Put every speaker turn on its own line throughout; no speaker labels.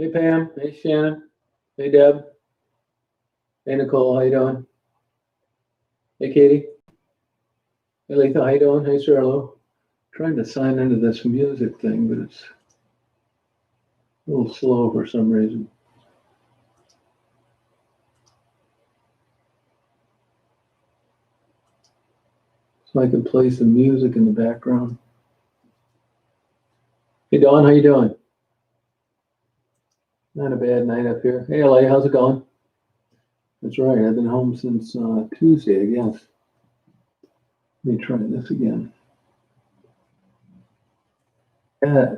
Hey Pam, hey Shannon, hey Deb, hey Nicole, how you doing? Hey Katie, hey Letha, how you doing? Hey Sarlo. Trying to sign into this music thing, but it's a little slow for some reason. So I can play some music in the background. Hey Dawn, how you doing? Not a bad night up here. Hey LA, how's it going? That's right, I've been home since Tuesday, I guess. Let me try this again. Yeah.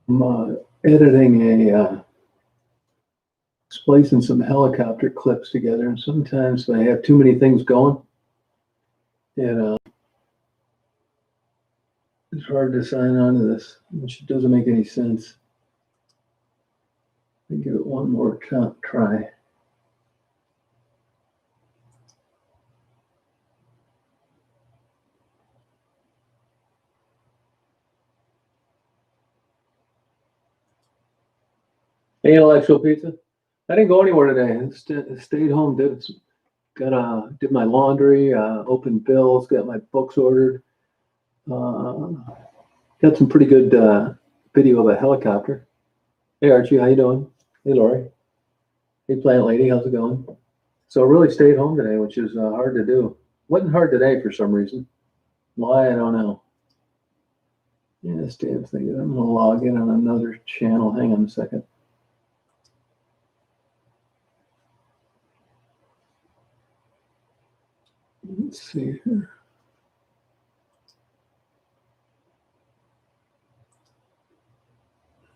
I'm editing splicing some helicopter clips together, and sometimes I have too many things going, and it's hard to sign on to this, which doesn't make any sense. Let me give it one more try. Hey, Intellectual Pizza. I didn't go anywhere today. I stayed home, did my laundry, opened bills, got my books ordered. Got some pretty good video of a helicopter. Hey Archie, how you doing? Hey Lori. Hey Plant Lady, how's it going? So I really stayed home today, which is hard to do. Wasn't hard today for some reason. Why, I don't know. Yeah, this damn thing. I'm gonna log in on another channel. Hang on a second. Let's see here.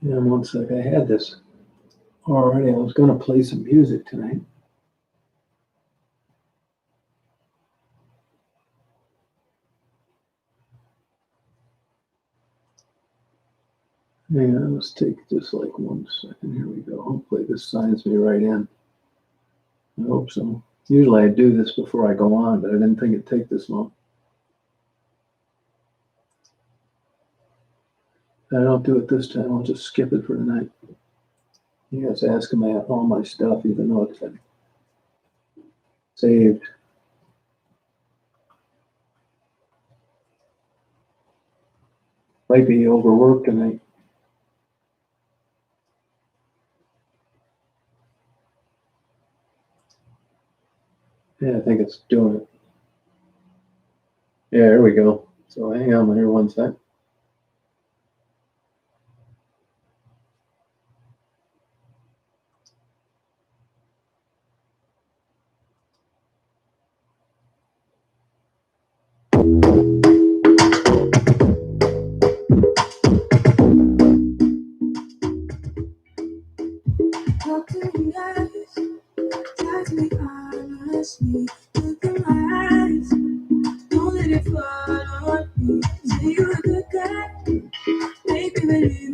Yeah, one sec. I had this already. I was gonna play some music tonight. Hang on, let's take just like 1 second. Here we go. Hopefully this signs me right in. I hope so. Usually I do this before I go on, but I didn't think it'd take this long. If I don't do it this time, I'll just skip it for tonight. You guys asking me all my stuff, even though it's been saved. Might be overworked tonight. Yeah, I think it's doing it. Yeah, here we go. So hang on here 1 sec.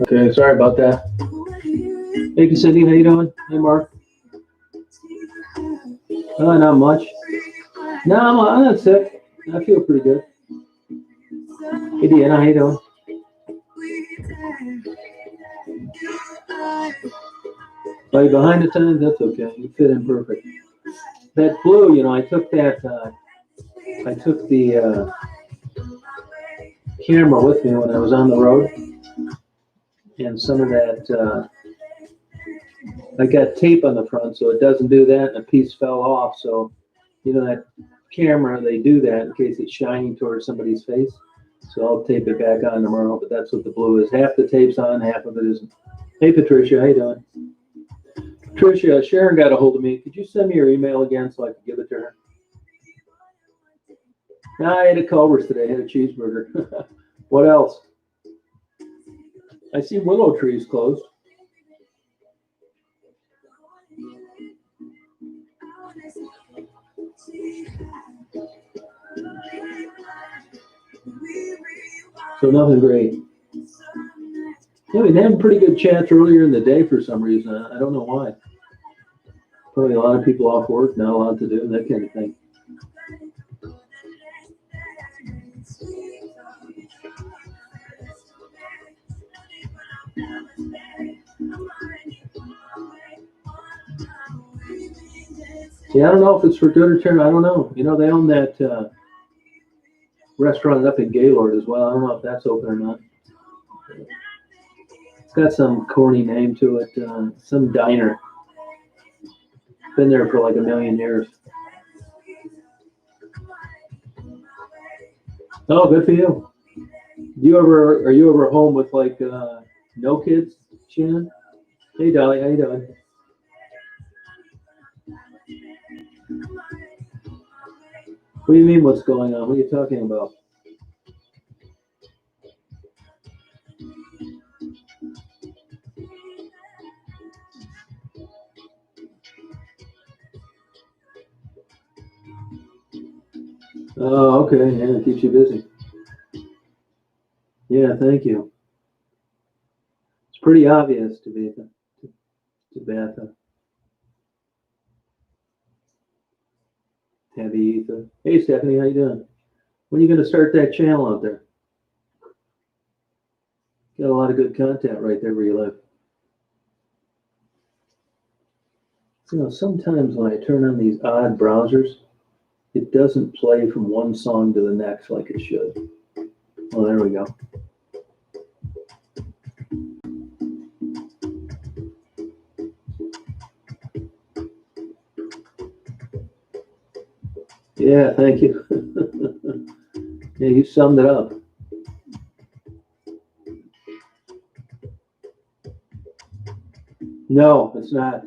Okay, sorry about that. Hey, Cindy, how you doing? Hey, Mark. Not much. No, I'm not sick. I feel pretty good. Hey, Deanna, how you doing? Are you behind the times? That's okay. You fit in perfect. That blue, you know, I took the camera with me when I was on the road, and some of that, I got tape on the front so it doesn't do that, and a piece fell off. So, you know, that camera, they do that in case it's shining towards somebody's face. So I'll tape it back on tomorrow, but that's what the blue is. Half the tape's on, half of it isn't. Hey, Patricia, how you doing? Patricia, Sharon got a hold of me. Could you send me your email again so I can give it to her? I ate a Culver's today. I had a cheeseburger. What else? I see Willow Tree's closed. So nothing great. Yeah, we had pretty good chats earlier in the day for some reason. I don't know why. Probably a lot of people off work, not a lot to do, that kind of thing. Yeah, I don't know if it's for good or turn. I don't know. You know, they own that restaurant up in Gaylord as well. I don't know if that's open or not. It's got some corny name to it. Some diner. Been there for like a million years. Oh, good for you. Are you ever home with like no kids, Shannon? Hey, Dolly, how you doing? What do you mean? What's going on? What are you talking about? Oh, okay. Yeah, it keeps you busy. Yeah, thank you. It's pretty obvious to be to Beth, Tabitha. Hey, Stephanie, how you doing? When are you going to start that channel out there? Got a lot of good content right there where you live. You know, sometimes when I turn on these odd browsers, it doesn't play from one song to the next like it should. Oh, there we go. Yeah, thank you. Yeah, you summed it up. No, it's not.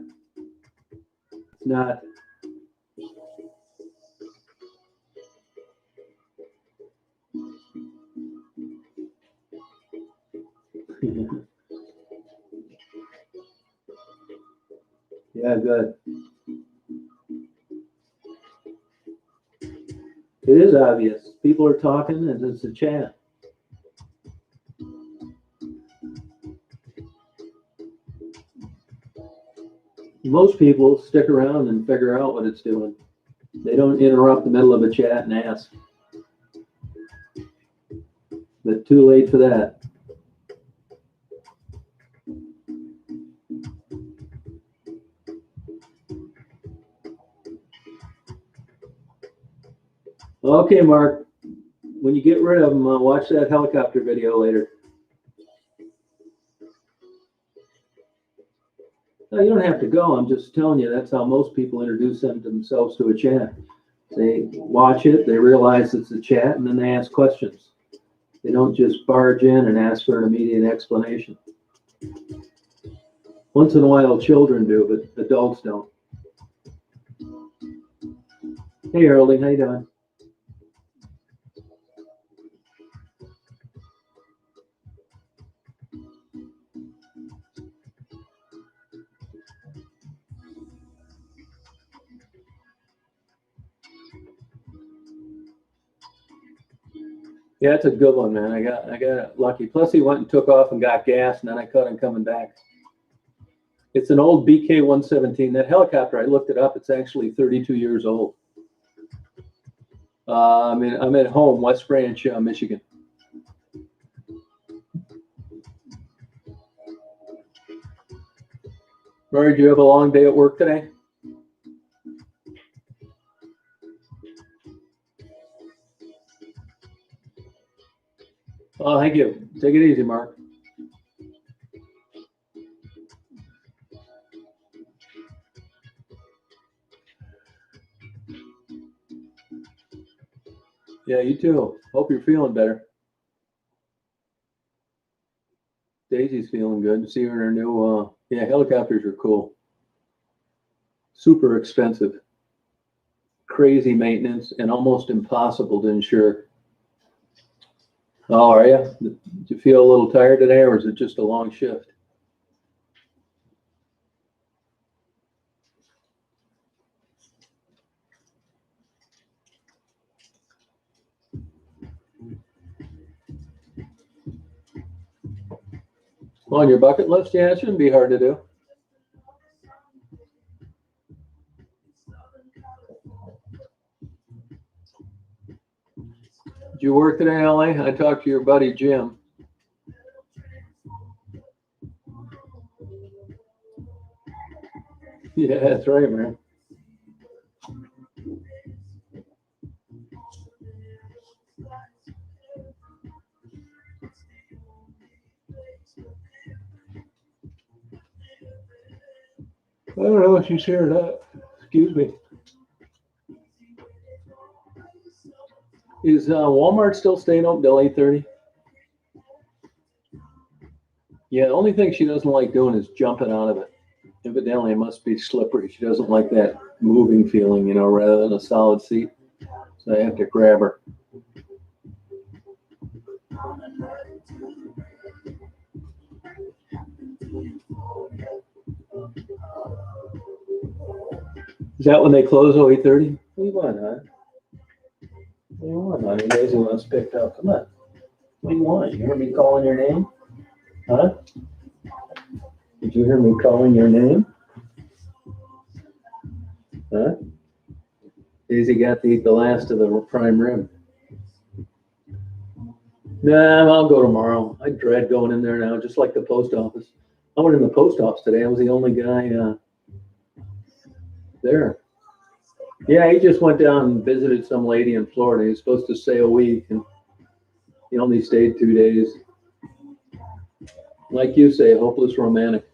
It's not. Yeah, good. It is obvious. People are talking and it's a chat. Most people stick around and figure out what it's doing. They don't interrupt the middle of a chat and ask. But too late for that. Okay, Mark. When you get rid of them, watch that helicopter video later. No, you don't have to go. I'm just telling you that's how most people introduce themselves to a chat. They watch it, they realize it's a chat, and then they ask questions. They don't just barge in and ask for an immediate explanation. Once in a while, children do, but adults don't. Hey, Early, how you doing? Yeah, it's a good one, man. I got lucky. Plus, he went and took off and got gas, and then I caught him coming back. It's an old BK-117. That helicopter, I looked it up. It's actually 32 years old. I'm at home, West Branch, Michigan. Murray, do you have a long day at work today? Oh, thank you. Take it easy, Mark. Yeah, you too. Hope you're feeling better. Daisy's feeling good. See her in her new, yeah, helicopters are cool. Super expensive. Crazy maintenance and almost impossible to insure. Oh, are you? Did you feel a little tired today, or is it just a long shift? On your bucket list, yeah, it shouldn't be hard to do. Did you work today, LA? I talked to your buddy Jim. Yeah, that's right, man. don't know if she's here or not. Excuse me. Is Walmart still staying open till 8:30? Yeah, the only thing she doesn't like doing is jumping out of it. Evidently, it must be slippery. She doesn't like that moving feeling, you know, rather than a solid seat. So I have to grab her. Is that when they close at 8:30? What do you want, huh? What do you want, honey? Daisy wants picked up. Come on. What do you want? You hear me calling your name? Huh? Did you hear me calling your name? Huh? Daisy got to eat the last of the prime rib. Nah, I'll go tomorrow. I dread going in there now, just like the post office. I went in the post office today. I was the only guy there. Yeah, he just went down and visited some lady in Florida. He was supposed to stay a week, and he only stayed 2 days. Like you say, hopeless romantic.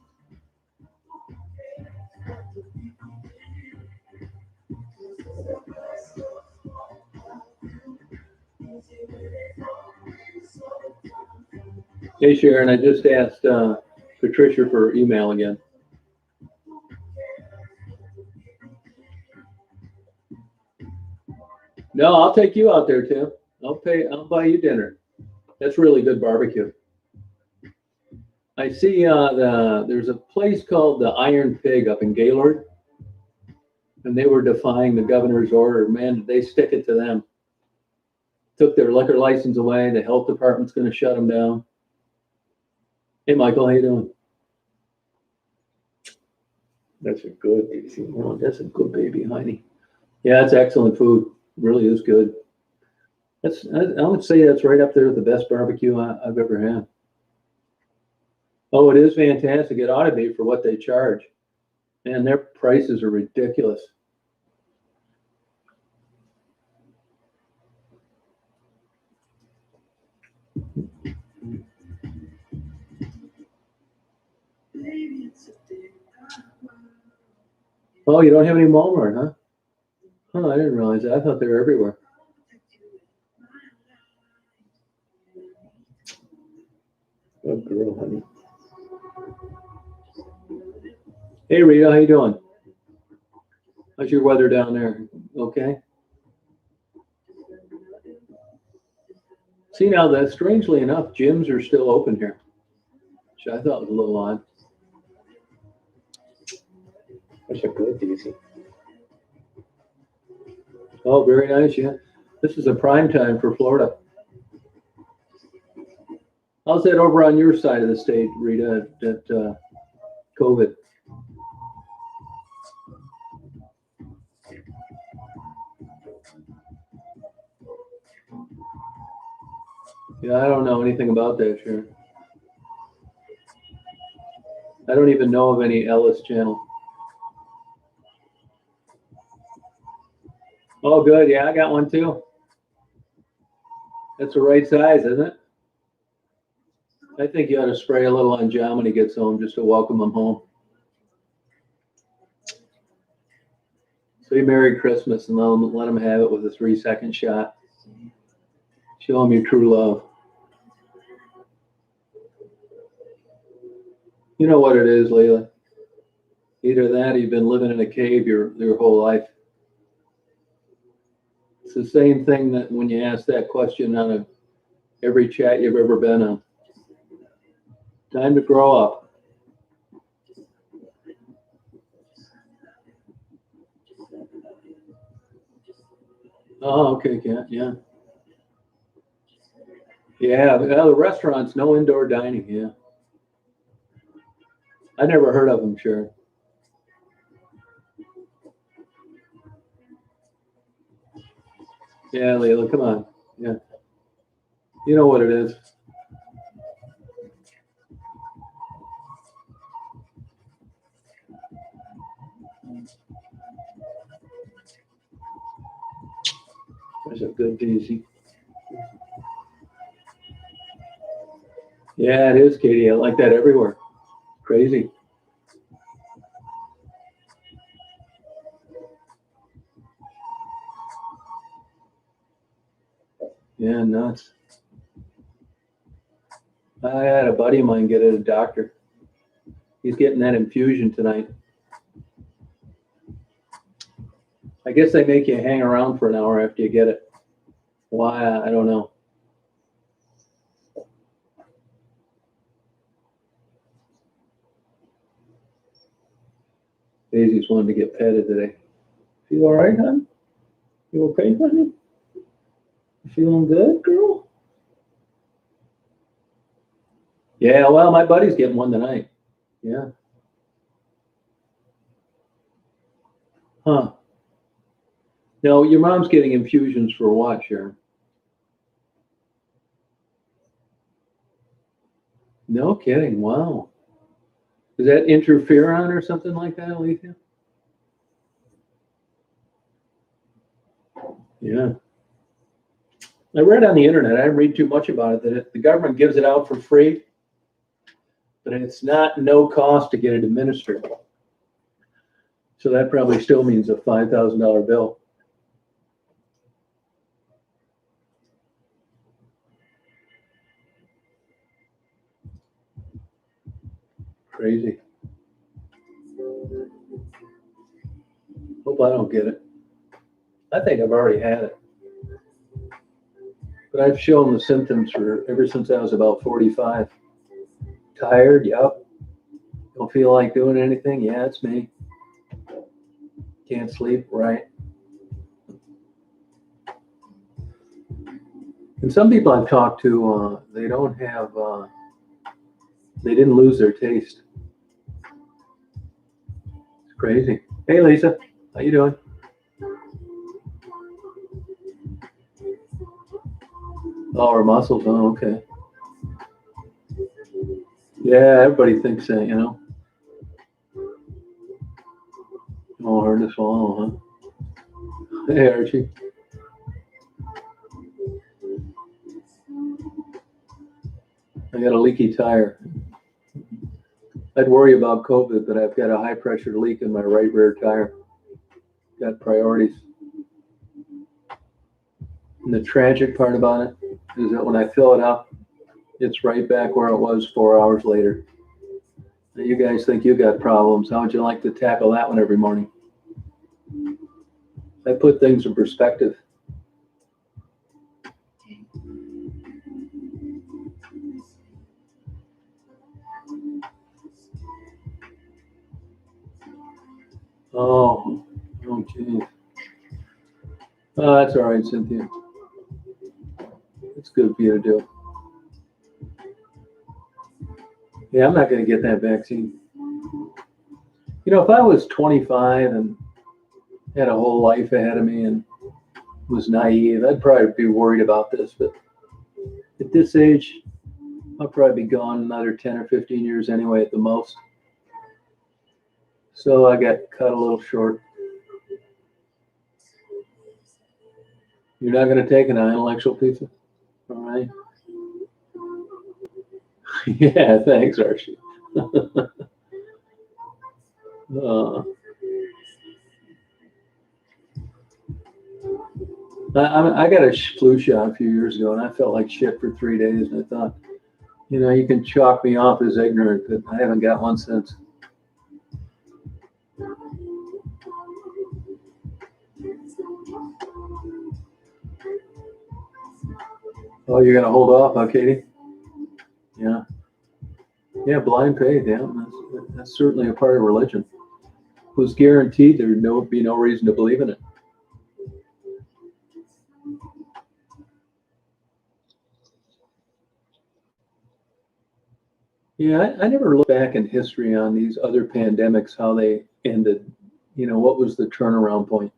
Hey, Sharon, I just asked Patricia for email again. No, I'll take you out there, Tim. I'll buy you dinner. That's really good barbecue. I see there's a place called the Iron Pig up in Gaylord, and they were defying the governor's order. Man, did they stick it to them. Took their liquor license away. The health department's going to shut them down. Hey, Michael, how you doing? That's a good baby. Oh, that's a good baby, honey. Yeah, that's excellent food. Really is good. I would say that's right up there with the best barbecue I've ever had. Oh, it is fantastic. It ought to be for what they charge. And their prices are ridiculous. Oh, you don't have any Walmart, huh? Oh, I didn't realize that. I thought they were everywhere. Good girl, honey. Hey, Rita, how you doing? How's your weather down there? Okay. See, now that strangely enough, gyms are still open here, which I thought was a little odd. That's a good DC. Oh, very nice. Yeah, this is a prime time for Florida. How's that over on your side of the state, Rita? That COVID. Yeah, I don't know anything about that, Sharon. I don't even know of any Ellis channel. Oh, good. Yeah, I got one too. That's the right size, isn't it? I think you ought to spray a little on John when he gets home just to welcome him home. Say Merry Christmas and let him have it with a 3-second shot. Show him your true love. You know what it is, Layla. Either that or you've been living in a cave your whole life. It's the same thing that when you ask that question on every chat you've ever been on. Time to grow up. Oh, okay, Kat, yeah. Yeah, the restaurants, no indoor dining, yeah. I never heard of them, Sharon. Yeah, Layla, come on. Yeah. You know what it is. There's a good Daisy. Yeah, it is, Katie. I like that everywhere. Crazy. Yeah, nuts. I had a buddy of mine get it, a doctor. He's getting that infusion tonight. I guess they make you hang around for an hour after you get it. Why? I don't know. Daisy's wanted to get petted today. Feel all right, hon? You okay, honey? You feeling good, girl? Yeah, well, my buddy's getting one tonight. Yeah. Huh. No, your mom's getting infusions for what, Sharon? No kidding. Wow. Is that interferon or something like that, Alethea? Yeah. I read on the internet, I didn't read too much about it, that the government gives it out for free, but it's not no cost to get it administered. So that probably still means a $5,000 bill. Crazy. Hope I don't get it. I think I've already had it. But I've shown the symptoms for ever since I was about 45. Tired? Yep. Don't feel like doing anything? Yeah, it's me. Can't sleep? Right. And some people I've talked to, they don't have, they didn't lose their taste. It's crazy. Hey, Lisa, how you doing? Oh, her muscles. Oh, okay. Yeah, everybody thinks that, you know. Oh, hard to swallow, huh? Hey, Archie. I got a leaky tire. I'd worry about COVID, but I've got a high pressure leak in my right rear tire. Got priorities. And the tragic part about it is that when I fill it up, it's right back where it was 4 hours later. Now, you guys think you got problems. How would you like to tackle that one every morning? I put things in perspective. Oh, geez. Oh, that's all right, Cynthia. It's good for you to do. Yeah, I'm not going to get that vaccine. You know, if I was 25 and had a whole life ahead of me and was naive, I'd probably be worried about this. But at this age, I'll probably be gone another 10 or 15 years anyway at the most. So I got cut a little short. You're not going to take an intellectual pizza? All right. Yeah, thanks, Archie. I got a flu shot a few years ago, and I felt like shit for 3 days. And I thought, you know, you can chalk me off as ignorant, but I haven't got one since. Oh, you're going to hold off, huh, Katie? Yeah. Yeah, blind faith, yeah. That's certainly a part of religion. It was guaranteed there would be no reason to believe in it. Yeah, I never look back in history on these other pandemics, how they ended. You know, what was the turnaround point?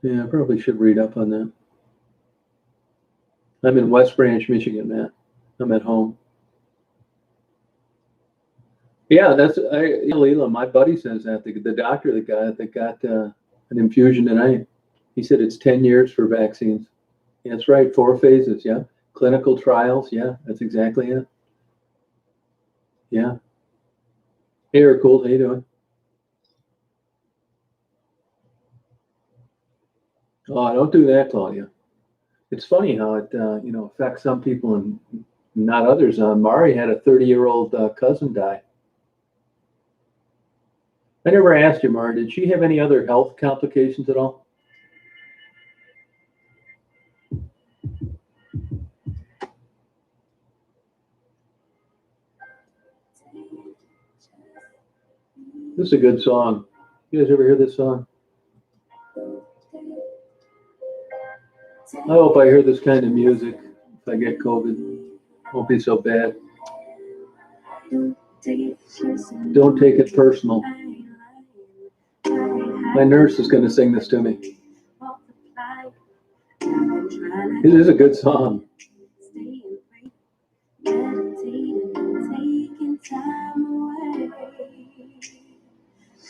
Yeah, I probably should read up on that. I'm in West Branch, Michigan, Matt. I'm at home. Yeah, Leila, my buddy says that the doctor that got an infusion tonight, he said it's 10 years for vaccines. Yeah, that's right, 4 phases. Yeah, clinical trials. Yeah, that's exactly it. Yeah. Hey, cool. How you doing? Oh, don't do that, Claudia. It's funny how it affects some people and not others. Mari had a 30-year-old cousin die. I never asked you, Mari, did she have any other health complications at all? This is a good song. You guys ever hear this song? I hope I hear this kind of music if I get COVID. Won't be so bad. Don't take it personal. My nurse is going to sing this to me. It is a good song.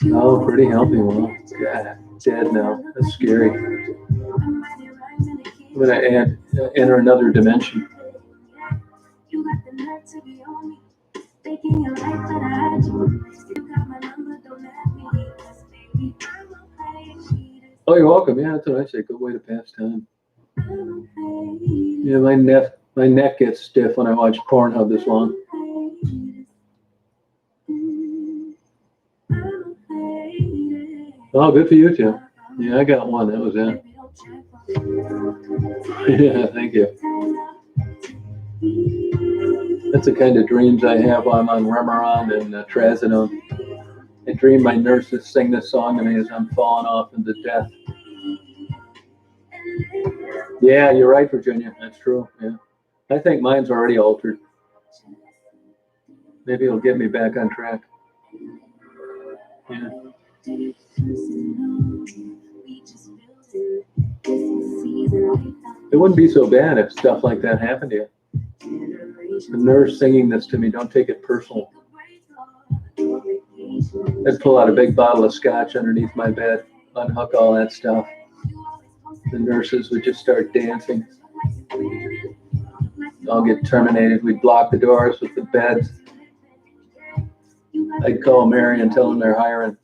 Oh, pretty healthy one. God, dead now. That's scary. I'm going to enter another dimension. Oh, you're welcome. Yeah, that's what I say. Good way to pass time. Yeah, my neck gets stiff when I watch Pornhub this long. Oh, good for you too. Yeah, I got one. That was it. Yeah, thank you. That's the kind of dreams I have while I'm on Remeron and Trazodone. I dream my nurses sing this song to me as I'm falling off into death. Yeah, you're right, Virginia. That's true. Yeah, I think mine's already altered. Maybe it'll get me back on track. Yeah. It wouldn't be so bad if stuff like that happened to you. The nurse singing this to me, don't take it personal. I'd pull out a big bottle of scotch underneath my bed, unhook all that stuff. The nurses would just start dancing. I'll get terminated. We'd block the doors with the beds. I'd call Mary and tell them they're hiring.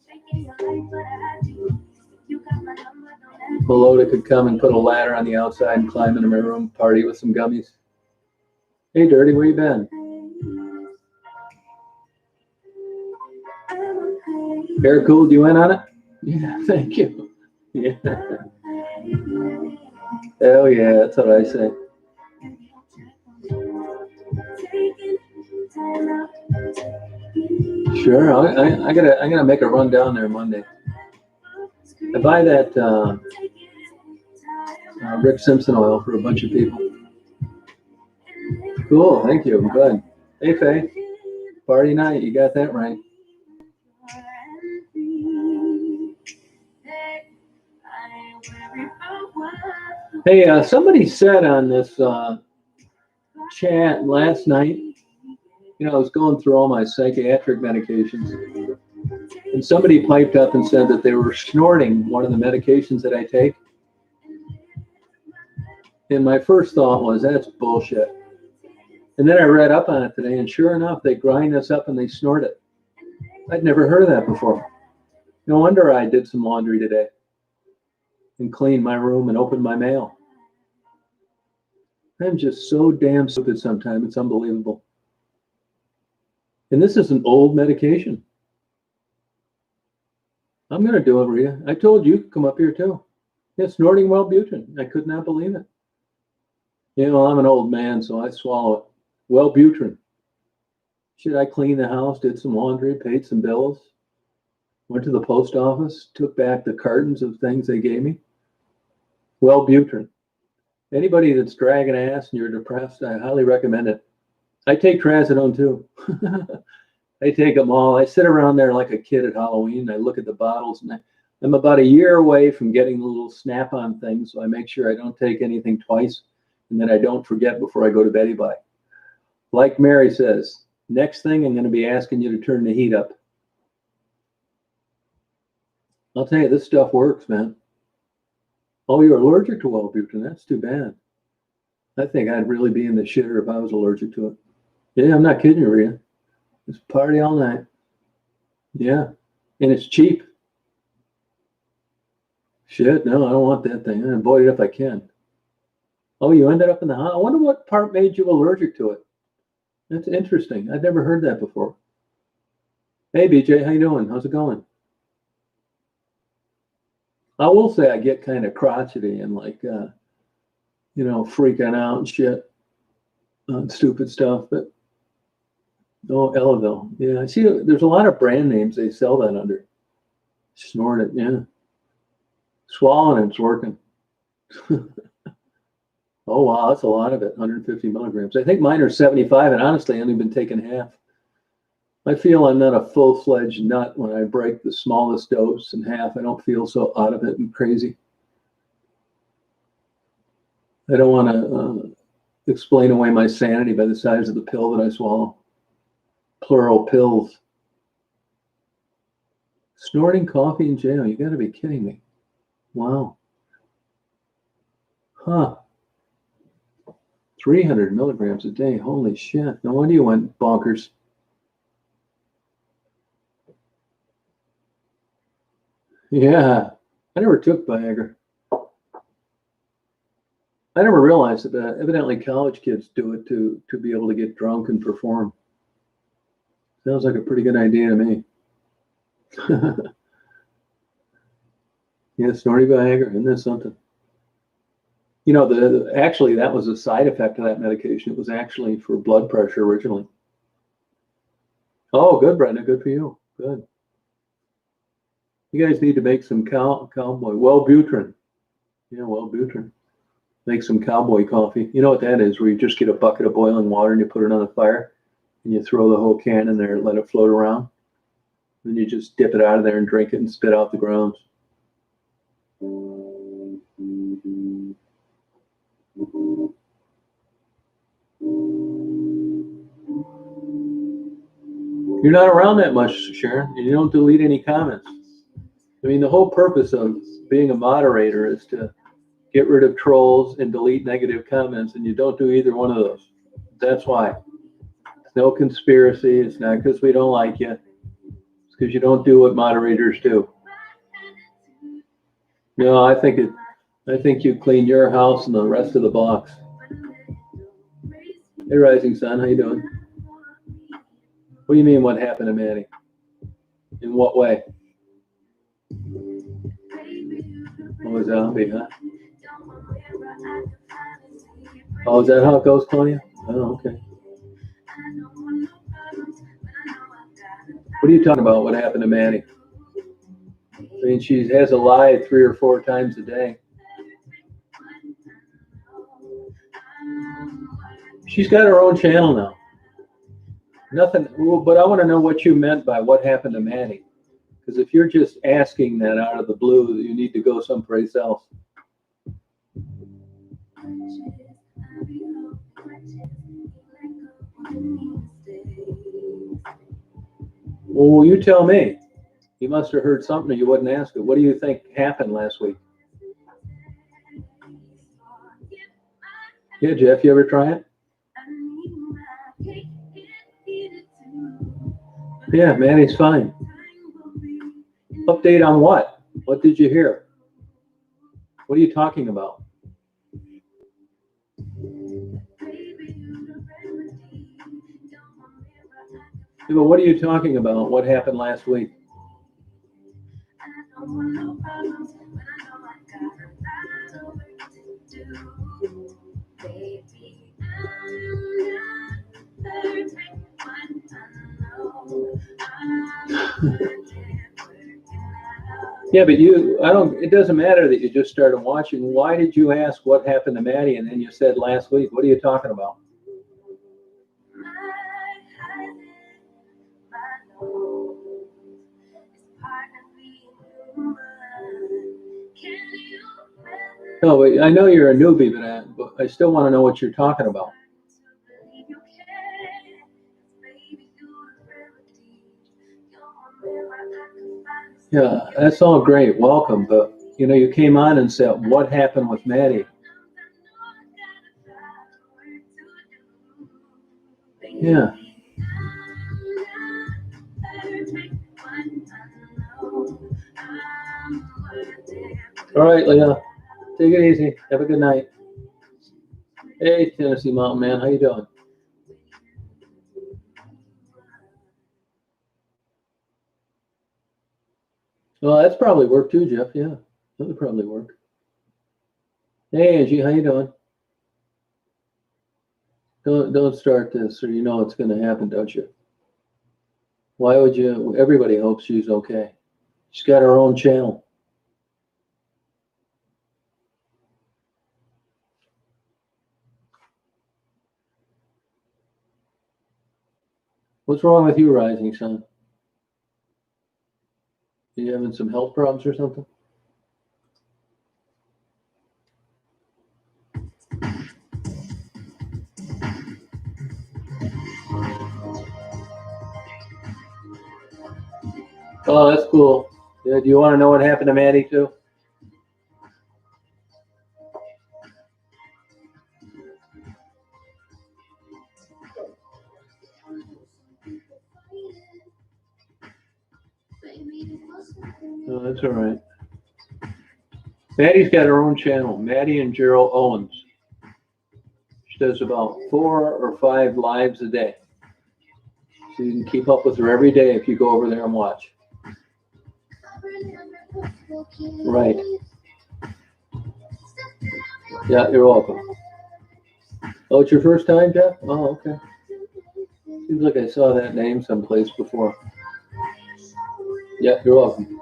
Melota could come and put a ladder on the outside and climb into my room, party with some gummies. Hey, Dirty, where you been? Hair cooled you in on it? Yeah, thank you. Yeah. Hell yeah, that's what I say. Sure, I'm gonna make a run down there Monday. I buy that Rick Simpson oil for a bunch of people. Cool, thank you. I'm good. Hey, Faye, party night. You got that right. Hey, somebody said on this chat last night, I was going through all my psychiatric medications, and somebody piped up and said that they were snorting one of the medications that I take. And my first thought was, that's bullshit. And then I read up on it today, and sure enough, they grind this up and they snort it. I'd never heard of that before. No wonder I did some laundry today and cleaned my room and opened my mail. I'm just so damn stupid sometimes. It's unbelievable. And this is an old medication. I'm going to do it for you. I told you to come up here too. Yeah, snorting Wellbutrin. I could not believe it. I'm an old man, so I swallow it. Wellbutrin. Shit, I cleaned the house, did some laundry, paid some bills, went to the post office, took back the cartons of things they gave me. Wellbutrin. Anybody that's dragging ass and you're depressed, I highly recommend it. I take Trazodone too. I take them all. I sit around there like a kid at Halloween. I look at the bottles, and I'm about a year away from getting the little snap-on thing, so I make sure I don't take anything twice, and then I don't forget before I go to bed. Like Mary says, next thing I'm going to be asking you to turn the heat up. I'll tell you, this stuff works, man. Oh, you're allergic to Wellbutrin? That's too bad. I think I'd really be in the shitter if I was allergic to it. Yeah, I'm not kidding you, Rhea. It's party all night. Yeah, and it's cheap. Shit, no, I don't want that thing. I avoid it if I can. Oh, you ended up in the hospital. I wonder what part made you allergic to it. That's interesting. I've never heard that before. Hey, BJ, how you doing? How's it going? I will say I get kind of crotchety and like, freaking out and shit on stupid stuff. But oh, Elavil. Yeah, I see. There's a lot of brand names they sell that under. Snort it, yeah. Swallowing it's working. Oh wow, that's a lot of it. 150 milligrams. I think mine are 75, and honestly, I've only been taking half. I feel I'm not a full-fledged nut when I break the smallest dose in half. I don't feel so out of it and crazy. I don't want to explain away my sanity by the size of the pill that I swallow. Plural pills. Snorting coffee in jail. You got to be kidding me. Wow. Huh. 300 milligrams a day. Holy shit. No wonder you went bonkers. Yeah. I never took Viagra. I never realized that evidently college kids do it to be able to get drunk and perform. Sounds like a pretty good idea to me. Yeah, snorty Viagra, isn't that something? You know, actually that was a side effect of that medication. It was actually for blood pressure originally. Oh, good, Brenda. Good for you. Good. You guys need to make some cowboy Wellbutrin. Yeah, Wellbutrin. Make some cowboy coffee. You know what that is? Where you just get a bucket of boiling water and you put it on the fire, and you throw the whole can in there and let it float around. Then you just dip it out of there and drink it and spit out the grounds. You're not around that much, Sharon. You don't delete any comments. I mean, the whole purpose of being a moderator is to get rid of trolls and delete negative comments, and you don't do either one of those. That's why. It's no conspiracy. It's not because we don't like you. It's because you don't do what moderators do. No, I think you clean your house and the rest of the box. Hey, Rising Sun, how you doing? What do you mean, what happened to Maddie? In what way? Oh, a zombie, huh? Oh, is that how it goes, Claudia? Oh, okay. What are you talking about? What happened to Maddie? I mean, she has a lie 3 or 4 times a day. She's got her own channel now. Nothing, but I want to know what you meant by what happened to Maddie. Because if you're just asking that out of the blue, you need to go someplace else. Well, you tell me. You must have heard something or you wouldn't ask it. What do you think happened last week? Yeah, Jeff, you ever try it? Yeah, Maddie's fine. Update on what? What did you hear? What are you talking about? Yeah, but what are you talking about? What happened last week? Yeah, but it doesn't matter that you just started watching. Why did you ask what happened to Maddie and then you said last week? What are you talking about? No, but I know you're a newbie, but I still want to know what you're talking about. Yeah, that's all great. Welcome. But, you came on and said, what happened with Maddie? Yeah. All right, Leah. Take it easy. Have a good night. Hey, Tennessee Mountain Man. How you doing? Well, that's probably work too, Jeff. Yeah, that would probably work. Hey, Angie. How you doing? Don't start this, or you know it's going to happen, don't you? Why would you? Everybody hopes she's okay. She's got her own channel. What's wrong with you, Rising Sun? Are you having some health problems or something? Oh, that's cool. Yeah, do you want to know what happened to Maddie too? No, that's all right. Maddie's got her own channel, Maddie and Gerald Owens. She does about 4 or 5 lives a day. So you can keep up with her every day if you go over there and watch. Right. Yeah, you're welcome. Oh, it's your first time, Jeff? Oh, okay. Seems like I saw that name someplace before. Yeah, you're welcome.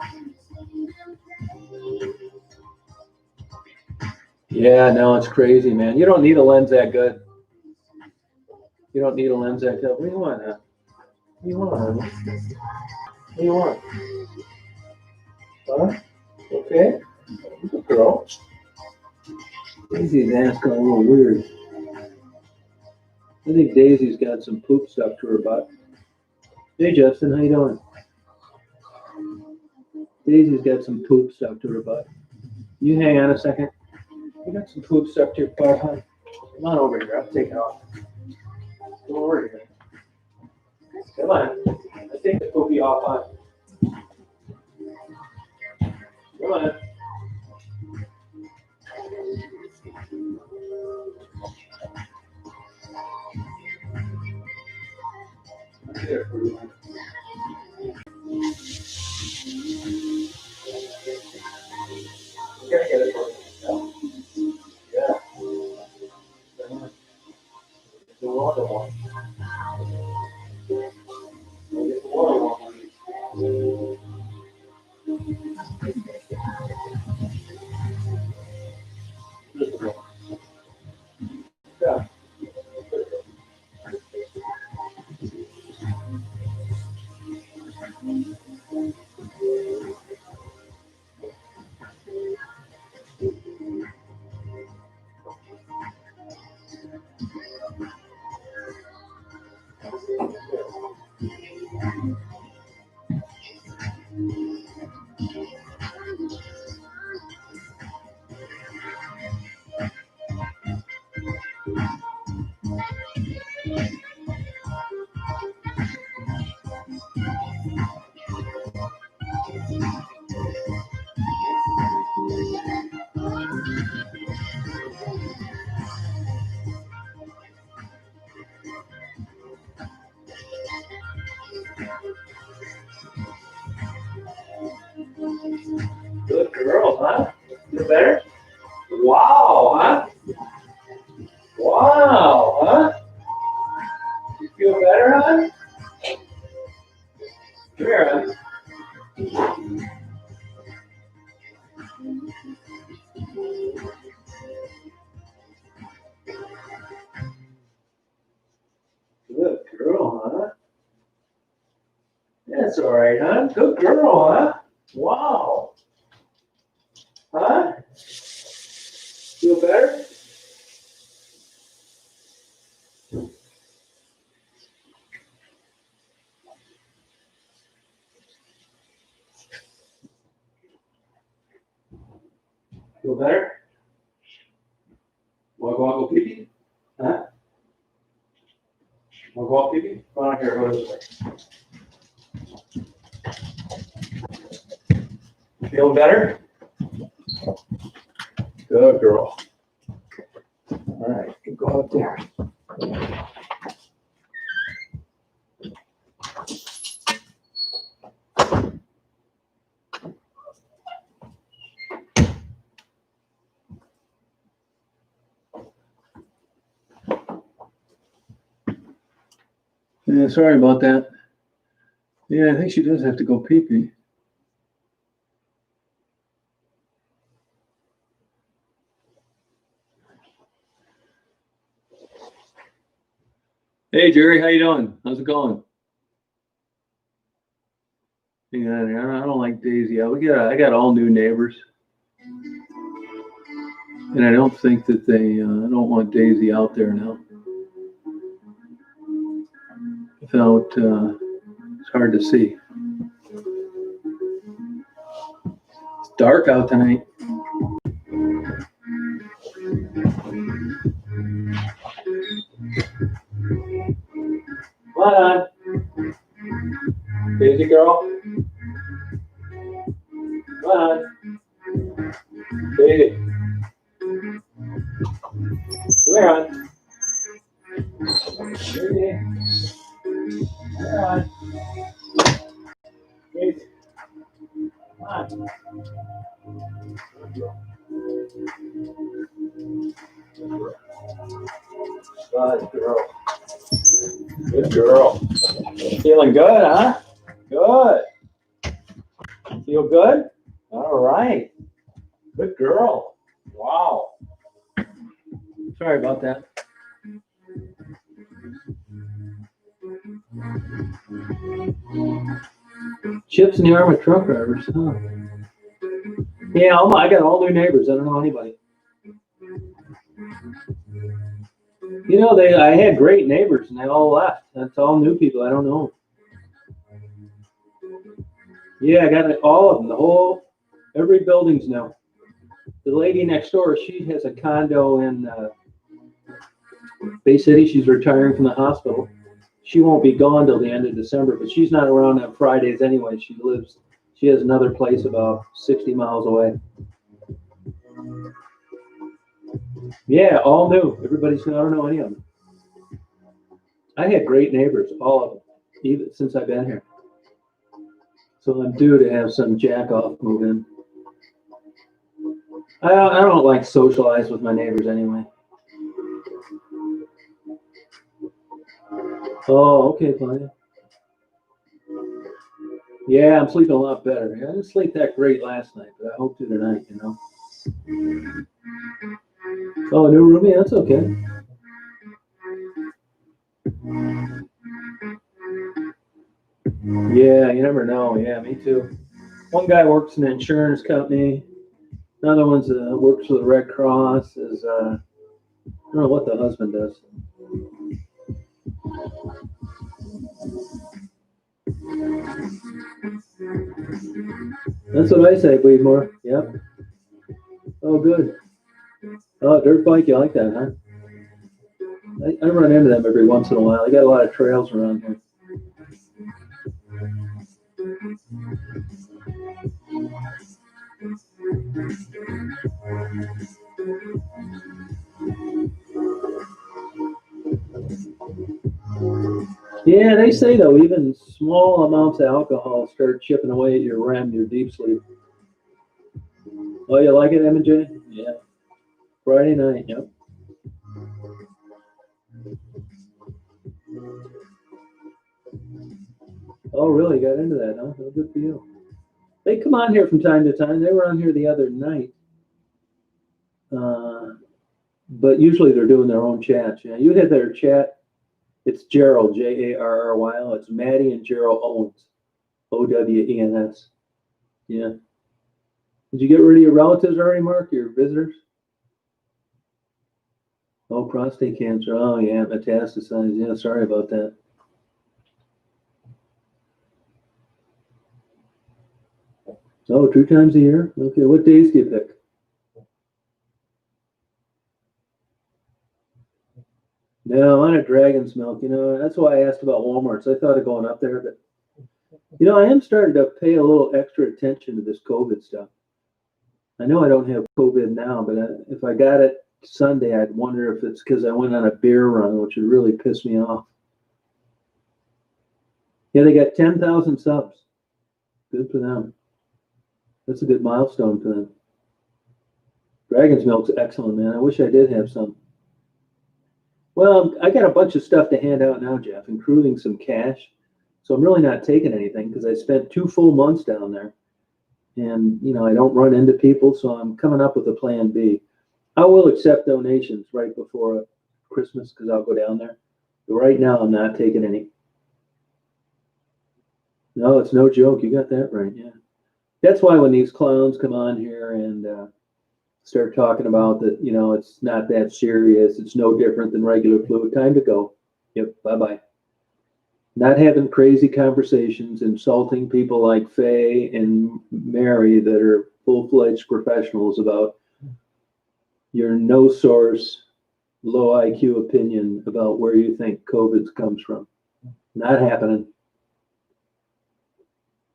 Yeah, no, it's crazy, man. You don't need a lens that good. You don't need a lens that good. What do you want, huh? What do you want, honey? What do you want? Huh? Okay. Good girl. Daisy's ass got a little weird. I think Daisy's got some poop stuck to her butt. Hey, Justin, how you doing? Daisy's got some poop stuck to her butt. You hang on a second. You got some poop stuck to your butt, huh? Come on over here. I'll take it off. Come over here. Come on. I'll take the poopy off, huh? Come on. There, you gotta get it for yourself. Yeah. The water one. Get the water one. Yeah. Good girl, huh? Feel better? Wow, huh? Wow, huh? You feel better, huh? Come here, huh? Good girl, huh? That's all right, huh? Good girl, huh? Wow. Huh? Feel better? Feel better? Want to go out and go pee-pee? Huh? Want to go out pee-pee? Come on here, go this way. Feel better? Good girl. All right, go up there. Yeah, sorry about that. Yeah, I think she does have to go pee-pee. Hey, Jerry, how you doing? How's it going? Yeah, I don't like Daisy. I got all new neighbors, and I don't think that I don't want Daisy out there now. Without, it's hard to see. It's dark out tonight. Come on, Daisy girl. Come on, Daisy. Come here, on. Daisy. Come on. Daisy. Come on. Good girl. Good girl. Feeling good, huh? Good. Feel good? All right. Good girl. Wow. Sorry about that. Chips in the arm of truck drivers, huh? Yeah, I got all new neighbors. I don't know anybody. You know, I had great neighbors and they all left. That's all new people. I don't know. Yeah, I got all of them. Every building's new. The lady next door, she has a condo in Bay City. She's retiring from the hospital. She won't be gone till the end of December, but she's not around on Fridays anyway. She has another place about 60 miles away. Yeah, all new. Everybody's new. I don't know any of them. I had great neighbors, all of them, even since I've been here. So I'm due to have some jack off move in. I don't like socialize with my neighbors anyway. Oh, okay, fine. Yeah, I'm sleeping a lot better. I didn't sleep that great last night, but I hope to tonight, you know. Oh, new room? Yeah, that's okay. Yeah, you never know. Yeah, me too. One guy works in an insurance company. Another one's works for the Red Cross. I don't know what the husband does. That's what I say, Weedmore. Yep. Oh, good. Oh, dirt bike, you like that, huh? I run into them every once in a while. I got a lot of trails around here. Yeah, they say though, even small amounts of alcohol start chipping away at your REM, your deep sleep. Oh, you like it, M&J? Yeah. Friday night, yep. Oh, really? Got into that, huh? Oh, good for you. They come on here from time to time. They were on here the other night. But usually they're doing their own chats. Yeah, you hit their chat. It's Gerald, Jarryl. It's Maddie and Gerald Owens, Owens. Yeah. Did you get rid of your relatives already, Mark? Your visitors? Oh, prostate cancer. Oh, yeah, metastasized. Yeah, sorry about that. Oh, 2 times a year? Okay, what days do you pick? No, I'm on a Dragon's Milk. You know, that's why I asked about Walmart's. I thought of going up there, but you know, I am starting to pay a little extra attention to this COVID stuff. I know I don't have COVID now, but if I got it Sunday, I'd wonder if it's because I went on a beer run, which would really piss me off. Yeah, they got 10,000 subs. Good for them. That's a good milestone for them. Dragon's milk's excellent, man. I wish I did have some. Well, I got a bunch of stuff to hand out now, Jeff, including some cash. So I'm really not taking anything because I spent 2 full months down there. And, I don't run into people, so I'm coming up with a plan B. I will accept donations right before Christmas because I'll go down there. But right now, I'm not taking any. No, it's no joke. You got that right, yeah. That's why when these clowns come on here and start talking about that, it's not that serious. It's no different than regular flu. Time to go. Yep, bye-bye. Not having crazy conversations, insulting people like Faye and Mary that are full-fledged professionals about your no source, low IQ opinion about where you think COVID comes from. Not happening.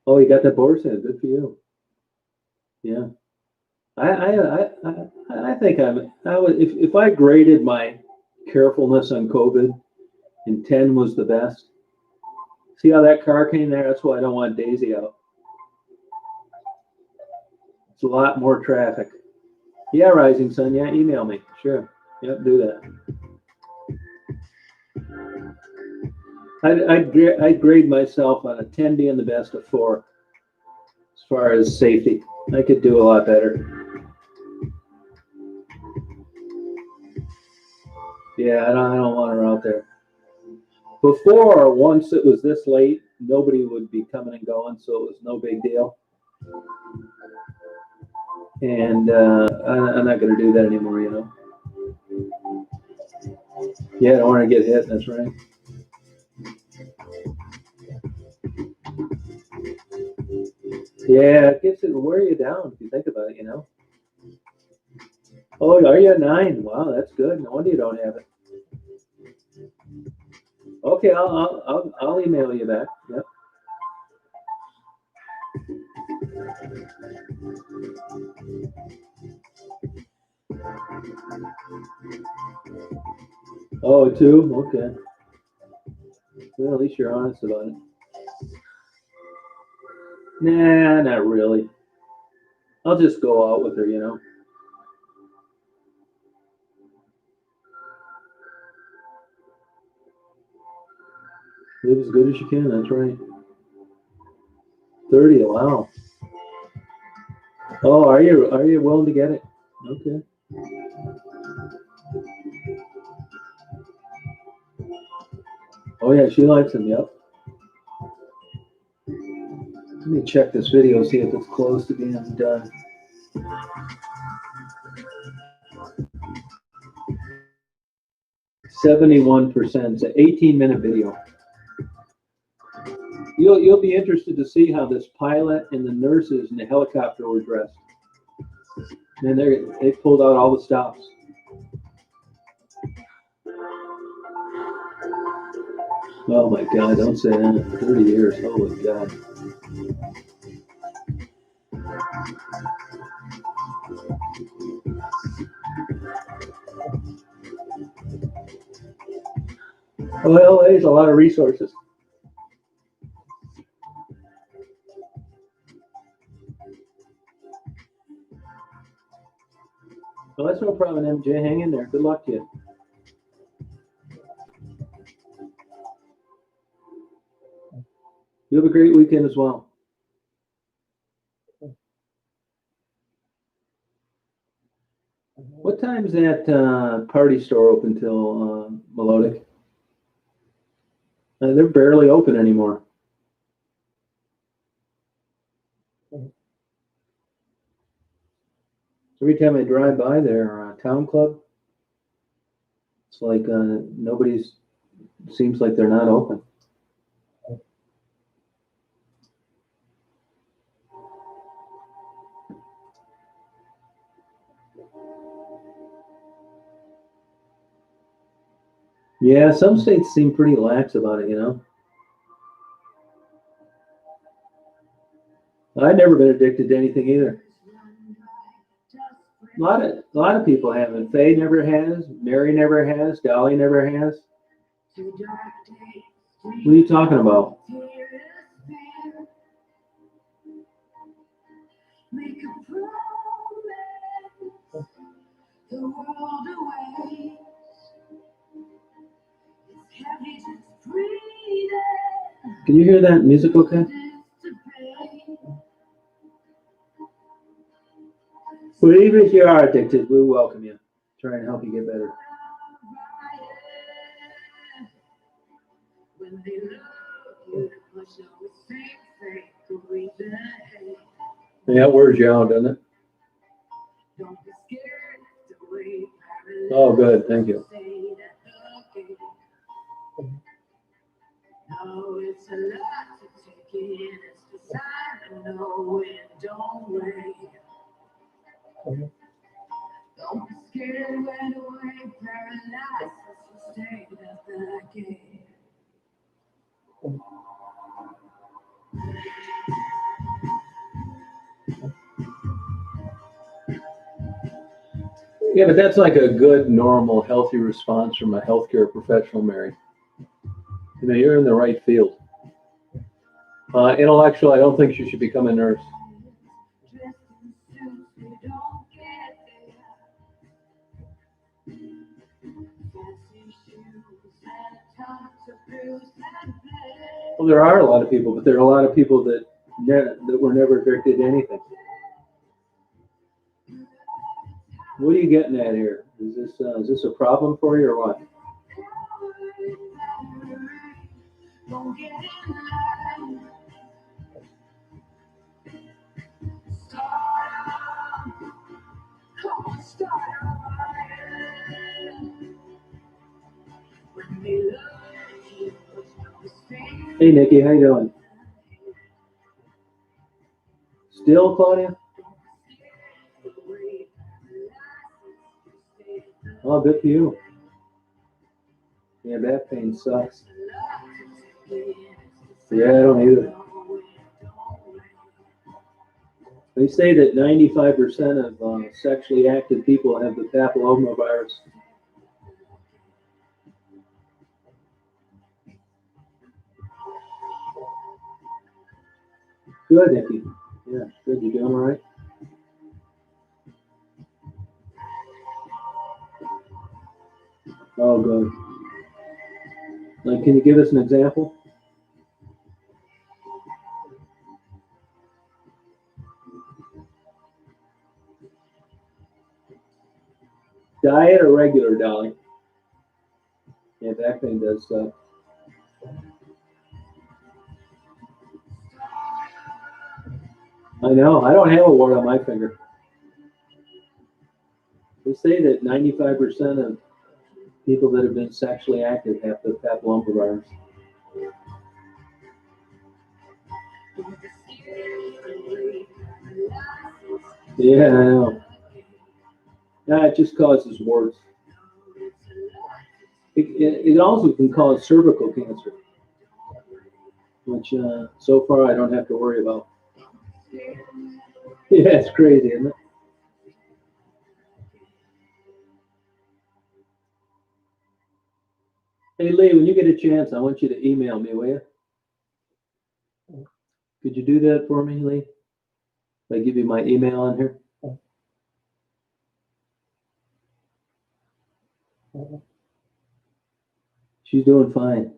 Oh, you got that Boar's Head. Good for you. Yeah. I think if I graded my carefulness on COVID and 10 was the best. See how that car came there? That's why I don't want Daisy out. It's a lot more traffic. Yeah, Rising Sun. Yeah, email me. Sure. Yep, do that. I'd grade myself on a 10 being the best of 4 as far as safety. I could do a lot better. Yeah, I don't want her out there. Before, once it was this late, nobody would be coming and going, so it was no big deal. And I'm not going to do that anymore, Yeah, I don't want to get hit, that's right. Yeah, it gets it wear you down if you think about it, Oh, are you at 9? Wow, that's good. No wonder you don't have it. Okay, I'll email you back. Yep. Oh, 2? Okay. Well, at least you're honest about it. Nah, not really. I'll just go out with her, Live as good as you can, that's right. 30, wow. Oh, are you willing to get it? Okay. Oh yeah, she likes them, yep. Let me check this video, see if it's close to being done. 71%. It's an 18-minute video. You'll be interested to see how this pilot and the nurses in the helicopter were dressed. And they pulled out all the stops. Oh my God, don't say that. 30 years, holy God. Well, there's a lot of resources. Well, that's no problem, MJ. Hang in there. Good luck to you. You have a great weekend as well. What time is that party store open till, Melodic? They're barely open anymore. Every time I drive by their town club, it's like nobody's. Seems like they're not open. Yeah, some states seem pretty lax about it, I've never been addicted to anything either. A lot of people haven't. Faye never has. Mary never has. Dolly never has. What are you talking about? Can you hear that music okay? Well, even if you are addicted, we welcome you. Try and help you get better. Yeah, it wears you out, doesn't it? Oh, good. Thank you. Yeah, but that's like a good, normal, healthy response from a healthcare professional, Mary. You know, you're in the right field. Intellectual, I don't think you should become a nurse. Well, there are a lot of people, but there are a lot of people that were never addicted to anything. What are you getting at here? Is this a problem for you or what? Hey, Nikki, how you doing? Still, Claudia? Oh, good for you. Yeah, back pain sucks. Yeah, I don't either. They say that 95% of sexually active people have the papillomavirus. Good, Nikki. Yeah, good. You doing all right? Oh, good. Like, can you give us an example? Diet or regular, Dolly? Yeah, back pain does suck. I know. I don't have a wart on my finger. They say that 95% of people that have been sexually active have the papillomavirus. Yeah, I know. Yeah, it just causes warts. It also can cause cervical cancer, which so far I don't have to worry about. Yeah, it's crazy, isn't it? Hey, Lee, when you get a chance, I want you to email me, will you? Could you do that for me, Lee? If I give you my email on here? She's doing fine.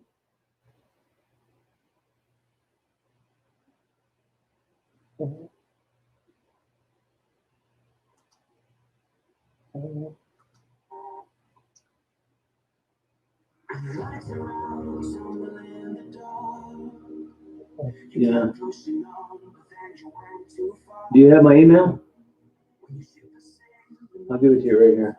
Yeah. Do you have my email? I'll give it to you right here.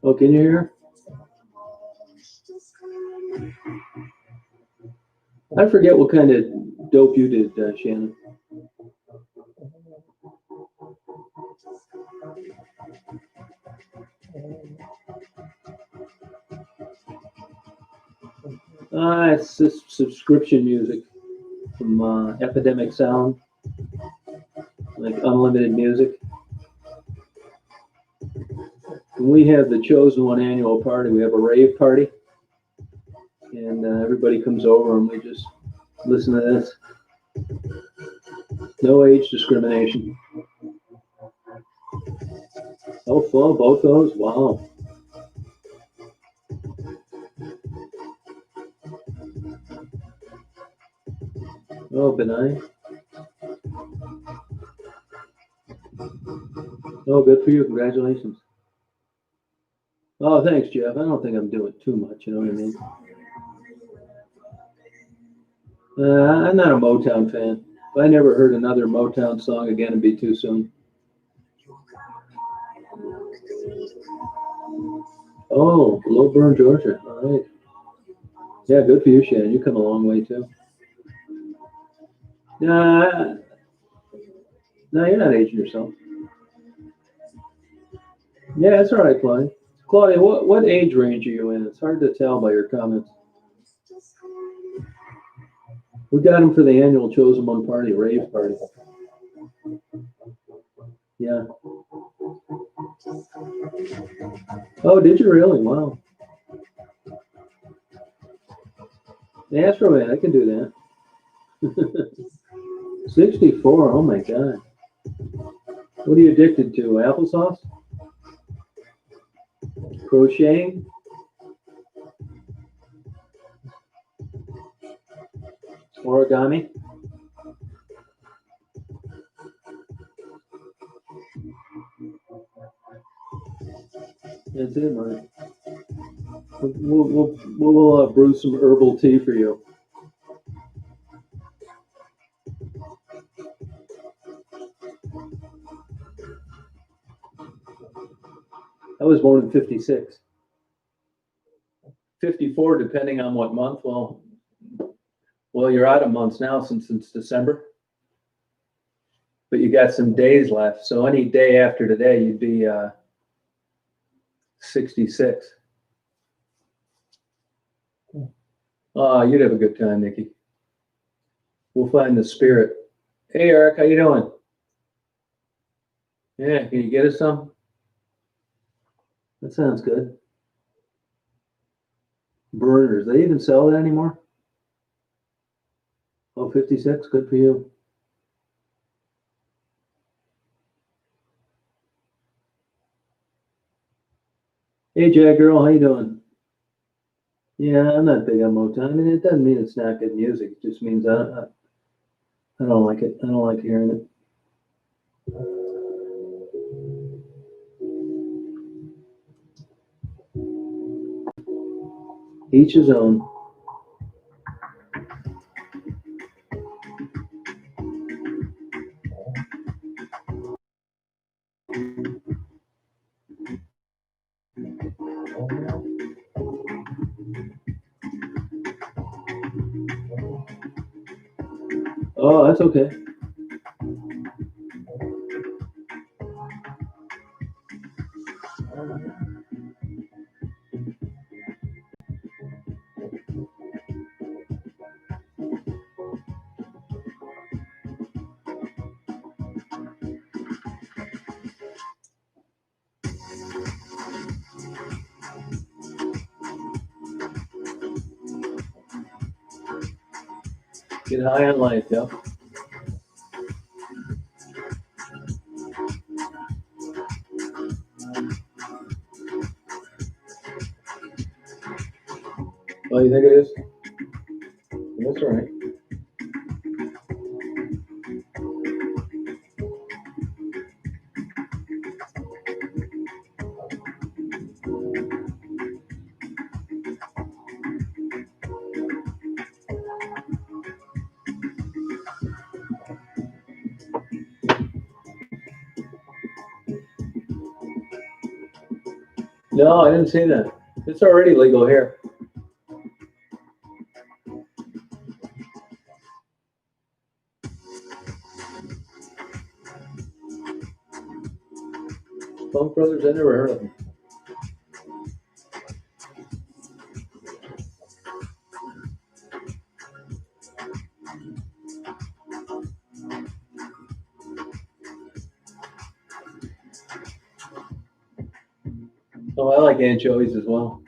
Oh, can you hear? I forget what kind of dope you did, Shannon. It's this subscription music from Epidemic Sound, like unlimited music. When we have the Chosen One annual party, we have a rave party, and everybody comes over and we just listen to this. No age discrimination. Oh, full, both those? Wow. Oh, benign. Oh, good for you. Congratulations. Oh, thanks, Jeff. I don't think I'm doing too much. You know what I mean? I'm not a Motown fan. If I never heard another Motown song again, it'd be too soon. Oh, Lowburn, Georgia. All right. Yeah, good for you, Shannon. You come a long way too. Nah, no, you're not aging yourself. Yeah, that's all right, Claudia. Claudia, what age range are you in? It's hard to tell by your comments. We got him for the annual Chosen One party, rave party. Yeah. Oh, did you really? Wow. The Astro Man, I can do that. 64. Oh my God. What are you addicted to? Applesauce? Crocheting? Origami? That's it, Mark. We'll brew some herbal tea for you. I was born in 56. 54, depending on what month. Well, you're out of months now since it's December. But you got some days left. So any day after today, you'd be 66. You'd have a good time, Nikki. We'll find the spirit. Hey, Eric, how you doing? Yeah, can you get us some? That sounds good. Burners, they even sell it anymore? Oh, 56, good for you. Hey, Jack girl, how you doing? Yeah, I'm not big on Motown. I mean, it doesn't mean it's not good music. It just means I don't like it. I don't like hearing it. Each his own. Oh, that's okay. Get high on life, yeah. Oh, you think it is? That's all right. No, I didn't see that. It's already legal here. Funk Brothers, I never heard of them. Oh, I like anchovies as well.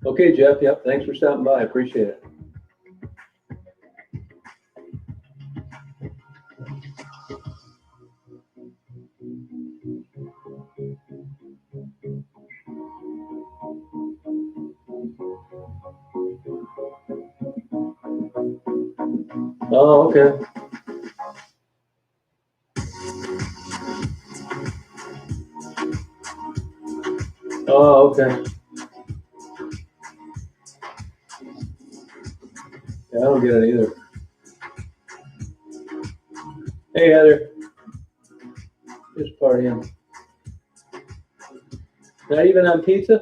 Okay, Jeff. Yep. Thanks for stopping by. I appreciate it. Oh, okay. Oh, okay. Yeah, I don't get it either. Hey, Heather. Just partying. Not even on pizza?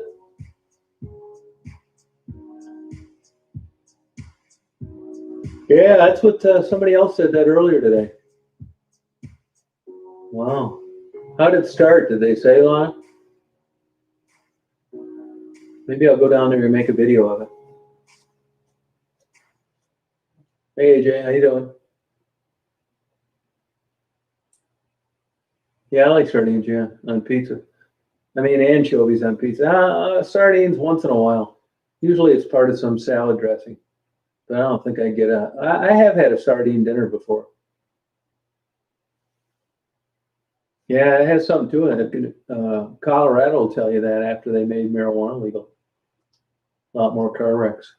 Yeah, that's what somebody else said that earlier today. Wow. How did it start? Did they say, Lana? Maybe I'll go down there and make a video of it. Hey, AJ, how you doing? Yeah, I like sardines, yeah, on pizza. I mean, anchovies on pizza. Sardines once in a while. Usually it's part of some salad dressing. But I don't think I get a. I have had a sardine dinner before. Yeah, it has something to it. Colorado will tell you that after they made marijuana legal. A lot more car wrecks.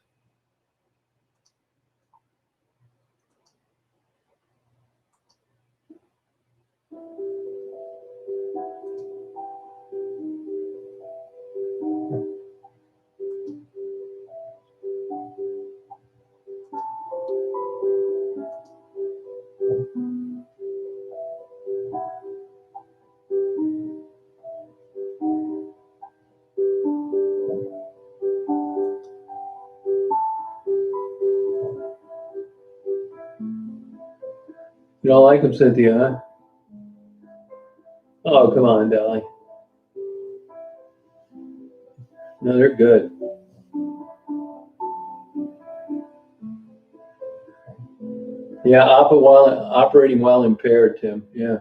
You don't like them, Cynthia, huh? Oh, come on, Dolly. No, they're good. Yeah, operating while impaired, Tim. Yeah.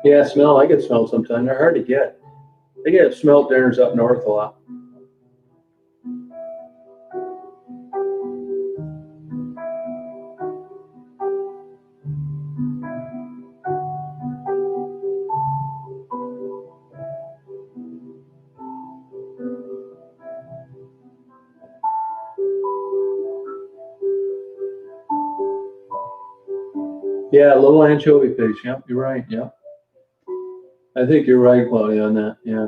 Yeah, smell. I get smelled sometimes. They're hard to get. They get smelt dinners up north a lot. Yeah, little anchovy fish. Yep, you're right. Yep. I think you're right, Claudia, on that. Yeah.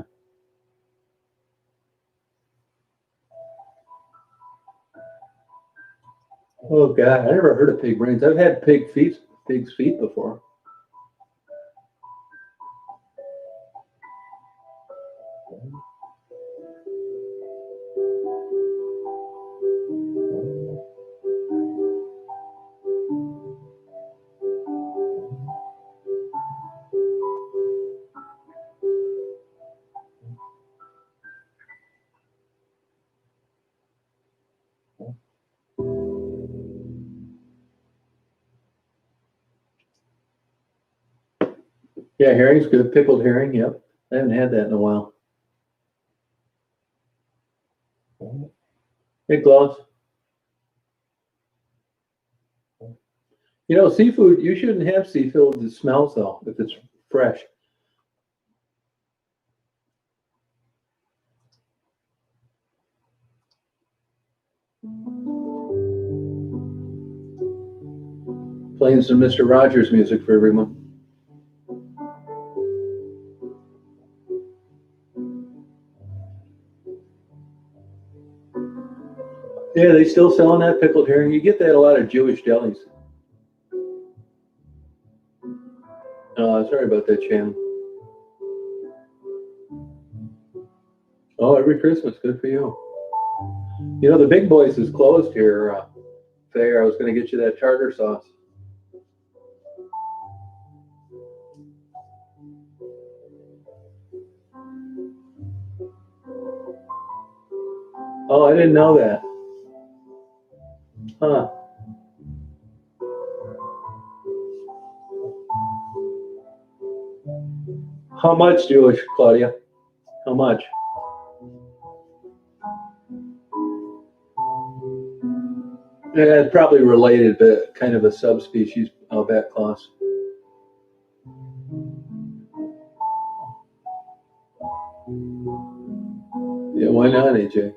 Oh God, I never heard of pig brains. I've had pig's feet before. Yeah, herring's good. Pickled herring. Yep. I haven't had that in a while. Hey, Klaus. You know, seafood. You shouldn't have seafood that smells though if it's fresh. Playing some Mr. Rogers music for everyone. Yeah, they still selling that pickled herring. You get that at a lot of Jewish delis. Sorry about that, Shannon. Oh, every Christmas. Good for you. You know, the Big Boys is closed here, Faye. I was going to get you that tartar sauce. Oh, I didn't know that. Huh. How much Jewish, Claudia? How much? Yeah, it's probably related, but kind of a subspecies of that class. Yeah, why not, AJ?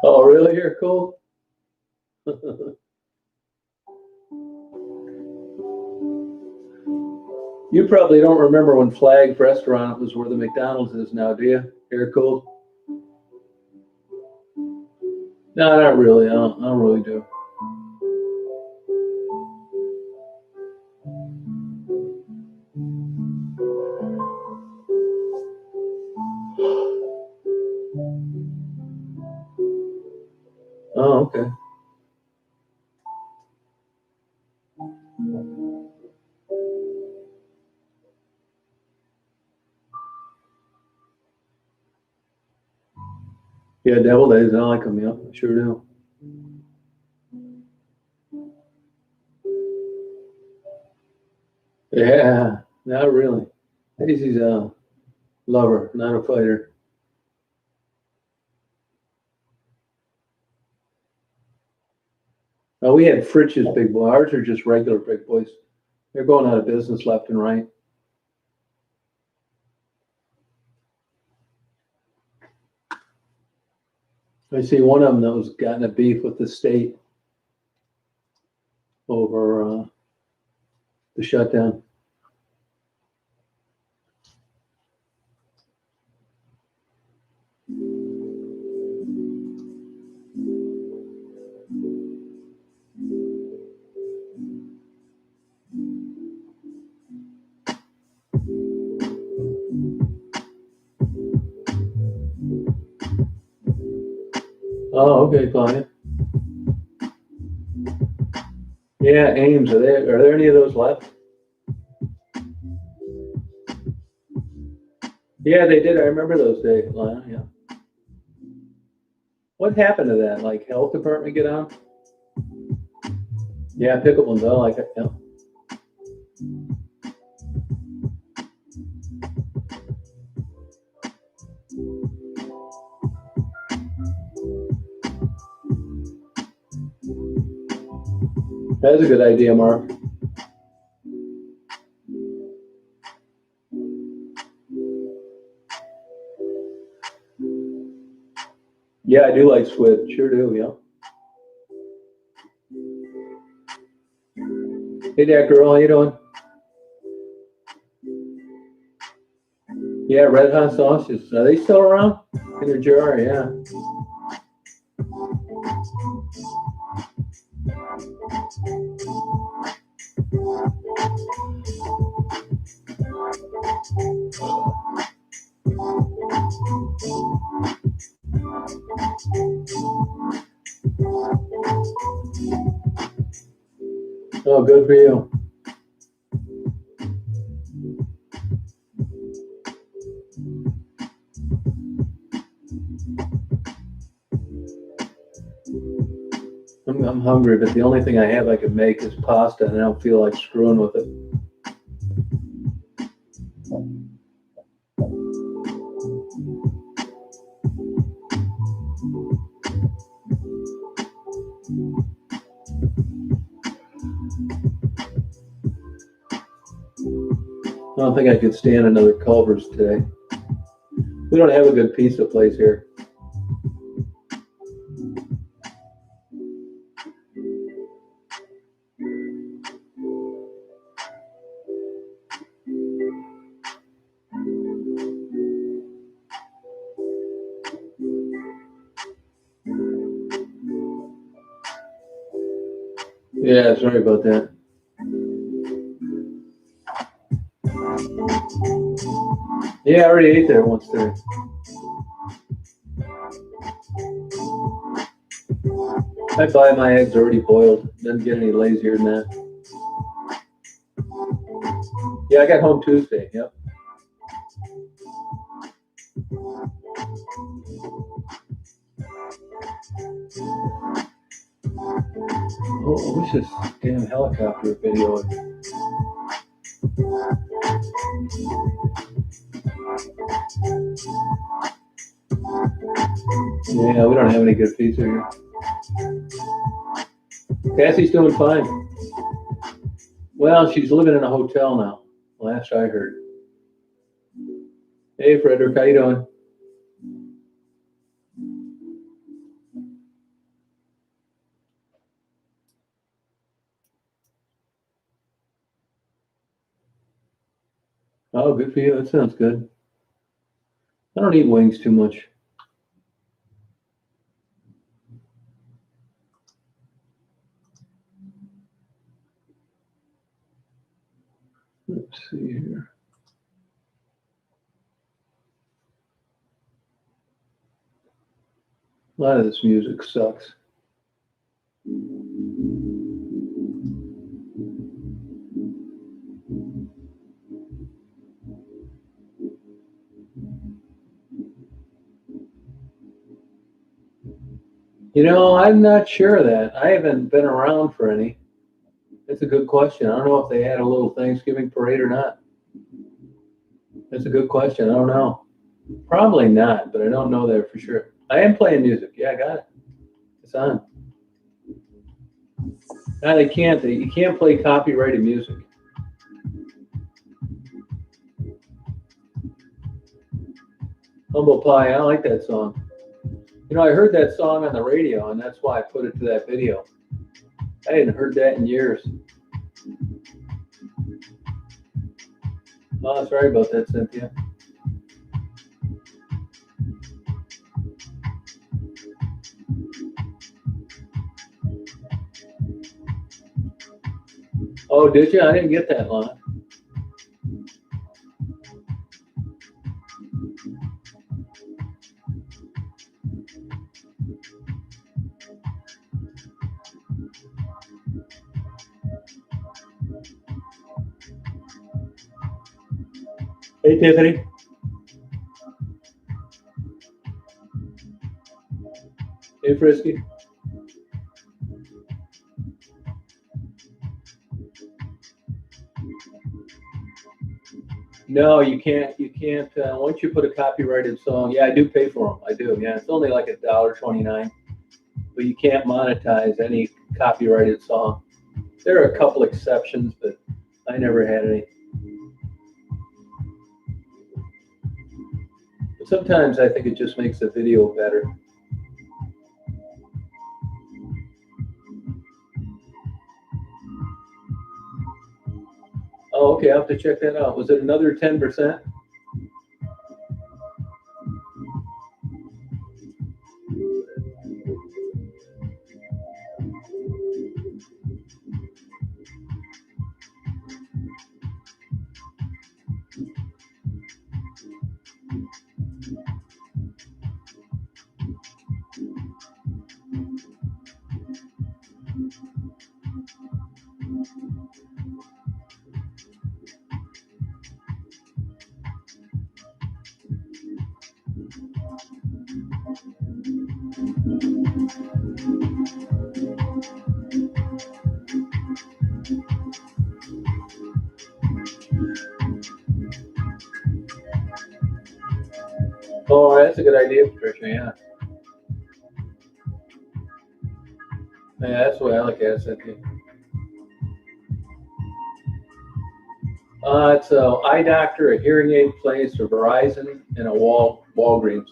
Oh, really? You're cool. You probably don't remember when Flag Restaurant was where the McDonald's is now, do you? You're cool. No, not really. I don't really do. Oh, okay. Yeah, devil days. I like them. Yeah, I sure do. Yeah, not really. Daisy's a lover, not a fighter. We had Fritch's Big Boy. Ours are just regular Big Boys. They're going out of business left and right. I see one of them that was gotten a beef with the state over the shutdown. Oh, okay, Claudia. Yeah, Ames. Are there any of those left? Yeah, they did. I remember those days, Lana. Yeah. What happened to that? Like health department get on? Yeah, Pickleman's. I like it. Yeah. That's a good idea, Mark. Yeah, I do like squid. Sure do. Yeah. Hey there, girl. How you doing? Yeah, red hot sausages. Are they still around? In a jar, yeah. Oh, good for you. I'm hungry, but the only thing I have I can make is pasta, and I don't feel like screwing with it. I don't think I could stand another Culver's today. We don't have a good pizza place here. Yeah, sorry about that. Yeah, I already ate there once today. I buy my eggs already boiled. Doesn't get any lazier than that. Yeah, I got home Tuesday. Yep. Oh, I wish this damn helicopter video would. Yeah, we don't have any good pizza here. Cassie's doing fine. Well, she's living in a hotel now, last I heard. Hey, Frederick, how you doing? Oh, good for you. That sounds good. I don't eat wings too much. Let's see here. A lot of this music sucks. You know, I'm not sure of that. I haven't been around for any. That's a good question. I don't know if they had a little Thanksgiving parade or not. That's a good question. I don't know. Probably not, but I don't know that for sure. I am playing music. Yeah, I got it. It's on. No, they can't. You can't play copyrighted music. Humble Pie. I like that song. You know, I heard that song on the radio, and that's why I put it to that video. I hadn't heard that in years. Oh, sorry about that, Cynthia. Oh, did you? I didn't get that line. Hey, Tiffany. Hey, Frisky. No, you can't. You can't. Once you put a copyrighted song, yeah, I do pay for them. I do. Yeah, it's only like $1.29, but you can't monetize any copyrighted song. There are a couple exceptions, but I never had any. But sometimes I think it just makes the video better. Oh, okay. I'll have to check that out. Was it another 10%? Oh, that's a good idea, Patricia. Yeah. Yeah, that's the way I look at it. It's a eye doctor, a hearing aid place, a Verizon, and a Walgreens.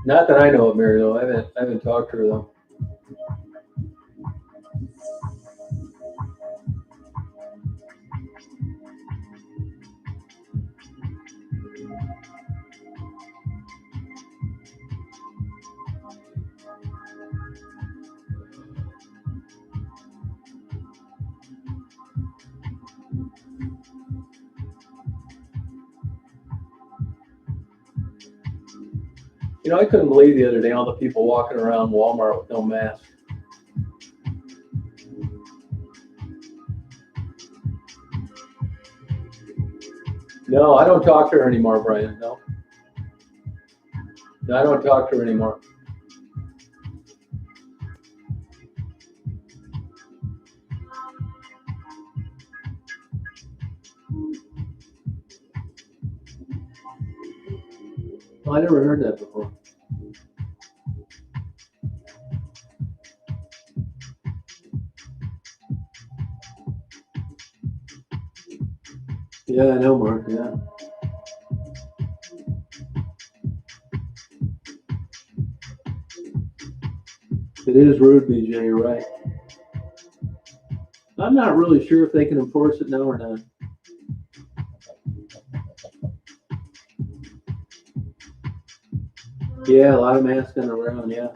Not that I know of, Mary, though. I haven't talked to her though. You know, I couldn't believe the other day all the people walking around Walmart with no mask. No, I don't talk to her anymore, Brian. No. No, I don't talk to her anymore. Oh, I never heard that before. Yeah, I know, Mark. Yeah. It is rude, BJ. You're right. I'm not really sure if they can enforce it now or not. Yeah, a lot of masks going around. Yeah.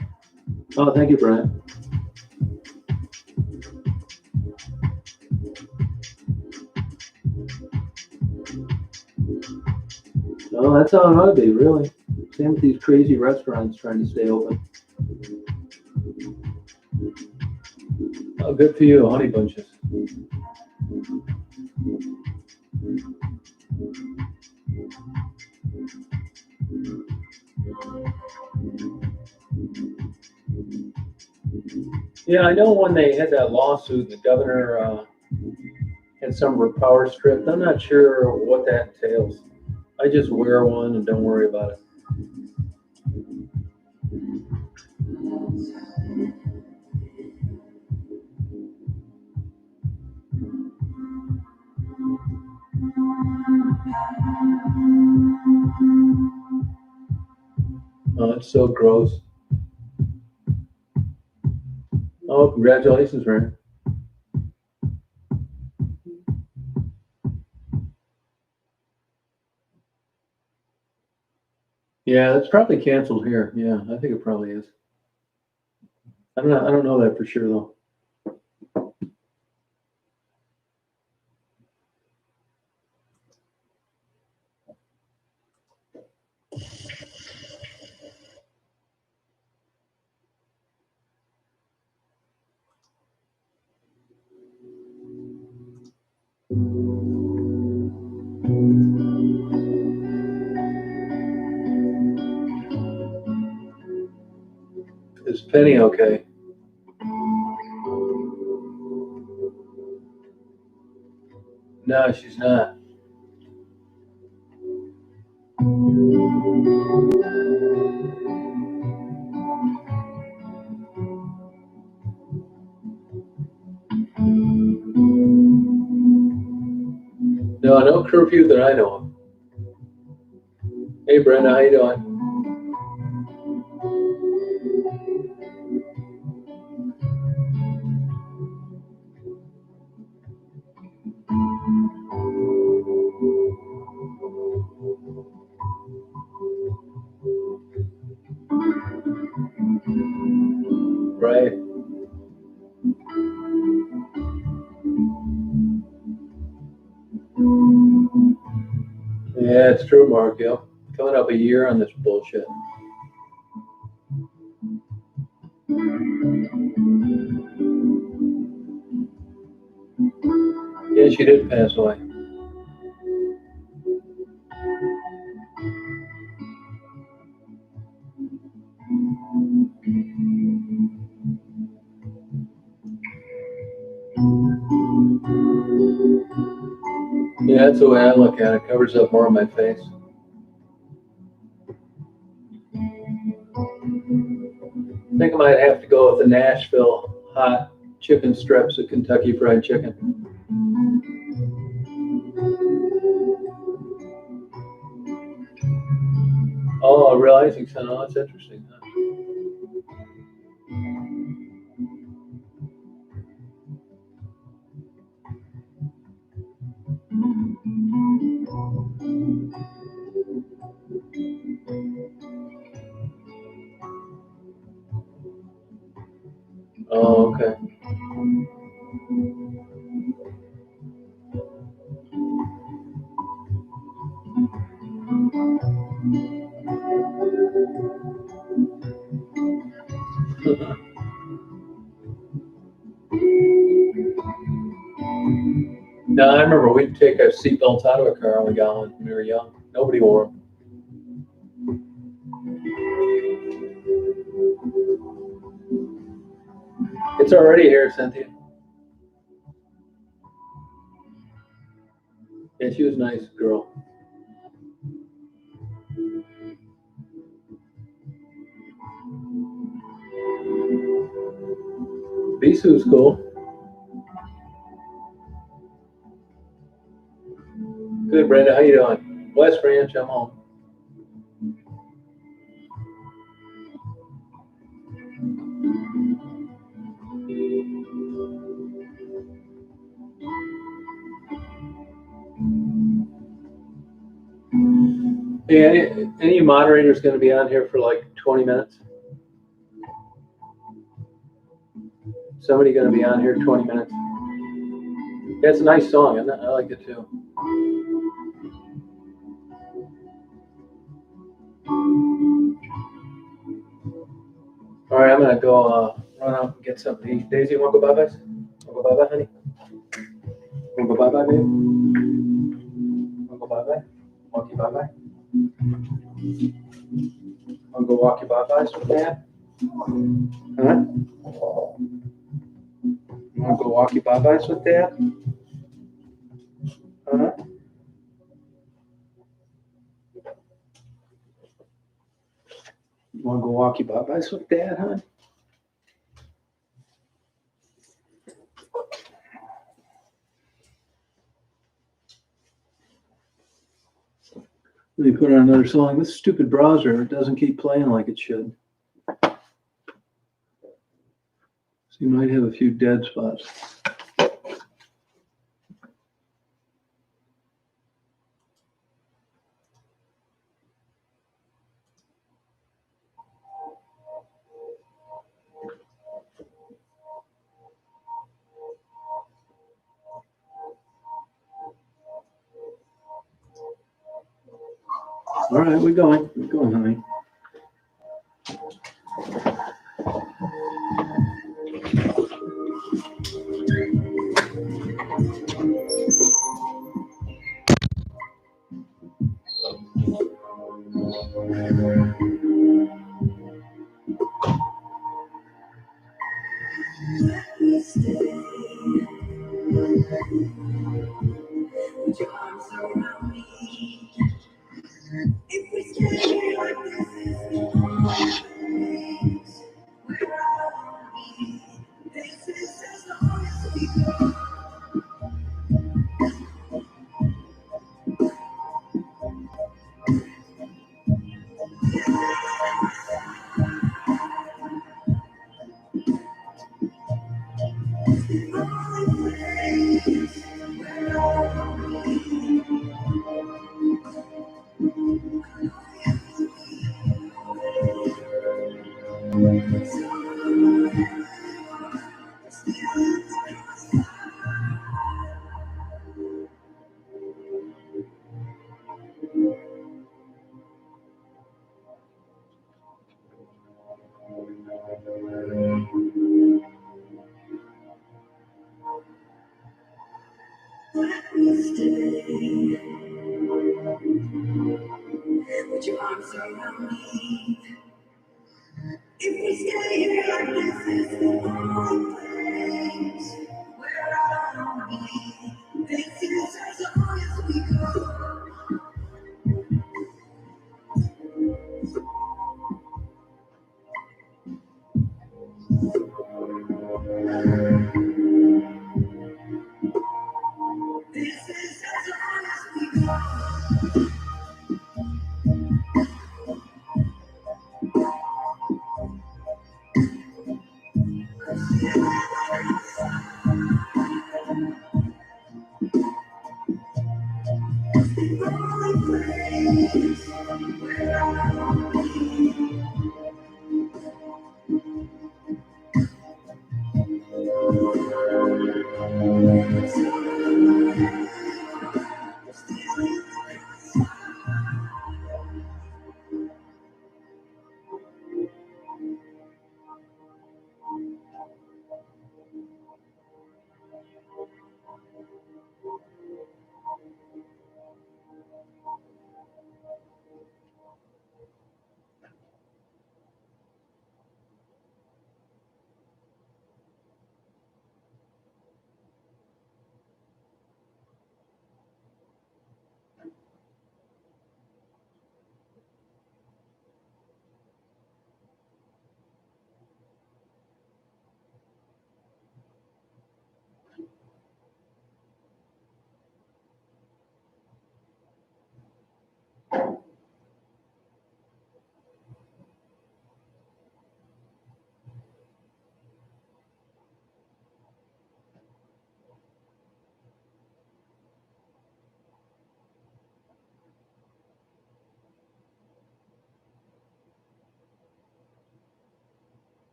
Oh, thank you, Brian. Oh, that's how it ought to be, really. Same with these crazy restaurants trying to stay open. Oh, good for you, honey bunches. Yeah, I know when they had that lawsuit, the governor had some of her power stripped. I'm not sure what that entails. I just wear one and don't worry about it. Oh, it's so gross. Oh, congratulations, Ryan. Yeah, it's probably canceled here. Yeah, I think it probably is. I don't know that for sure though. Is Penny okay? No, she's not. No, no curfew that I know of. Hey, Brenda, how you doing? Right. Yeah, it's true, Mark. Yep. Coming up a year on this bullshit. Yeah, she did pass away. Yeah, that's the way I look at it. Covers up more of my face. I think I might have to go with the Nashville hot chicken strips at Kentucky Fried Chicken. Oh, realizing so. Oh, that's interesting. Huh? Oh, okay. No, I remember we'd take our seatbelts out of a car when we got one when we were young. Nobody wore them. It's already here, Cynthia. Yeah, she was a nice girl. Bisou's cool. Good, Brenda. How you doing? West Ranch, I'm home. Yeah, any moderators going to be on here for like 20 minutes? Somebody going to be on here 20 minutes? Yeah, it's a nice song, isn't it? I like it too. All right, I'm going to go run out and get something to eat. Daisy, you want to go bye-byes? Want to go bye-bye, honey? Want to go bye-bye, baby? Want to go bye-bye? Walk you bye-bye? Want to go walk your bye-byes with Dad? Huh? You want to go walk your bye-byes with Dad? Huh? You want to go walk your bye-byes with Dad, huh? Let me put on another song. This stupid browser, it doesn't keep playing like it should. So you might have a few dead spots. All right, we're going. We're going, honey. Would your arms around me? If we stay here like this, is the only place where I'll be. This is as long as we go. This is as long as we go.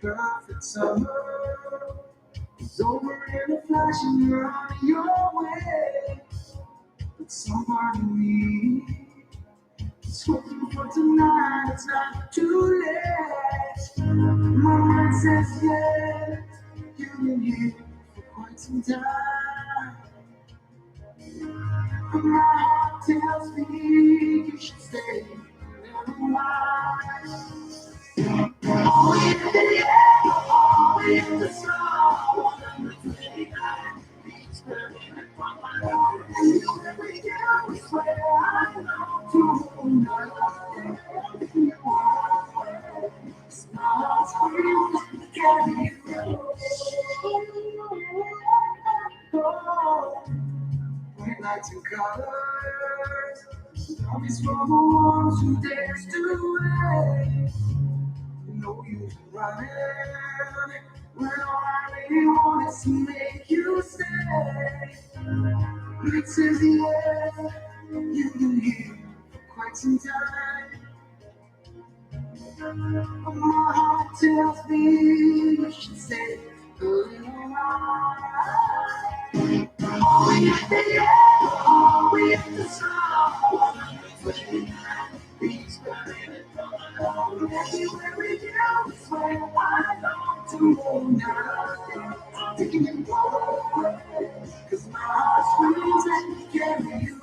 Perfect summer is over in a flash and you're on your way. But someone in me is hoping for tonight. It's not too late. My mind says yes. You've been here for quite some time. But my heart tells me you should stay a little while. Bright lights and colors, love is for the ones who dares to wait. No use in running when all I really want is to make you stay. It says yeah, you've been here for quite some time. But my heart tells me you should stay a little while. We have to stop. Everywhere we go is where I long to go now. Taking you forward, 'cause my heart screams and carry you.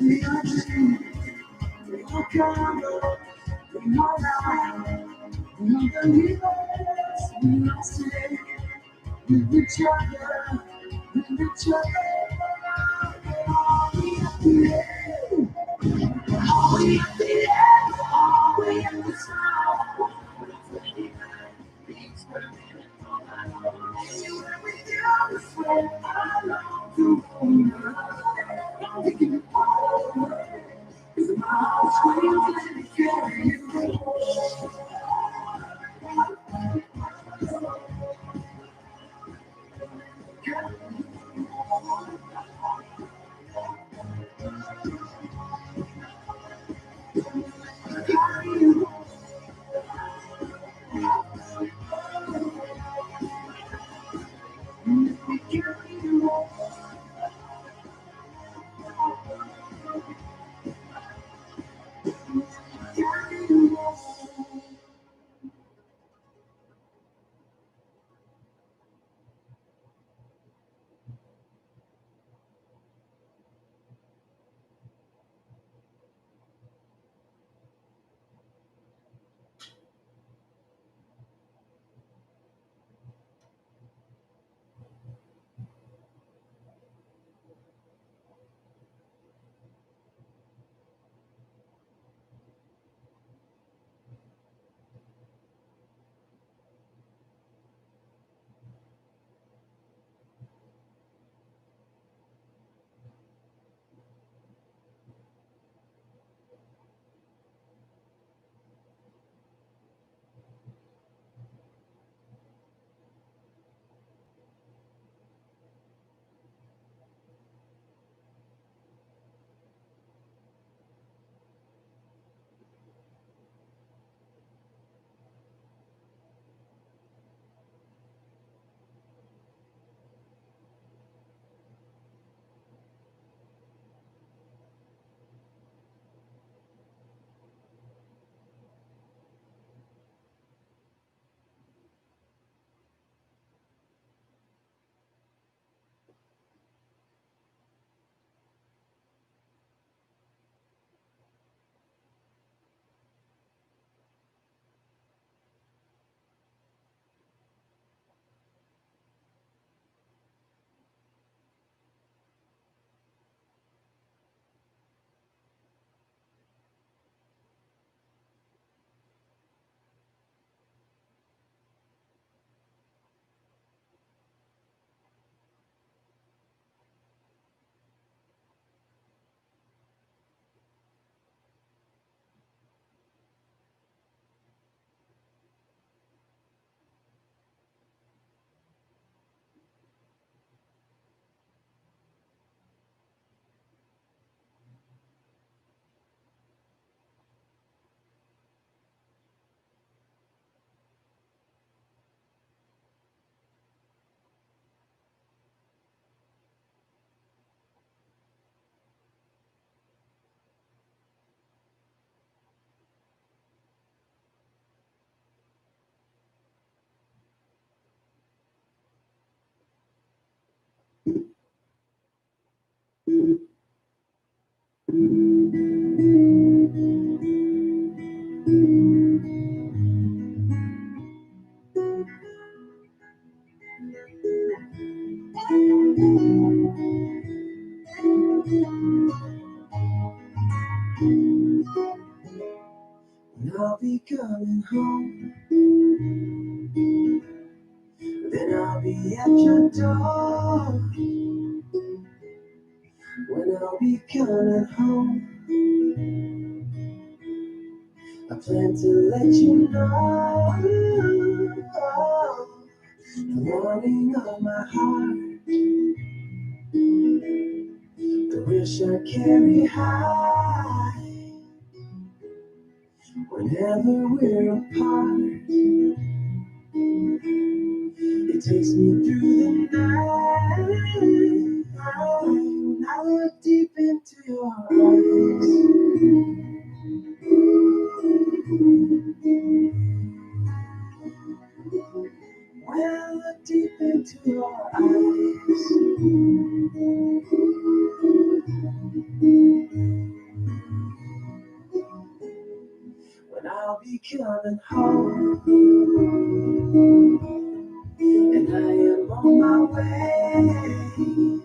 We are dreaming, we are coming, we are now. We are believers, we are safe with each other, with each other. We are the end, we are the end, we are the sound. Anywhere we go is where I long to go now. Taking you forward, 'cause my heart screams and it carry you. And I'll be coming home, then I'll be at your door. When I'll be coming home, I plan to let you know the warning of my heart, the wish I carry high. Whenever we're apart, it takes me through the night. When I look deep into your eyes, when I look deep into your eyes, when I'll be coming home, and I am on my way.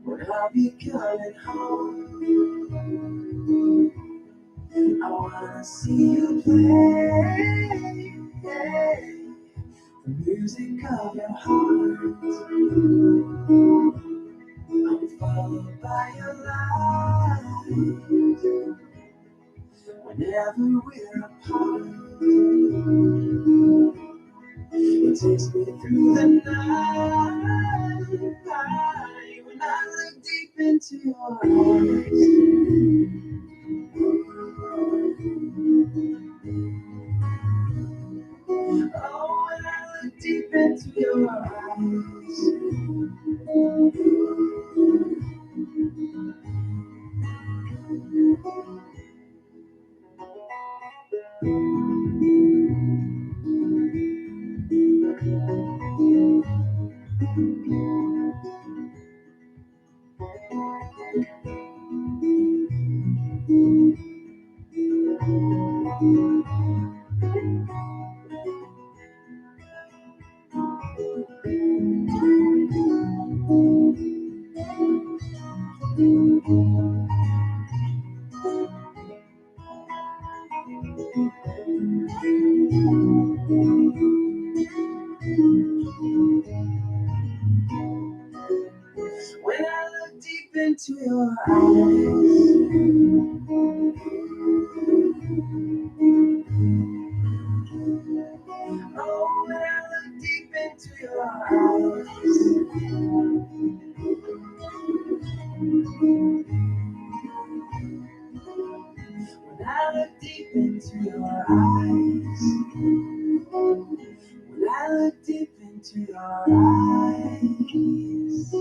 When I'll be coming home, I wanna see you play the music of your heart. I'm followed by your light. Whenever we're apart, it takes me through the night. When I look deep into your eyes, oh, when I look deep into your eyes. When I look deep into your eyes, oh, when I look deep into your eyes, when I look deep into your eyes, when I look deep into your eyes.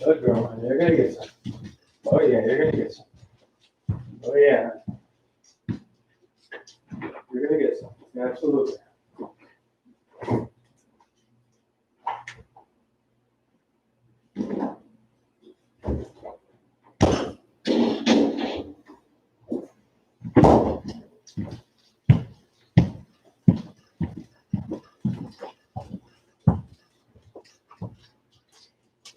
Good girl, you're gonna get some. Oh yeah, you're gonna get some. Oh yeah. You're gonna get some. Absolutely.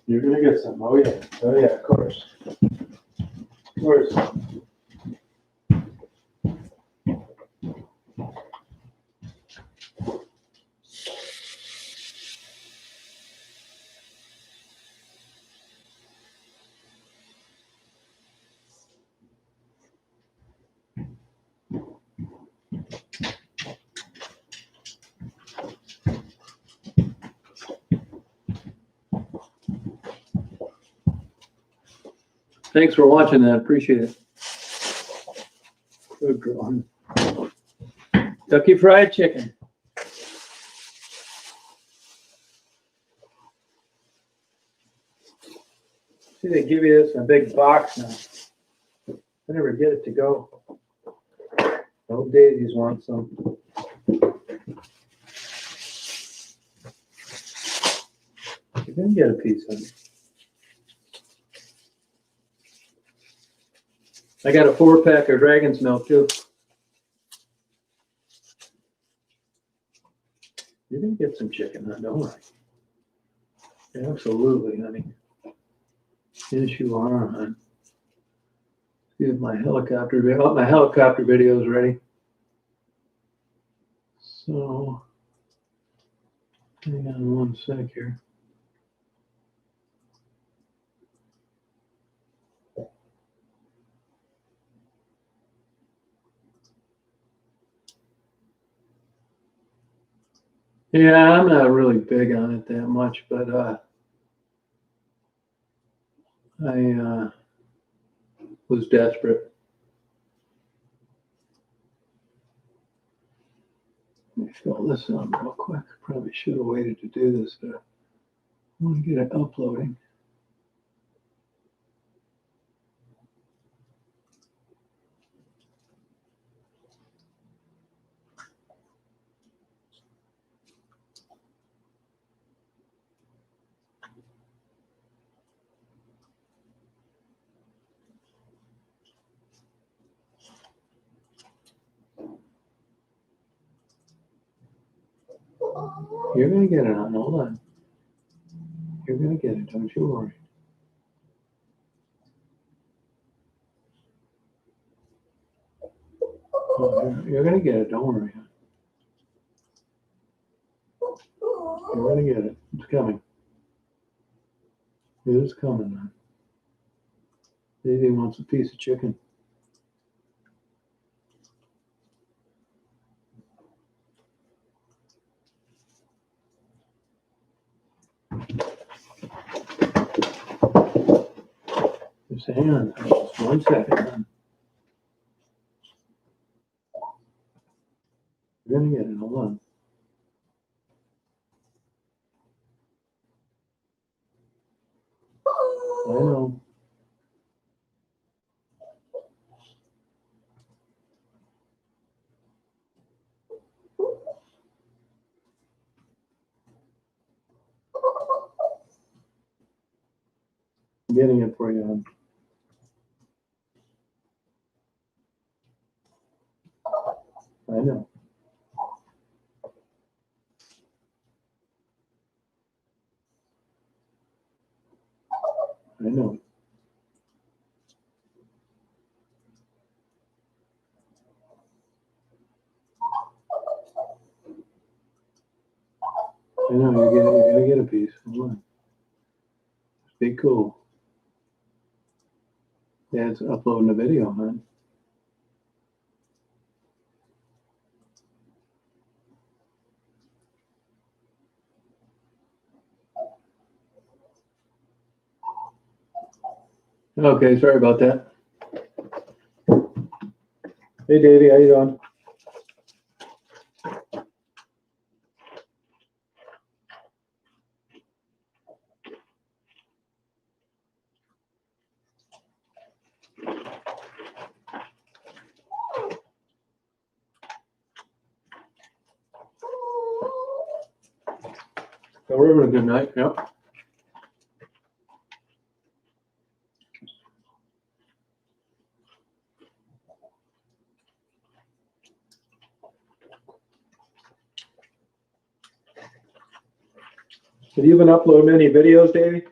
You're gonna get some. Oh yeah. Oh yeah, of course. Of course. Thanks for watching that. Appreciate it. Good girl. Kentucky Fried Chicken. See, they give you this in a big box now. I never get it to go. Old Daisy's want some. You're gonna get a piece of it. I got a 4-pack of Dragon's Milk too. You're gonna get some chicken, huh? Don't worry. Absolutely, honey. Yes, you are, hon. See if my helicopter video is ready. So, hang on one sec here. Yeah, I'm not really big on it that much, but I was desperate. Let me fill this up real quick. Probably should have waited to do this, but I want to get it uploading. You're gonna get it, hon. Hold on. You're gonna get it. Don't you worry. Oh, you're gonna get it. Don't worry, hon. You're gonna get it. It's coming. It is coming, man. Daisy wants a piece of chicken. Just hang on. Just 1 second, man. You're gonna get it. Hold on. I know. I'm getting it for you, hon. I know. I know. I know. You're gonna get a piece. Hold on. Be cool. Yeah, it's uploading the video, man. Okay, sorry about that. Hey, Davey, how you doing? So we're having a good night. Yep. Have you been uploading any videos, Davey?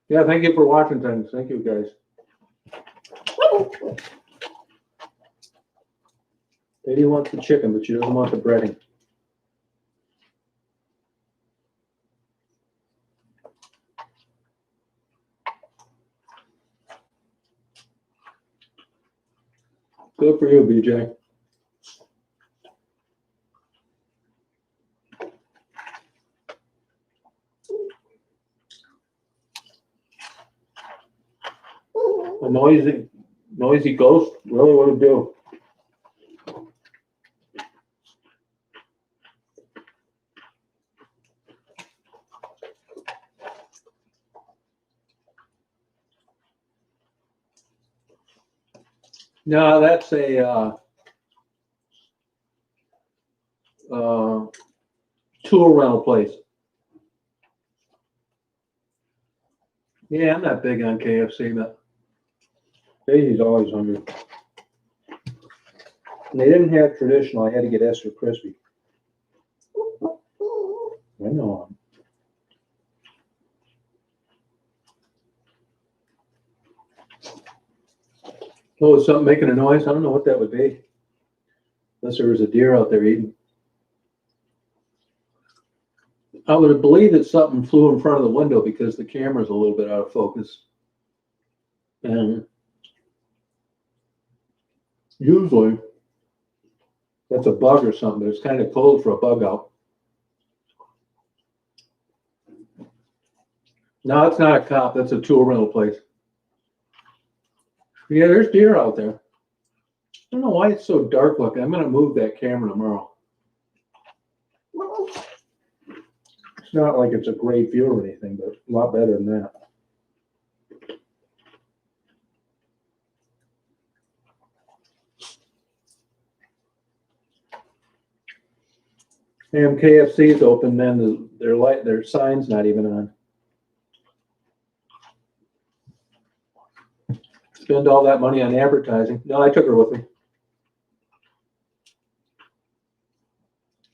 Yeah, thank you for watching things. Thank you, guys. Davey wants the chicken, but she doesn't want the breading. Good for you, BJ. A noisy ghost? Really, what would it do? No, that's a tool rental place. Yeah, I'm not big on KFC, but Daisy's always hungry. And they didn't have traditional. I had to get extra crispy. I know. Oh, is something making a noise? I don't know what that would be. Unless there was a deer out there eating. I would believe that something flew in front of the window because the camera's a little bit out of focus. And usually that's a bug or something, but it's kind of cold for a bug out. No, it's not a cop. That's a tool rental place. Yeah, there's deer out there. I don't know why it's so dark looking. I'm going to move that camera tomorrow. It's not like it's a great view or anything, but a lot better than that. And KFC is open, then their sign's not even on. Spend all that money on advertising. No, I took her with me.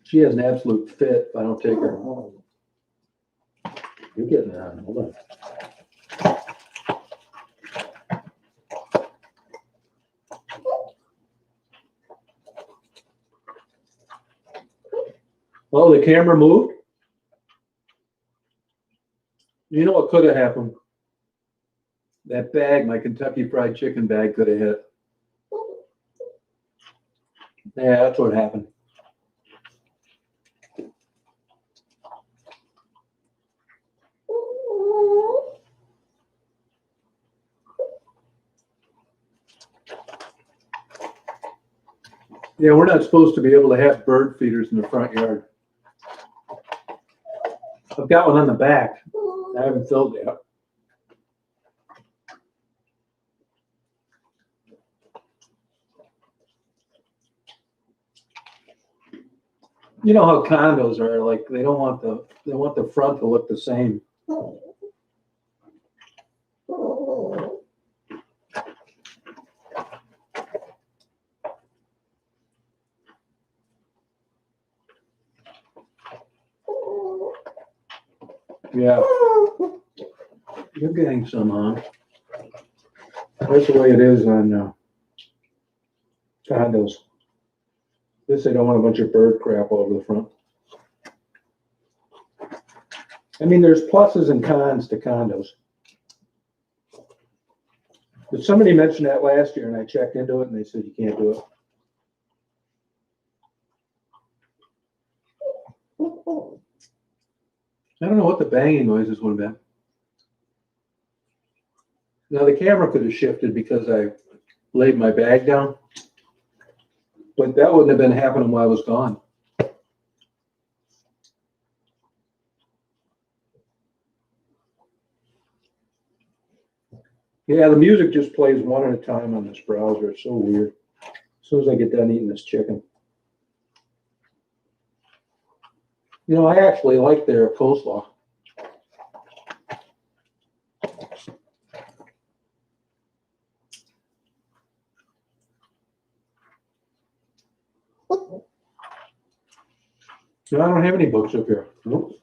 She has an absolute fit if I don't take her. You're getting it on. Hold on. Oh, the camera moved? You know what could have happened? That bag, my Kentucky Fried Chicken bag, could have hit. Yeah, that's what happened. Yeah, we're not supposed to be able to have bird feeders in the front yard. I've got one on the back. I haven't filled it yet. You know how condos are, like they want the front to look the same. Yeah. You're getting some on. That's the way it is on condos. This they don't want a bunch of bird crap all over the front. I mean, there's pluses and cons to condos. But somebody mentioned that last year, and I checked into it, and they said you can't do it. I don't know what the banging noises would have been. Now, the camera could have shifted because I laid my bag down, but that wouldn't have been happening while I was gone. Yeah, the music just plays one at a time on this browser. It's so weird. As soon as I get done eating this chicken. You know, I actually like their coleslaw. No, I don't have any books up here. Nope.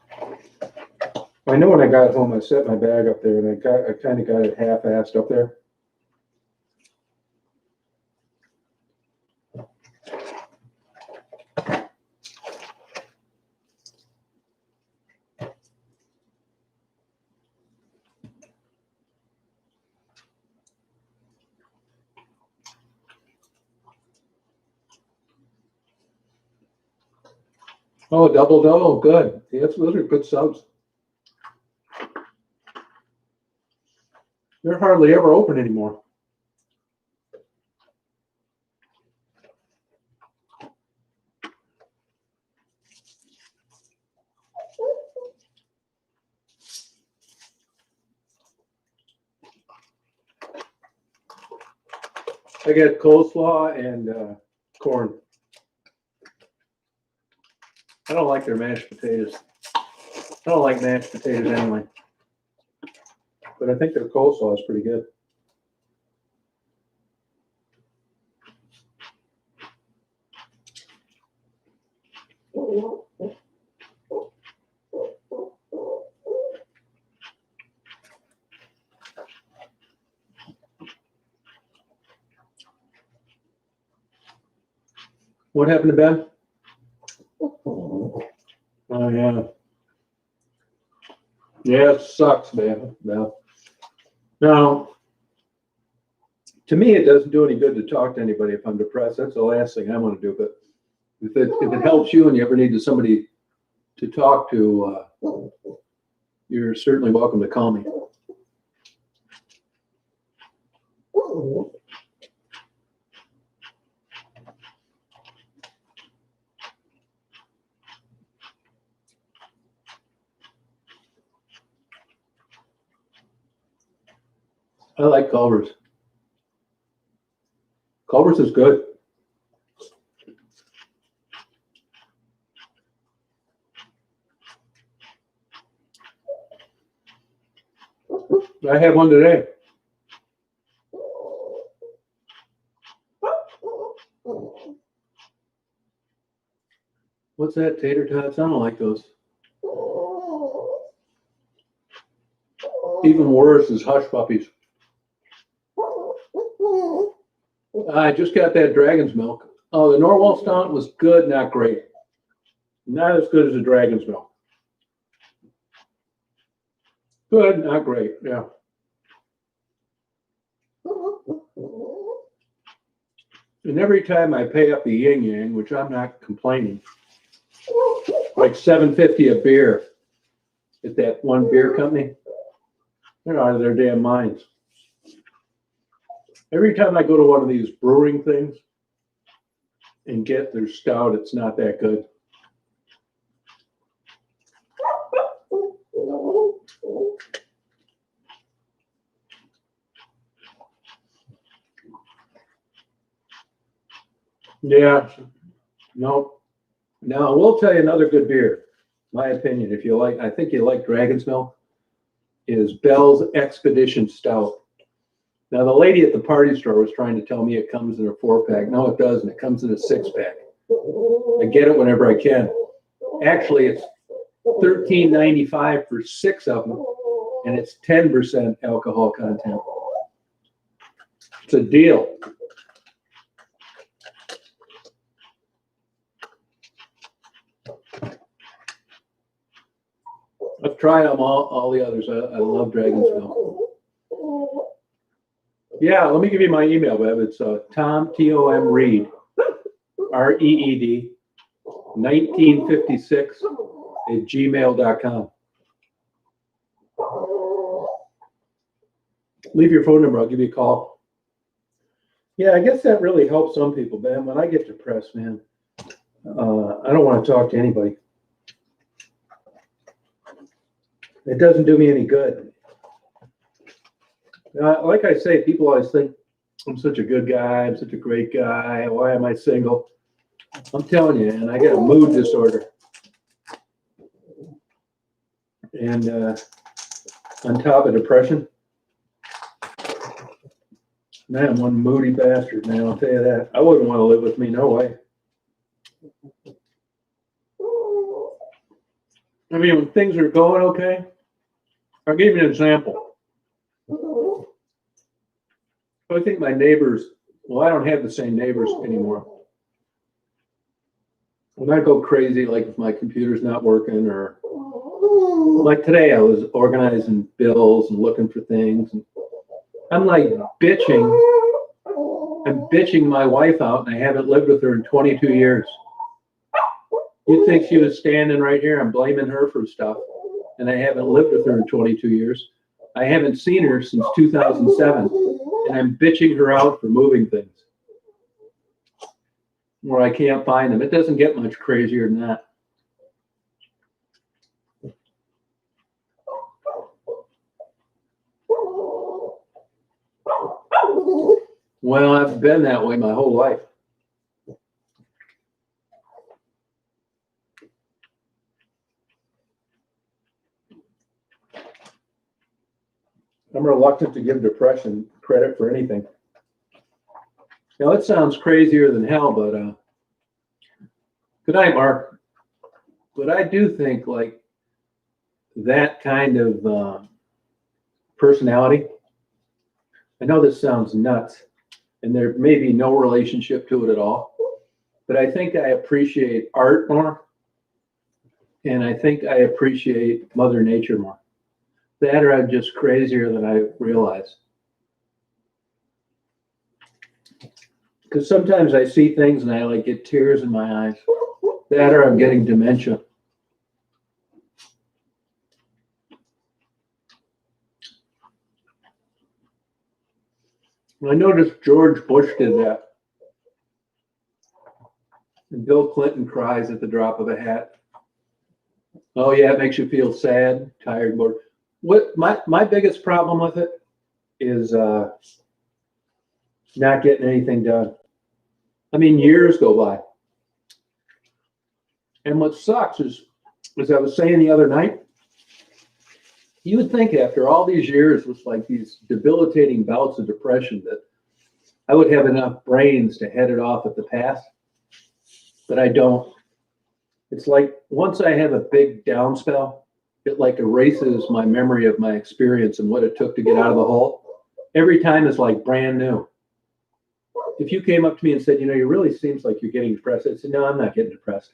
I know when I got home, I set my bag up there, and I kind of got it half-assed up there. Oh, double dough, good. Yes, those are good subs. They're hardly ever open anymore. I get coleslaw and corn. I don't like their mashed potatoes. I don't like mashed potatoes anyway. But I think their coleslaw is pretty good. What happened to Ben? Oh, yeah. Yeah, it sucks, man. No. Now, to me, it doesn't do any good to talk to anybody if I'm depressed. That's the last thing I want to do. But if it helps you and you ever need somebody to talk to, you're certainly welcome to call me. I like Culver's. Culver's is good. I had one today. What's that, tater tots? I don't like those. Even worse is hush puppies. I just got that dragon's milk. Oh, the Norwell Stout was good, not great. Not as good as the dragon's milk. Good, not great, yeah. And every time I pay up the yin yang, which I'm not complaining, like $7.50 a beer at that one beer company, they're out of their damn minds. Every time I go to one of these brewing things and get their stout, it's not that good. Yeah, no. Now, we'll tell you another good beer. My opinion, if you like, I think you like Dragon's Milk, is Bell's Expedition Stout. Now, the lady at the party store was trying to tell me it comes in a 4-pack. No, it doesn't. It comes in a 6-pack. I get it whenever I can. Actually, it's $13.95 for 6 of them, and it's 10% alcohol content. It's a deal. I've tried them all the others. I love Dragonsville. Yeah, let me give you my email, Web. It's Tom, T-O-M, Reed, R-E-E-D, 1956 at gmail.com. Leave your phone number. I'll give you a call. Yeah, I guess that really helps some people, man. When I get depressed, man, I don't want to talk to anybody. It doesn't do me any good. Like I say, people always think I'm such a good guy. I'm such a great guy. Why am I single? I'm telling you, and I got a mood disorder. And on top of depression, man, I'm one moody bastard, man. I'll tell you that. I wouldn't want to live with me, no way. I mean, when things are going okay, I'll give you an example. I think my neighbors, well, I don't have the same neighbors anymore. When I go crazy, like if my computer's not working, or like today, I was organizing bills and looking for things. And I'm like bitching. I'm bitching my wife out, and I haven't lived with her in 22 years. You'd think she was standing right here. I'm blaming her for stuff, and I haven't lived with her in 22 years. I haven't seen her since 2007, and I'm bitching her out for moving things where I can't find them. It doesn't get much crazier than that. Well, I've been that way my whole life. I'm reluctant to give depression credit for anything. Now, it sounds crazier than hell, but good night, Mark. But I do think like that kind of personality, I know this sounds nuts, and there may be no relationship to it at all, but I think I appreciate art more, and I think I appreciate Mother Nature more. That, or I'm just crazier than I realize. Because sometimes I see things and I like get tears in my eyes. That, or I'm getting dementia. I noticed George Bush did that. And Bill Clinton cries at the drop of a hat. Oh yeah, it makes you feel sad, tired, bored. What my biggest problem with it is not getting anything done. I mean, years go by. And what sucks is, as I was saying the other night, you would think after all these years with like these debilitating bouts of depression that I would have enough brains to head it off at the pass, but I don't. It's like once I have a big down spell, it like erases my memory of my experience and what it took to get out of the hole. Every time is like brand new. If you came up to me and said, you know, you really seems like you're getting depressed, I'd say, no, I'm not getting depressed.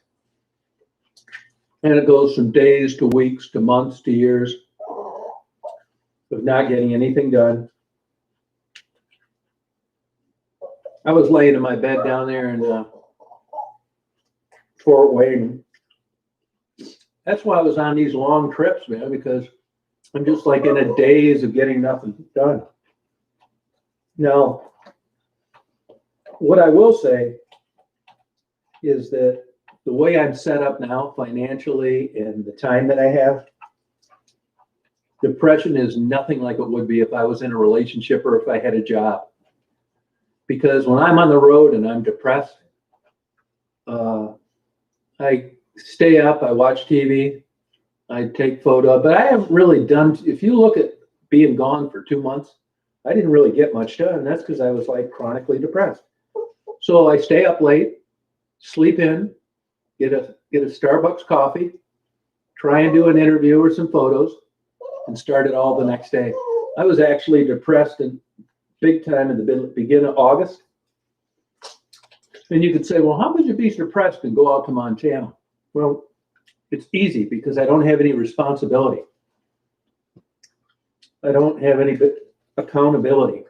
And it goes from days to weeks to months to years of not getting anything done. I was laying in my bed down there in Fort Wayne. That's why I was on these long trips, man, because I'm just like in a daze of getting nothing done. Now, what I will say is that the way I'm set up now financially and the time that I have, depression is nothing like it would be if I was in a relationship or if I had a job. Because when I'm on the road and I'm depressed, I stay up, I watch TV, I take photos, but I haven't really done, if you look at being gone for 2 months, I didn't really get much done. That's because I was like chronically depressed. So I stay up late, sleep in, get a Starbucks coffee, try and do an interview or some photos, and start it all the next day. I was actually depressed in big time in the beginning of August. And you could say, well, how could you be depressed and go out to Montana? Well, it's easy because I don't have any responsibility. I don't have any accountability.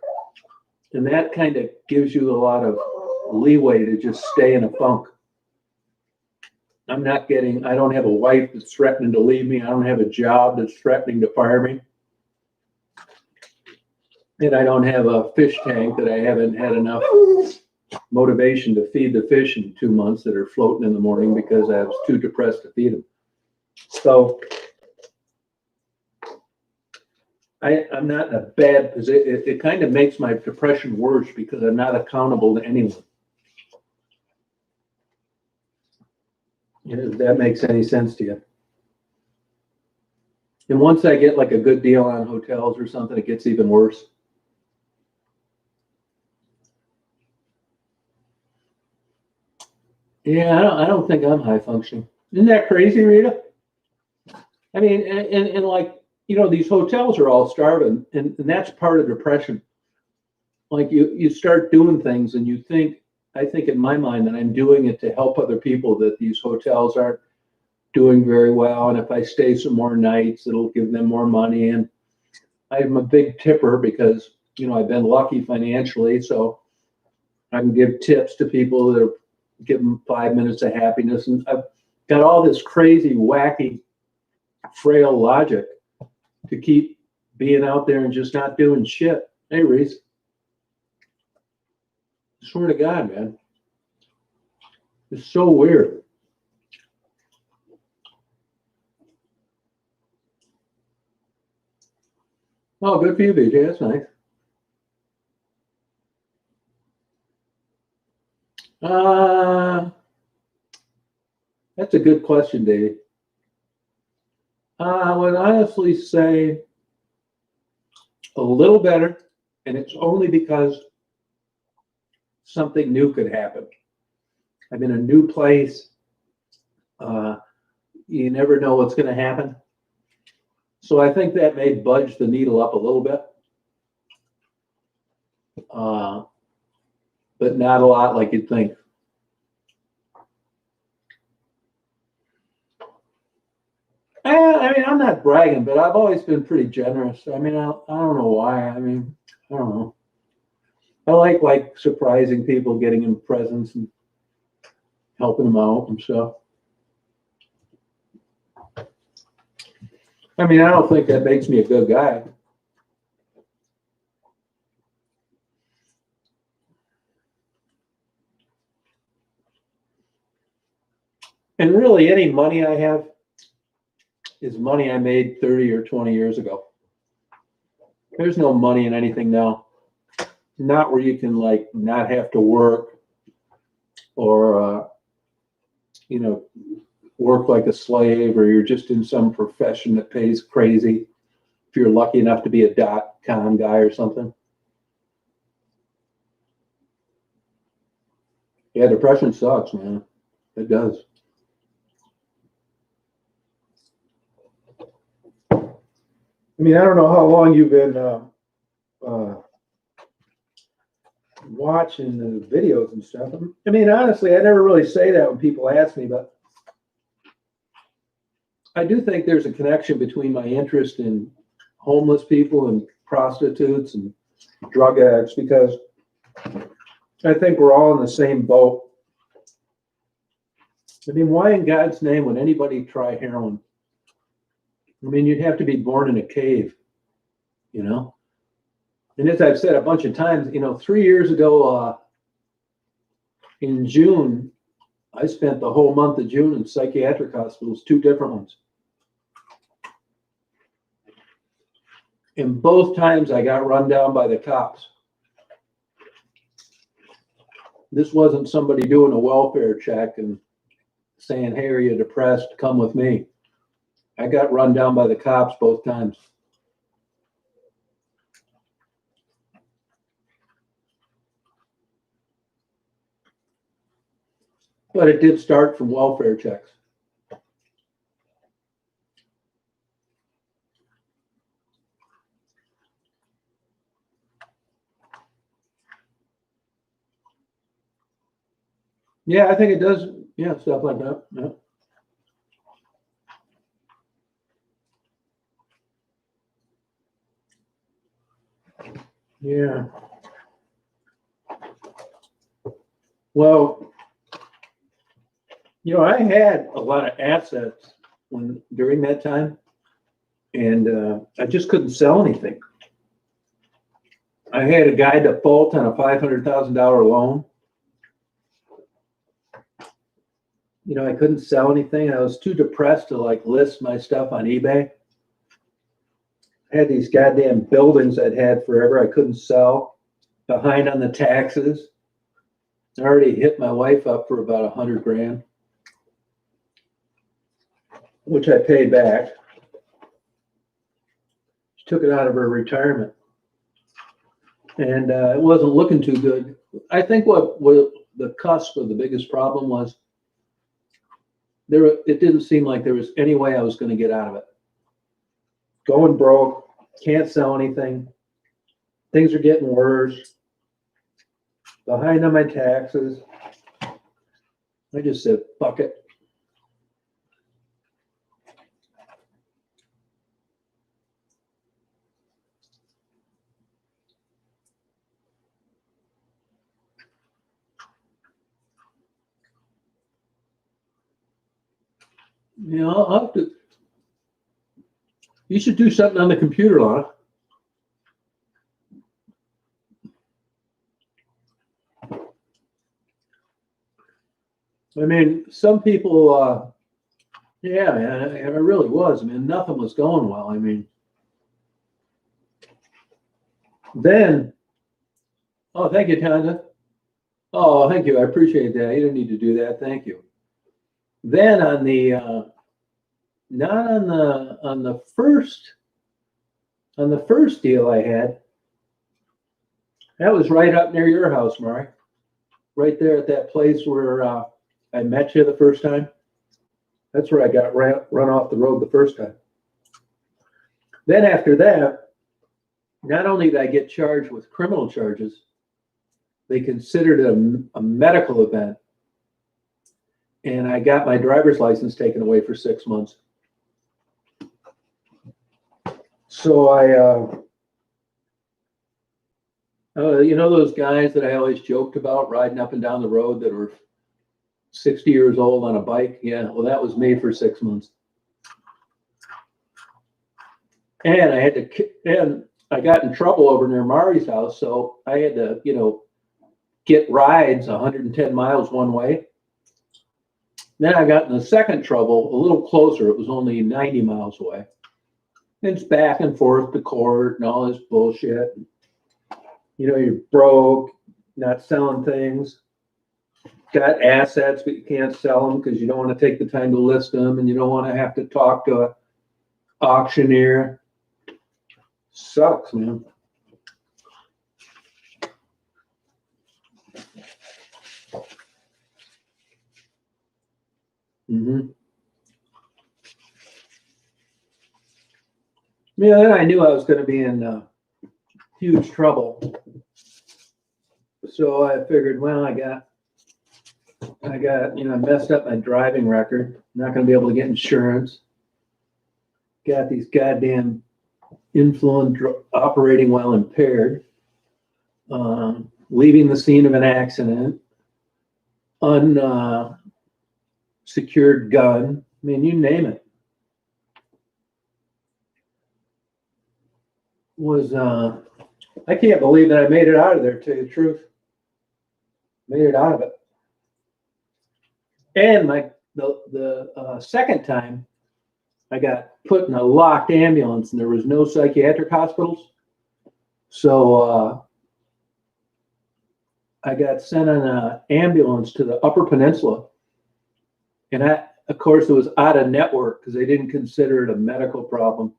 And that kind of gives you a lot of leeway to just stay in a funk. I don't have a wife that's threatening to leave me. I don't have a job that's threatening to fire me. And I don't have a fish tank that I haven't had enough motivation to feed the fish in 2 months that are floating in the morning because I was too depressed to feed them. So I'm not in a bad position. It kind of makes my depression worse because I'm not accountable to anyone. If that makes any sense to you. And once I get like a good deal on hotels or something, it gets even worse. Yeah, I don't think I'm high functioning. Isn't that crazy, Rita? I mean, and like, you know, these hotels are all starving, and that's part of depression. Like you start doing things and you think, I think in my mind that I'm doing it to help other people, that these hotels aren't doing very well. And if I stay some more nights, it'll give them more money. And I'm a big tipper because, you know, I've been lucky financially. So I can give tips to people that are, give them 5 minutes of happiness. And I've got all this crazy, wacky, frail logic to keep being out there and just not doing shit. Hey, Reese. I swear to God, man. It's so weird. Oh, good for you, BJ. That's nice. That's a good question, Dave. I would honestly say a little better, and it's only because something new could happen. I'm in a new place. You never know what's going to happen. So I think that may budge the needle up a little bit. But not a lot like you'd think. I mean, I'm not bragging, but I've always been pretty generous. I mean, I don't know why. I mean, I don't know. I like surprising people, getting them presents and helping them out and stuff. I mean, I don't think that makes me a good guy. And really, any money I have is money I made 30 or 20 years ago. There's no money in anything now. Not where you can like not have to work or, you know, work like a slave, or you're just in some profession that pays crazy. If you're lucky enough to be a .com guy or something. Yeah, depression sucks, man. It does. I mean, I don't know how long you've been watching the videos and stuff. I mean, honestly, I never really say that when people ask me, but I do think there's a connection between my interest in homeless people and prostitutes and drug addicts, because I think we're all in the same boat. I mean, why in God's name would anybody try heroin? I mean, you'd have to be born in a cave, you know? And as I've said a bunch of times, you know, 3 years ago in June, I spent the whole month of June in psychiatric hospitals, 2 different ones. And both times I got run down by the cops. This wasn't somebody doing a welfare check and saying, hey, are you depressed? Come with me. I got run down by the cops both times. But it did start from welfare checks. Yeah, I think it does. Yeah, stuff like that. Yeah. Yeah. Well, I had a lot of assets during that time, and I just couldn't sell anything. I had a guy default on a $500,000 loan. I couldn't sell anything. I was too depressed to list my stuff on eBay. I had these goddamn buildings I'd had forever I couldn't sell, behind on the taxes. I already hit my wife up for about 100 grand, which I paid back. She took it out of her retirement, and it wasn't looking too good. I think what the cusp of the biggest problem was, it didn't seem like there was any way I was going to get out of it. Going broke, can't sell anything. Things are getting worse. Behind on my taxes. I just said, fuck it. I'll have to. You should do something on the computer, Lana. I mean, some people, yeah, man, it really was. I mean, nothing was going well. I mean, then, oh, thank you, Tanda. Oh, thank you. I appreciate that. You didn't need to do that. Thank you. Then on the, not on the first deal I had, that was right up near your house, Mari. Right there at that place where I met you the first time. That's where I got run off the road the first time. Then after that, not only did I get charged with criminal charges, they considered it a medical event. And I got my driver's license taken away for 6 months. So those guys that I always joked about riding up and down the road that were 60 years old on a bike? Yeah, well, that was me for 6 months. And I got in trouble over near Mari's house, so I had to, get rides 110 miles one way. Then I got in the second trouble, a little closer. It was only 90 miles away. And it's back and forth to court and all this bullshit. You're broke, not selling things, got assets, but you can't sell them because you don't want to take the time to list them, and you don't want to have to talk to an auctioneer. Sucks, man. Yeah, then I knew I was going to be in huge trouble. So I figured, well, I messed up my driving record. Not going to be able to get insurance. Got these goddamn influence operating while impaired, leaving the scene of an accident, unsecured gun. I mean, you name it. I can't believe that I made it out of there, to tell you the truth. Made it out of it. And the second time, I got put in a locked ambulance, and there was no psychiatric hospitals. So I got sent on an ambulance to the Upper Peninsula. And of course, it was out of network because they didn't consider it a medical problem.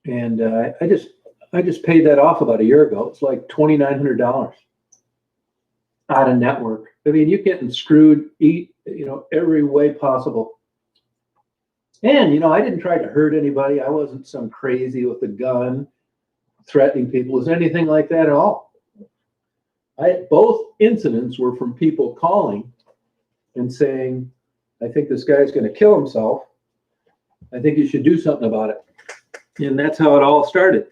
And I just paid that off about a year ago. It's like $2,900 out of network. I mean, you're getting screwed, every way possible. And, I didn't try to hurt anybody. I wasn't some crazy with a gun threatening people. Was anything like that at all. Both incidents were from people calling and saying, I think this guy's going to kill himself. I think you should do something about it. And that's how it all started.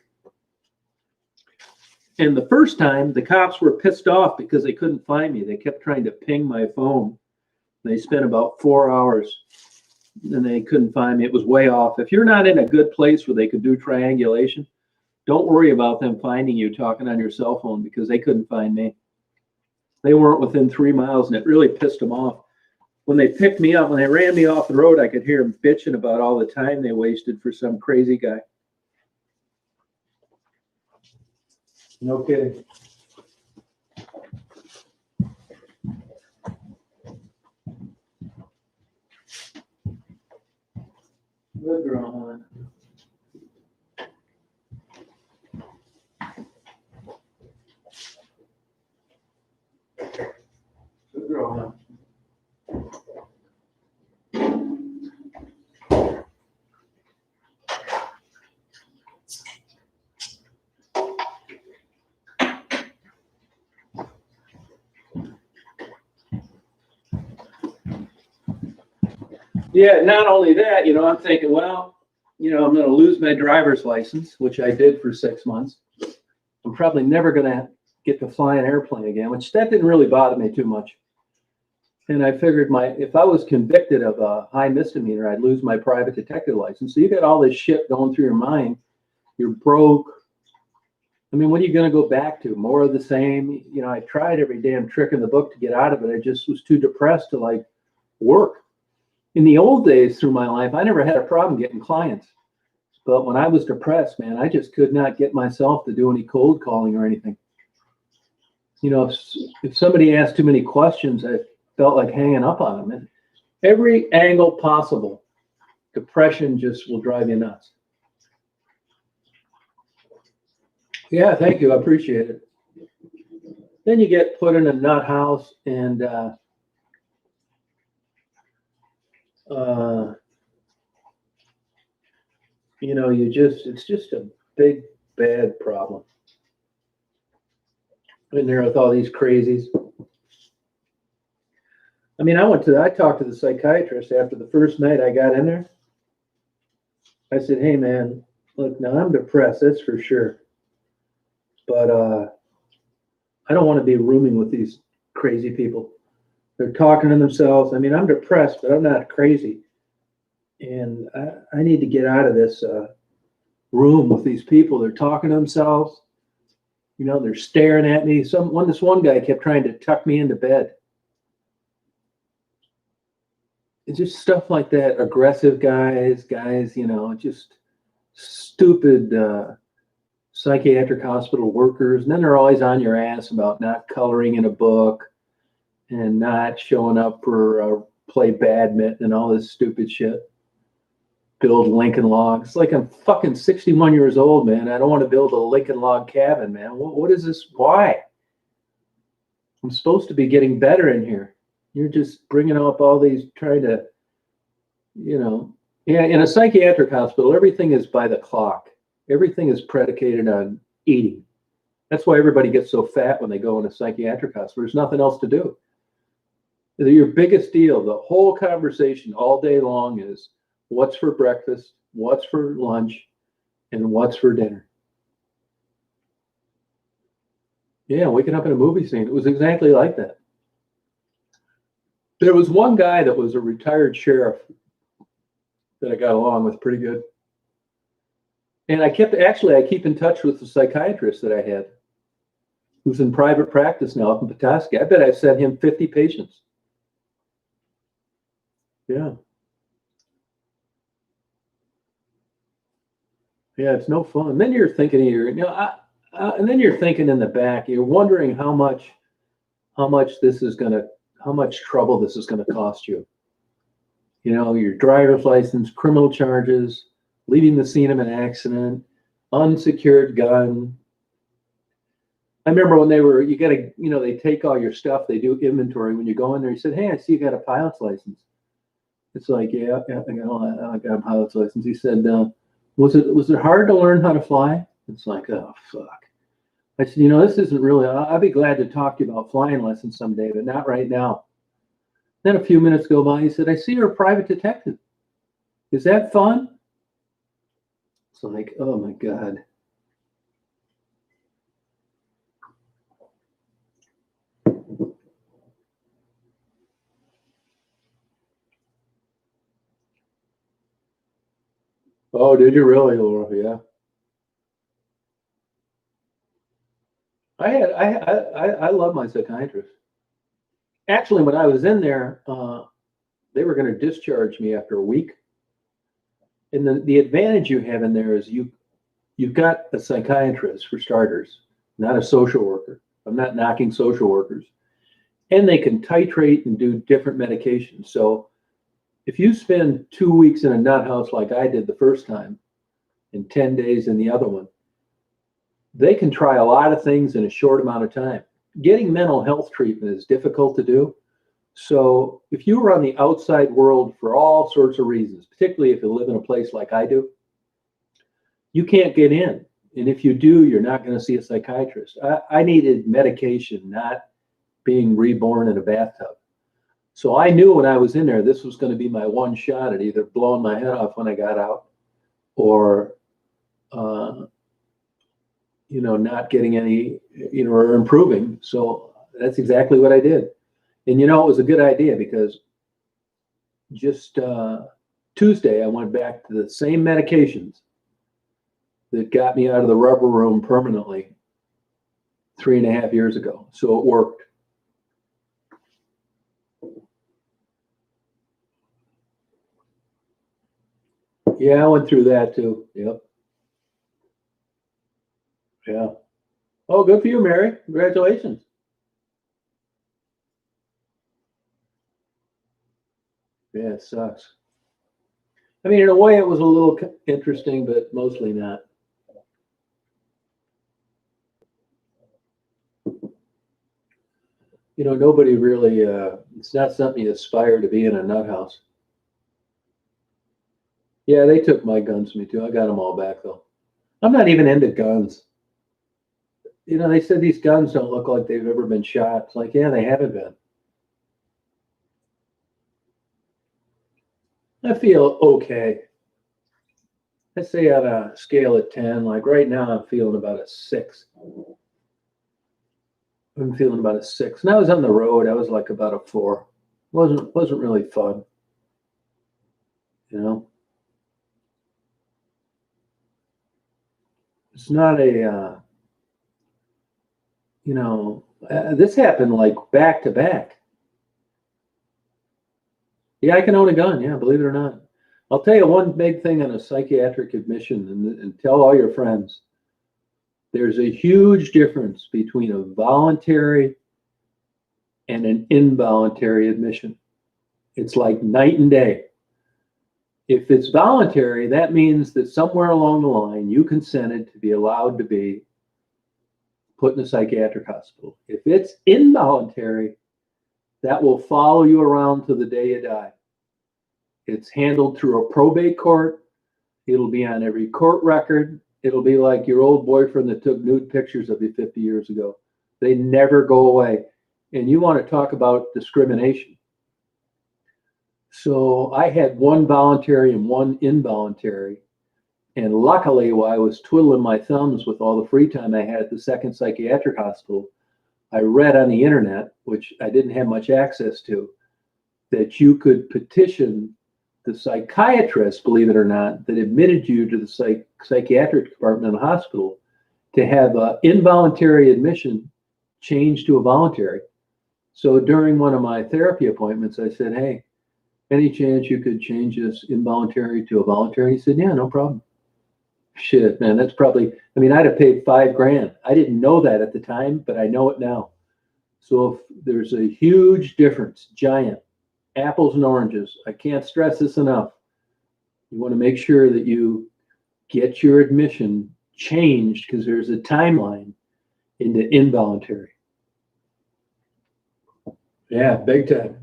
And the first time, the cops were pissed off because they couldn't find me. They kept trying to ping my phone. They spent about 4 hours and they couldn't find me. It was way off. If you're not in a good place where they could do triangulation, don't worry about them finding you talking on your cell phone, because they couldn't find me. They weren't within 3 miles, and it really pissed them off. When they picked me up, when they ran me off the road, I could hear them bitching about all the time they wasted for some crazy guy. No kidding. Good girl, hon. Good girl, hon. Yeah, not only that, I'm thinking, well, I'm going to lose my driver's license, which I did for 6 months. I'm probably never going to get to fly an airplane again, which that didn't really bother me too much. And I figured if I was convicted of a high misdemeanor, I'd lose my private detective license. So you got all this shit going through your mind. You're broke. I mean, what are you going to go back to? More of the same? I tried every damn trick in the book to get out of it. I just was too depressed to work. In the old days through my life, I never had a problem getting clients. But when I was depressed, man, I just could not get myself to do any cold calling or anything. If somebody asked too many questions, I felt like hanging up on them. And every angle possible, depression just will drive you nuts. Yeah, thank you. I appreciate it. Then you get put in a nut house and it's just a big, bad problem. In there with all these crazies. I mean, I talked to the psychiatrist after the first night I got in there. I said, hey man, look, now I'm depressed, that's for sure. But I don't want to be rooming with these crazy people. They're talking to themselves. I mean, I'm depressed, but I'm not crazy. And I need to get out of this room with these people. They're talking to themselves. They're staring at me. This one guy kept trying to tuck me into bed. It's just stuff like that. Aggressive guys, just stupid psychiatric hospital workers. And then they're always on your ass about not coloring in a book and not showing up for play badminton and all this stupid shit. Build Lincoln logs. It's like I'm fucking 61 years old, man. I don't want to build a Lincoln log cabin, man. What is this? Why? I'm supposed to be getting better in here. You're just bringing up all these, trying to, Yeah, in a psychiatric hospital, everything is by the clock. Everything is predicated on eating. That's why everybody gets so fat when they go in a psychiatric hospital. There's nothing else to do. Your biggest deal, the whole conversation all day long is, what's for breakfast, what's for lunch, and what's for dinner. Yeah, waking up in a movie scene. It was exactly like that. There was one guy that was a retired sheriff that I got along with pretty good. And I keep in touch with the psychiatrist that I had, who's in private practice now up in Petoskey. I bet I've sent him 50 patients. Yeah. Yeah, it's no fun. Then you're thinking and then you're thinking in the back, you're wondering how much trouble this is going to cost you. Your driver's license, criminal charges, leaving the scene of an accident, unsecured gun. I remember when they take all your stuff, they do inventory. When you go in there, you said, hey, I see you got a pilot's license. It's like, yeah, I got a pilot's license. He said, was it hard to learn how to fly? It's like, oh, fuck. I said, this isn't really, I'll be glad to talk to you about flying lessons someday, but not right now. Then a few minutes go by, he said, I see you're a private detective. Is that fun? It's like, oh my God. Oh, did you really, Laura? Yeah. I love my psychiatrist. Actually, when I was in there, they were going to discharge me after a week. And the advantage you have in there is you've got a psychiatrist for starters, not a social worker. I'm not knocking social workers. And they can titrate and do different medications. So if you spend 2 weeks in a nut house like I did the first time, and 10 days in the other one, they can try a lot of things in a short amount of time. Getting mental health treatment is difficult to do. So if you were on the outside world for all sorts of reasons, particularly if you live in a place like I do, you can't get in. And if you do, you're not going to see a psychiatrist. I needed medication, not being reborn in a bathtub. So I knew when I was in there, this was going to be my one shot at either blowing my head off when I got out or, not getting any, or improving. So that's exactly what I did. And, it was a good idea because just Tuesday, I went back to the same medications that got me out of the rubber room permanently 3.5 years ago. So it worked. Yeah, I went through that too. Yep. Yeah. Oh, good for you, Mary. Congratulations. Yeah, it sucks. I mean, in a way, it was a little interesting, but mostly not. Nobody really, it's not something you aspire to be in a nut house. Yeah, they took my guns from me too. I got them all back though. I'm not even into guns. They said these guns don't look like they've ever been shot. It's like, yeah, they haven't been. I feel okay. I say on a scale of 10, like right now, I'm feeling about a 6. I'm feeling about a 6. And I was on the road, I was like about a 4. Wasn't really fun, you know. It's not this happened like back to back. Yeah, I can own a gun. Yeah, believe it or not. I'll tell you one big thing on a psychiatric admission, and tell all your friends. There's a huge difference between a voluntary and an involuntary admission. It's like night and day. If it's voluntary, that means that somewhere along the line you consented to be allowed to be put in a psychiatric hospital. If it's involuntary, that will follow you around to the day you die. It's handled through a probate court. It'll be on every court record. It'll be like your old boyfriend that took nude pictures of you 50 years ago. They never go away. And you want to talk about discrimination. So I had one voluntary and one involuntary. And luckily, while I was twiddling my thumbs with all the free time I had at the second psychiatric hospital, I read on the internet, which I didn't have much access to, that you could petition the psychiatrist, believe it or not, that admitted you to the psychiatric department in the hospital to have an involuntary admission changed to a voluntary. So during one of my therapy appointments, I said, hey, any chance you could change this involuntary to a voluntary? He said, yeah, no problem. Shit, man, that's probably, I'd have paid $5,000. I didn't know that at the time, but I know it now. So if there's a huge difference, giant, apples and oranges. I can't stress this enough. You want to make sure that you get your admission changed because there's a timeline into involuntary. Yeah, big time.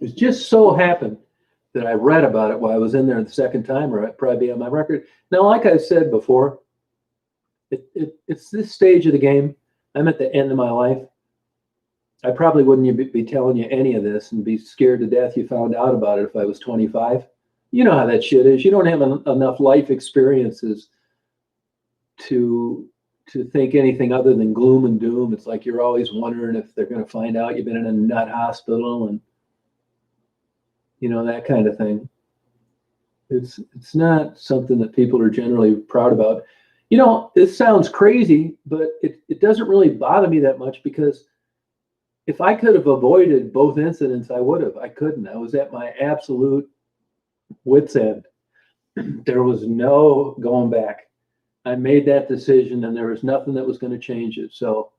It just so happened that I read about it while I was in there the second time, or I'd probably be on my record. Now, like I said before, it's this stage of the game. I'm at the end of my life. I probably wouldn't be telling you any of this and be scared to death you found out about it if I was 25. You know how that shit is. You don't have enough life experiences to think anything other than gloom and doom. It's like you're always wondering if they're going to find out you've been in a nut hospital and, that kind of thing. It's not something that people are generally proud about. This sounds crazy, but it doesn't really bother me that much because if I could have avoided both incidents, I would have. I couldn't. I was at my absolute wit's end. There was no going back. I made that decision and there was nothing that was going to change it. So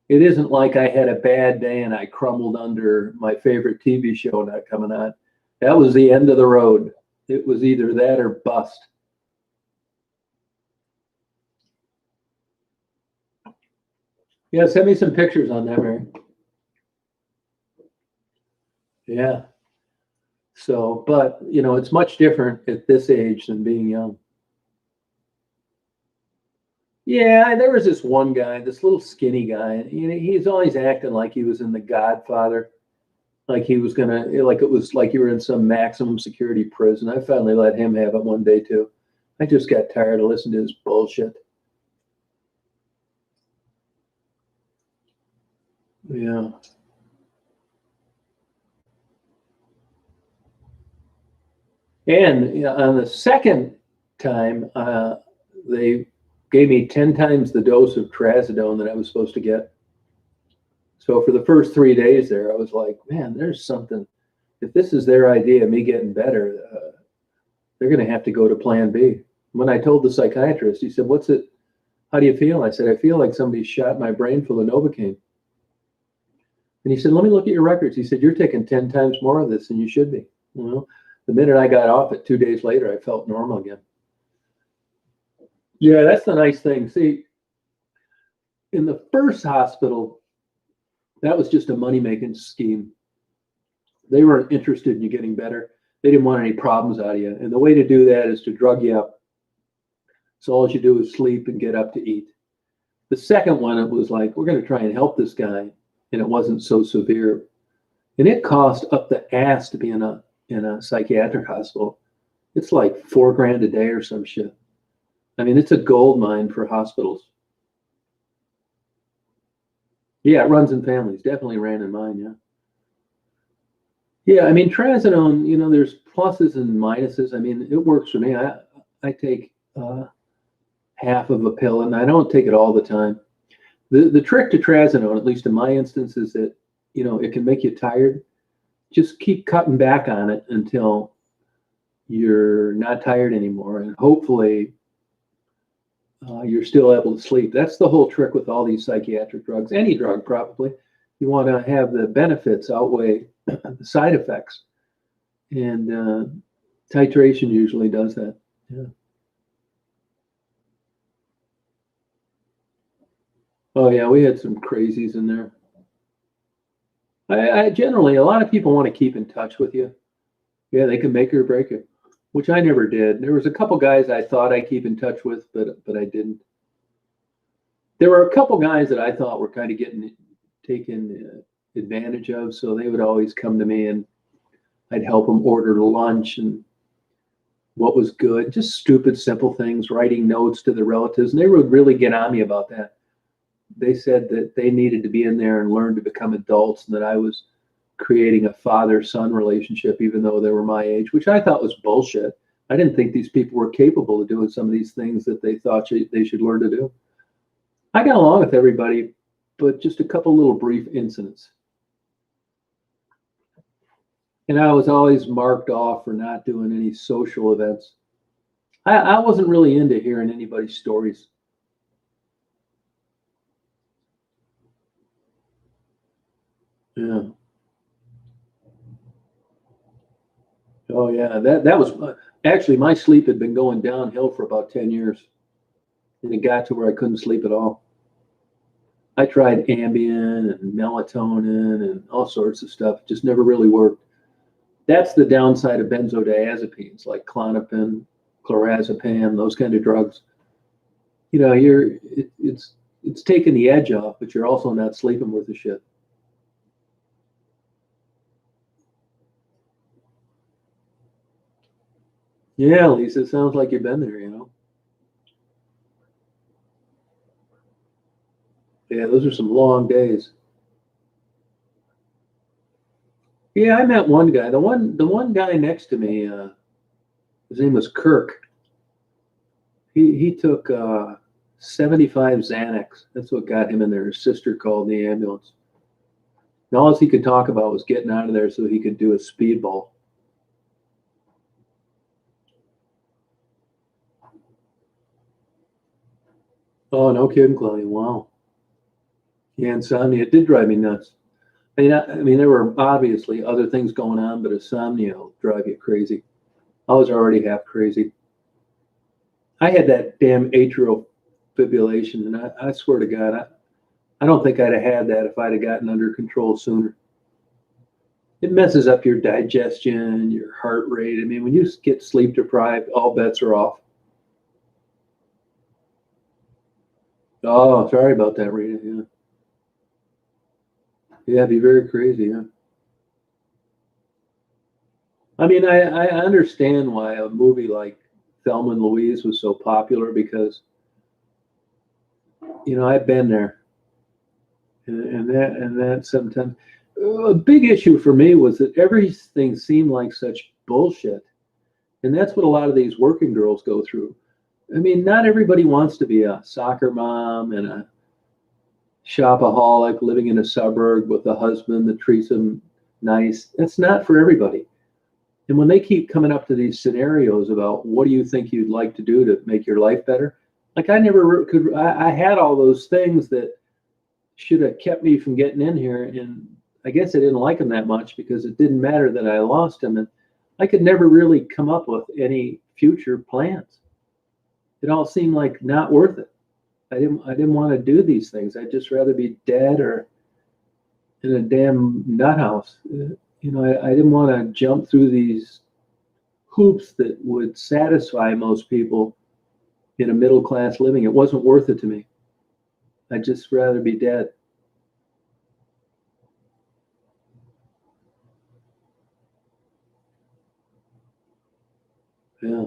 it isn't like I had a bad day and I crumbled under my favorite TV show not coming on. That was the end of the road. It was either that or bust. Yeah, send me some pictures on that, Mary. Yeah. So, but, it's much different at this age than being young. Yeah, there was this one guy, this little skinny guy. He's always acting like he was in The Godfather, like he was gonna, like it was like you were in some maximum security prison. I finally let him have it one day too. I just got tired of listening to his bullshit. Yeah. And on the second time, they gave me 10 times the dose of trazodone that I was supposed to get. So for the first 3 days there, I was like, man, there's something. If this is their idea of me getting better, they're going to have to go to plan B. When I told the psychiatrist, he said, what's it? How do you feel? I said, I feel like somebody shot my brain full of Novocaine. And he said, let me look at your records. He said, you're taking 10 times more of this than you should be. The minute I got off it, 2 days later, I felt normal again. Yeah, that's the nice thing. See, in the first hospital, that was just a money-making scheme. They weren't interested in you getting better. They didn't want any problems out of you. And the way to do that is to drug you up. So all you do is sleep and get up to eat. The second one, it was like, we're going to try and help this guy. And it wasn't so severe. And it cost up the ass to be in a psychiatric hospital. It's like $4,000 a day or some shit. I mean, it's a gold mine for hospitals. Yeah, it runs in families. Definitely ran in mine, yeah. Yeah, I mean, trazodone, there's pluses and minuses. I mean, it works for me. I take half of a pill, and I don't take it all the time. The trick to trazodone, at least in my instance, is that, it can make you tired. Just keep cutting back on it until you're not tired anymore. And hopefully you're still able to sleep. That's the whole trick with all these psychiatric drugs. Any drug, probably. You want to have the benefits outweigh the side effects. And titration usually does that. Yeah. Oh, yeah, we had some crazies in there. I generally, a lot of people want to keep in touch with you. Yeah, they can make or break it, which I never did. There was a couple guys I thought I'd keep in touch with, but I didn't. There were a couple guys that I thought were kind of getting taken advantage of, so they would always come to me and I'd help them order lunch and what was good, just stupid, simple things, writing notes to the relatives, and they would really get on me about that. They said that they needed to be in there and learn to become adults, and that I was creating a father-son relationship, even though they were my age, which I thought was bullshit. I didn't think these people were capable of doing some of these things that they thought they should learn to do. I got along with everybody, but just a couple little brief incidents. And I was always marked off for not doing any social events. I wasn't really into hearing anybody's stories. Yeah. Oh yeah, that was actually my sleep had been going downhill for about 10 years, and it got to where I couldn't sleep at all. I tried Ambien and melatonin and all sorts of stuff, just never really worked. That's the downside of benzodiazepines like Klonopin, clorazepam, those kind of drugs. It's taking the edge off, but you're also not sleeping worth a shit. Yeah, Lisa, it sounds like you've been there. Yeah, those are some long days. Yeah, I met one guy. The one guy next to me, His name was Kirk. He took 75 Xanax. That's what got him in there. His sister called the ambulance. And all he could talk about was getting out of there so he could do a speedball. Oh, no kidding, Claudia. Wow. Yeah, insomnia. It did drive me nuts. I mean, there were obviously other things going on, but insomnia will drive you crazy. I was already half crazy. I had that damn atrial fibrillation, and I swear to God, I don't think I'd have had that if I'd have gotten under control sooner. It messes up your digestion, your heart rate. I mean, when you get sleep deprived, all bets are off. Oh, sorry about that, Rita. Yeah. Yeah, it'd be very crazy, yeah. I mean, I understand why a movie like Thelma and Louise was so popular because, I've been there. And that sometimes a big issue for me was that everything seemed like such bullshit. And that's what a lot of these working girls go through. I mean, not everybody wants to be a soccer mom and a shopaholic living in a suburb with a husband that treats them nice. That's not for everybody. And when they keep coming up to these scenarios about what do you think you'd like to do to make your life better, like I never could. I had all those things that should have kept me from getting in here, and I guess I didn't like them that much because it didn't matter that I lost them, and I could never really come up with any future plans. It all seemed like not worth it. I didn't want to do these things. I'd just rather be dead or in a damn nut house. I didn't want to jump through these hoops that would satisfy most people in a middle class living. It wasn't worth it to me. I'd just rather be dead. Yeah.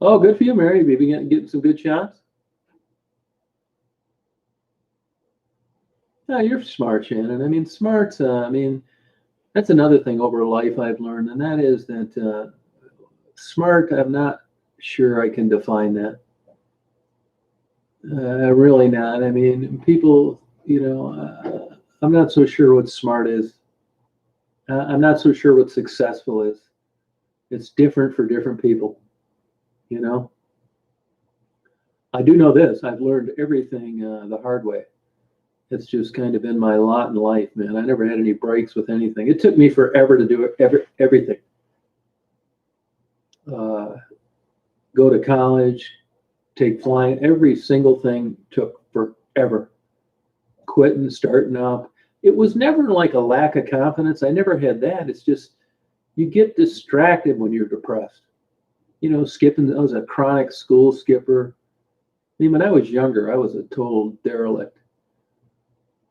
Oh, good for you, Mary. Have you been getting some good shots? Yeah, you're smart, Shannon. I mean, smart's, that's another thing over life I've learned, and that is that smart, I'm not sure I can define that. Really not. I mean, people, I'm not so sure what smart is. I'm not so sure what successful is. It's different for different people, you know. I do know this. I've learned everything the hard way. It's just kind of been my lot in life, man. I never had any breaks with anything. It took me forever to do everything. Uh, Go to college, take flying. Every single thing took forever. Quitting, starting up. It was never like a lack of confidence. I never had that. It's just you get distracted when you're depressed. Skipping. I was a chronic school skipper. I mean, when I was younger, I was a total derelict.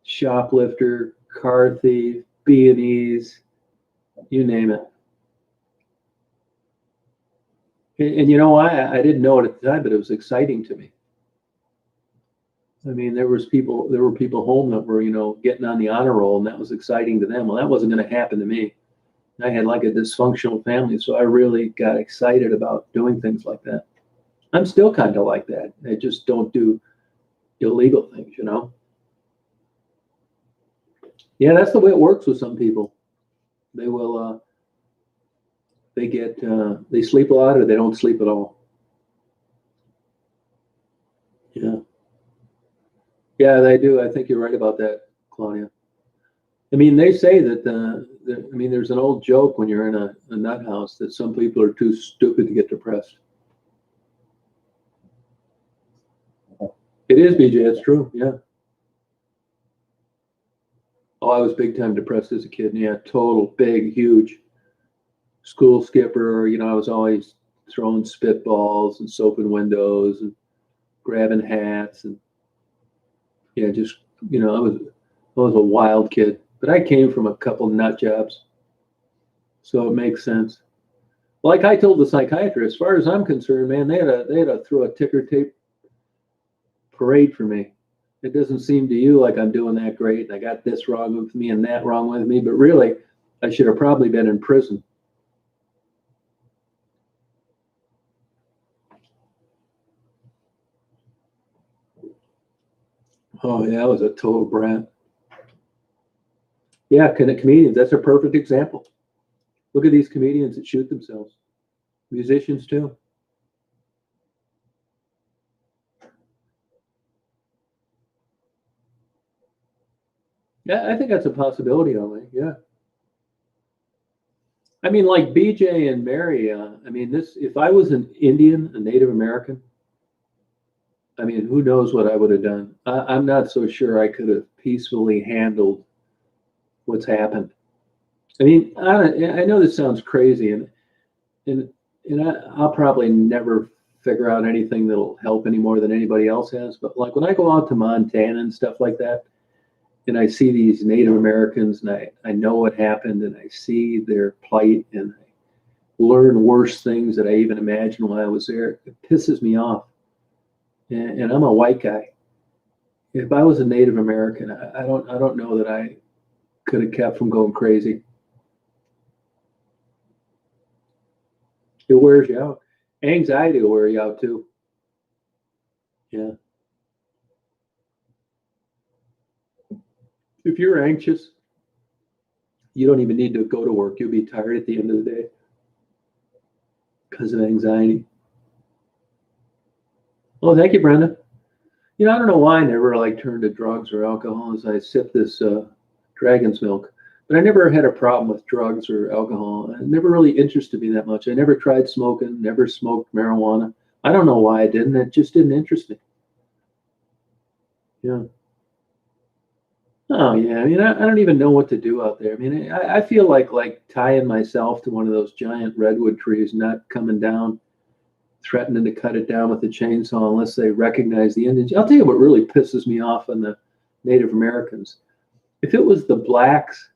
Shoplifter, car thief, B&Es, you name it. And you know why? I didn't know it at the time, but it was exciting to me. I mean, there were people home that were, getting on the honor roll, and that was exciting to them. Well, that wasn't going to happen to me. I had like a dysfunctional family, so I really got excited about doing things like that. I'm still kind of like that. I just don't do illegal things, Yeah, that's the way it works with some people. They will, they sleep a lot or they don't sleep at all. Yeah. Yeah, they do. I think you're right about that, Claudia. I mean, they say that, there's an old joke when you're in a nut house that some people are too stupid to get depressed. It is, BJ. It's true. Yeah. Oh, I was big time depressed as a kid. Yeah, total, big, huge school skipper. I was always throwing spitballs and soaping windows and grabbing hats and just I was a wild kid. But I came from a couple nut jobs, so it makes sense. Like I told the psychiatrist, as far as I'm concerned, man, they had to throw a ticker tape parade for me. It doesn't seem to you like I'm doing that great, and I got this wrong with me and that wrong with me, but really, I should have probably been in prison. Oh yeah, I was a total brat. Yeah, comedians, that's a perfect example. Look at these comedians that shoot themselves. Musicians too. Yeah, I think that's a possibility, only. Yeah. I mean, like BJ and Mary, I mean, this, if I was an Indian, a Native American, I mean, who knows what I would have done? I'm not so sure I could have peacefully handled what's happened. I mean, I know this sounds crazy, and I'll probably never figure out anything that'll help any more than anybody else has. But like when I go out to Montana and stuff like that, and I see these Native Americans, and I know what happened, and I see their plight, and I learn worse things that I even imagined while I was there. It pisses me off. And I'm a white guy. If I was a Native American, I don't know that I could have kept from going crazy. It wears you out. Anxiety will wear you out too. Yeah. If you're anxious, you don't even need to go to work. You'll be tired at the end of the day because of anxiety. Oh, thank you, Brenda. You know, I don't know why I never like turned to drugs or alcohol as I sip this dragon's milk, but I never had a problem with drugs or alcohol. It never really interested me that much. I never tried smoking, never smoked marijuana. I don't know why I didn't. It just didn't interest me. Yeah. Oh yeah. I mean, I don't even know what to do out there. I mean, I feel like tying myself to one of those giant redwood trees, not coming down, threatening to cut it down with a chainsaw unless they recognize the Indians. I'll tell you what really pisses me off on the Native Americans. If it was the blacks,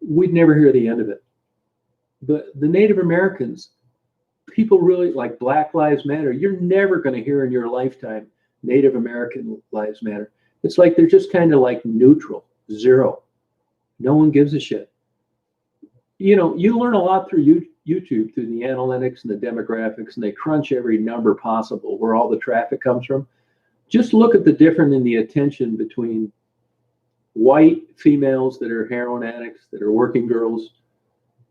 we'd never hear the end of it. But the Native Americans, people really like Black Lives Matter. You're never going to hear in your lifetime Native American Lives Matter. It's like they're just kind of like neutral, zero. No one gives a shit. You know, you learn a lot through YouTube, through the analytics and the demographics, and they crunch every number possible where all the traffic comes from. Just look at the difference in the attention between white females that are heroin addicts, that are working girls,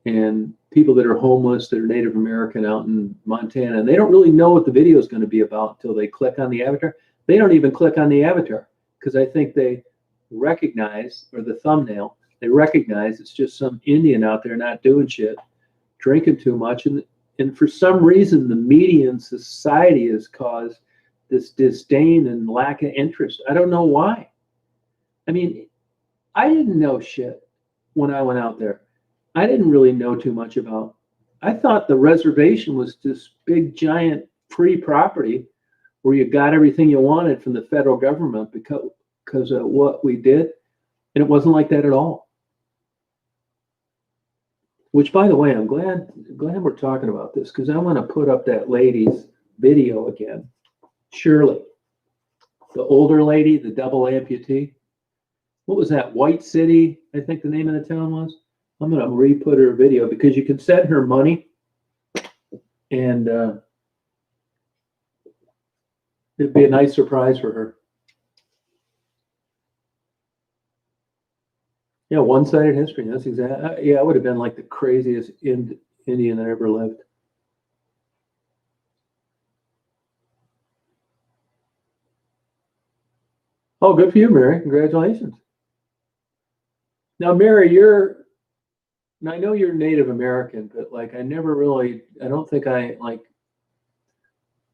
and people that are homeless, that are Native American out in Montana. And they don't really know what the video is going to be about until they click on the avatar. They don't even click on the avatar because I think they recognize, or the thumbnail, they recognize it's just some Indian out there not doing shit, drinking too much. And for some reason, the media and society has caused this disdain and lack of interest. I don't know why. I mean, I didn't know shit when I went out there. I didn't really know too much about. I thought the reservation was this big, giant free property where you got everything you wanted from the federal government because of what we did. And it wasn't like that at all. Which, by the way, I'm glad we're talking about this because I want to put up that lady's video again. Shirley, the older lady, the double amputee. What was that? White City, I think the name of the town was. I'm going to re-put her video because you can send her money and it'd be a nice surprise for her. Yeah, one-sided history. That's exactly. Yeah, I would have been like the craziest Indian that ever lived. Oh, good for you, Mary. Congratulations. Now, Mary, I know you're Native American, but like I don't think I like,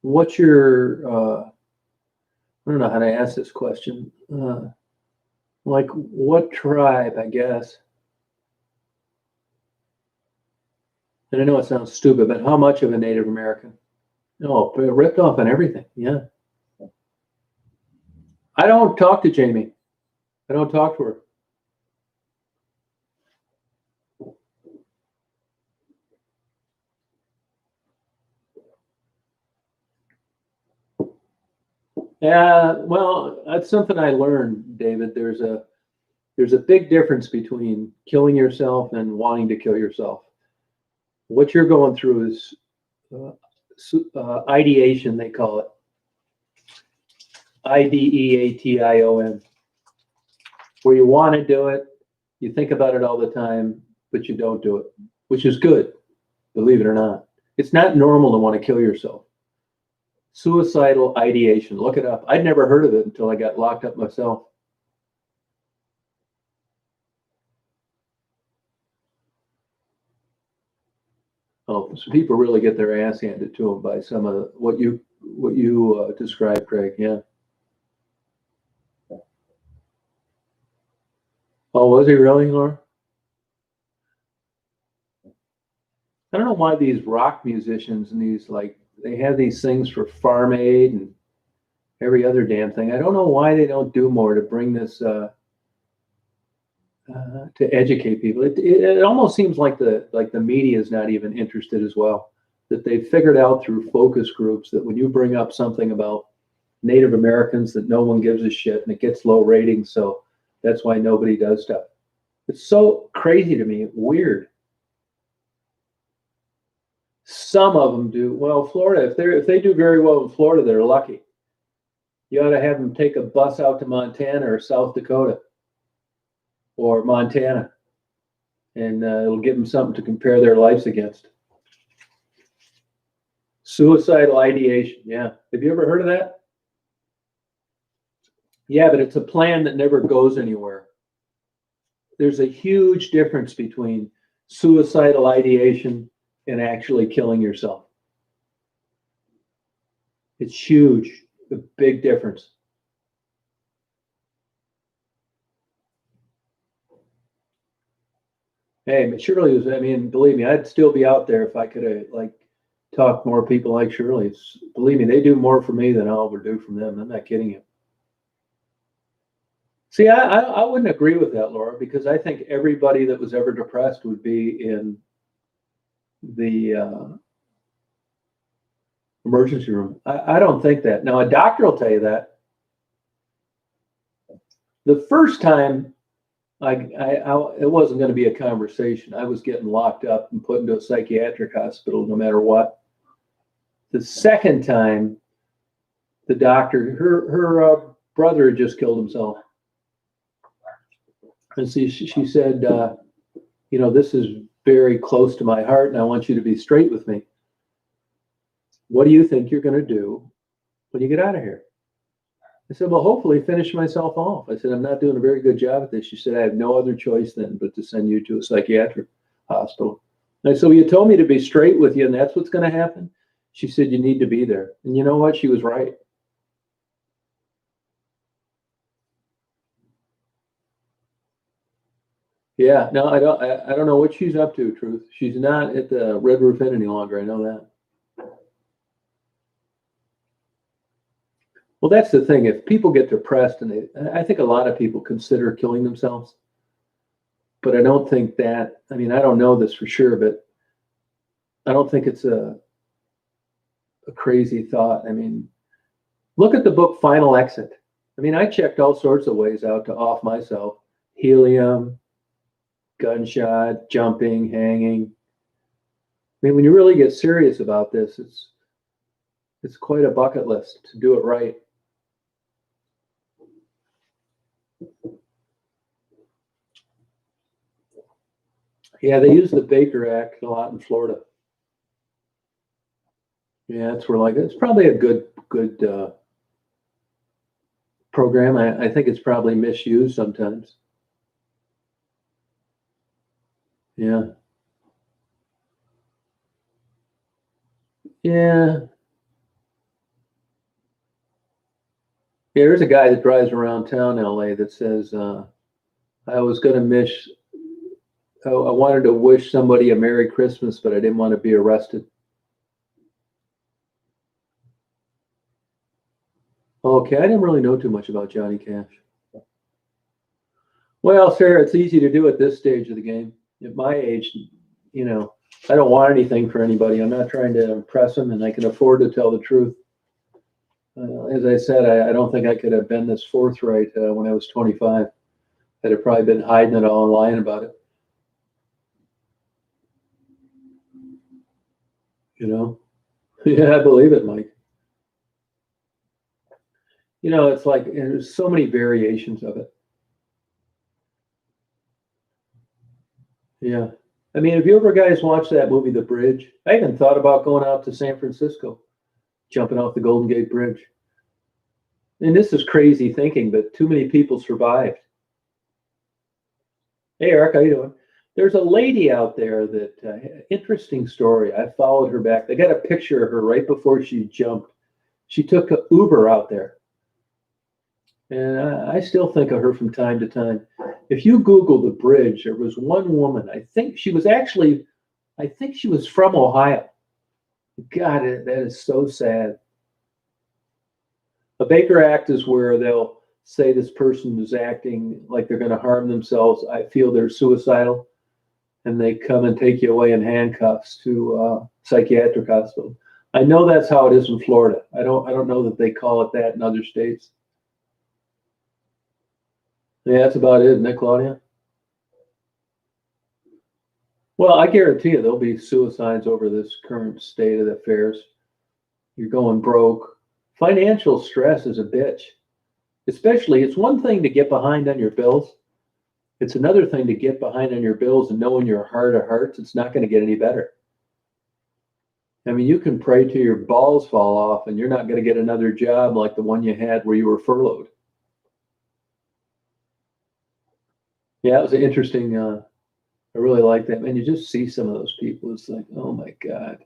what's your, I don't know how to ask this question. Like what tribe, I guess. And I know it sounds stupid, but how much of a Native American? Oh, ripped off on everything. Yeah. I don't talk to Jamie. I don't talk to her. Yeah, well, that's something I learned, David. There's a big difference between killing yourself and wanting to kill yourself. What you're going through is ideation, they call it. Ideation, where you want to do it, you think about it all the time, but you don't do it, which is good, believe it or not. It's not normal to want to kill yourself. Suicidal ideation, look it up. I'd never heard of it until I got locked up myself. Oh, so people really get their ass handed to them by some of what you described, Craig. Yeah. Oh, was he really, Laura? I don't know why these rock musicians and these they have these things for Farm Aid and every other damn thing. I don't know why they don't do more to bring this to educate people. It almost seems like the media is not even interested as well. That they've figured out through focus groups that when you bring up something about Native Americans, that no one gives a shit and it gets low ratings. So that's why nobody does stuff. It's so crazy to me. Weird. Some of them do well. Florida, if they do very well in Florida, they're lucky. You ought to have them take a bus out to Montana or South Dakota or Montana, and it'll give them something to compare their lives against. Suicidal ideation. Yeah. Have you ever heard of that? Yeah, but it's a plan that never goes anywhere. There's a huge difference between suicidal ideation and actually killing yourself. It's huge, a big difference. Hey, Shirley was, I mean, believe me, I'd still be out there if I could have talked more people like Shirley. Believe me, they do more for me than I'll ever do from them. I'm not kidding you. See, I wouldn't agree with that, Laura, because I think everybody that was ever depressed would be in the emergency room. I don't think that. Now, a doctor will tell you that. The first time, it wasn't going to be a conversation. I was getting locked up and put into a psychiatric hospital no matter what. The second time, the doctor, her brother had just killed himself. And she said, this is very close to my heart and I want you to be straight with me. What do you think you're going to do when you get out of here? I said, well, hopefully finish myself off. I said, I'm not doing a very good job at this. She said, I have no other choice then but to send you to a psychiatric hospital. And I said, well, you told me to be straight with you and that's what's going to happen? She said, you need to be there. And you know what? She was right. Yeah, no, I don't know what she's up to, Truth. She's not at the Red Roof Inn any longer. I know that. Well, that's the thing. If people get depressed, and I think a lot of people consider killing themselves, but I don't think that. I mean, I don't know this for sure, but I don't think it's a crazy thought. I mean, look at the book Final Exit. I mean, I checked all sorts of ways out to off myself: helium, gunshot, jumping, hanging. I mean, when you really get serious about this, it's quite a bucket list to do it right. Yeah, they use the Baker Act a lot in Florida. Yeah, it's it's probably a good program. I think it's probably misused sometimes. Yeah. Yeah. Yeah, there's a guy that drives around town in LA that says, I was going to miss, I wanted to wish somebody a Merry Christmas, but I didn't want to be arrested. Okay, I didn't really know too much about Johnny Cash. Well, Sarah, it's easy to do at this stage of the game. At my age, I don't want anything for anybody. I'm not trying to impress them, and I can afford to tell the truth. As I said, I don't think I could have been this forthright when I was 25. I'd have probably been hiding it all and lying about it. Yeah, I believe it, Mike. You know, it's like there's so many variations of it. Yeah. I mean, have you ever guys watched that movie, The Bridge? I even thought about going out to San Francisco, jumping off the Golden Gate Bridge. And this is crazy thinking, but too many people survived. Hey, Eric, how you doing? There's a lady out there that interesting story. I followed her back. They got a picture of her right before she jumped. She took a Uber out there, and I still think of her from time to time. If you Google the bridge, there was one woman. I think she was from Ohio. God, that is so sad. A Baker Act is where they'll say this person is acting like they're going to harm themselves. I feel they're suicidal, and they come and take you away in handcuffs to psychiatric hospital. I know that's how it is in Florida. I don't know that they call it that in other states. Yeah, that's about it, isn't it, Claudia? Well, I guarantee you there'll be suicides over this current state of affairs. You're going broke. Financial stress is a bitch. Especially, it's one thing to get behind on your bills. It's another thing to get behind on your bills and know in your heart of hearts it's not going to get any better. I mean, you can pray till your balls fall off and you're not going to get another job like the one you had where you were furloughed. Yeah, it was an interesting, I really like that. Man, you just see some of those people. It's like, oh my God.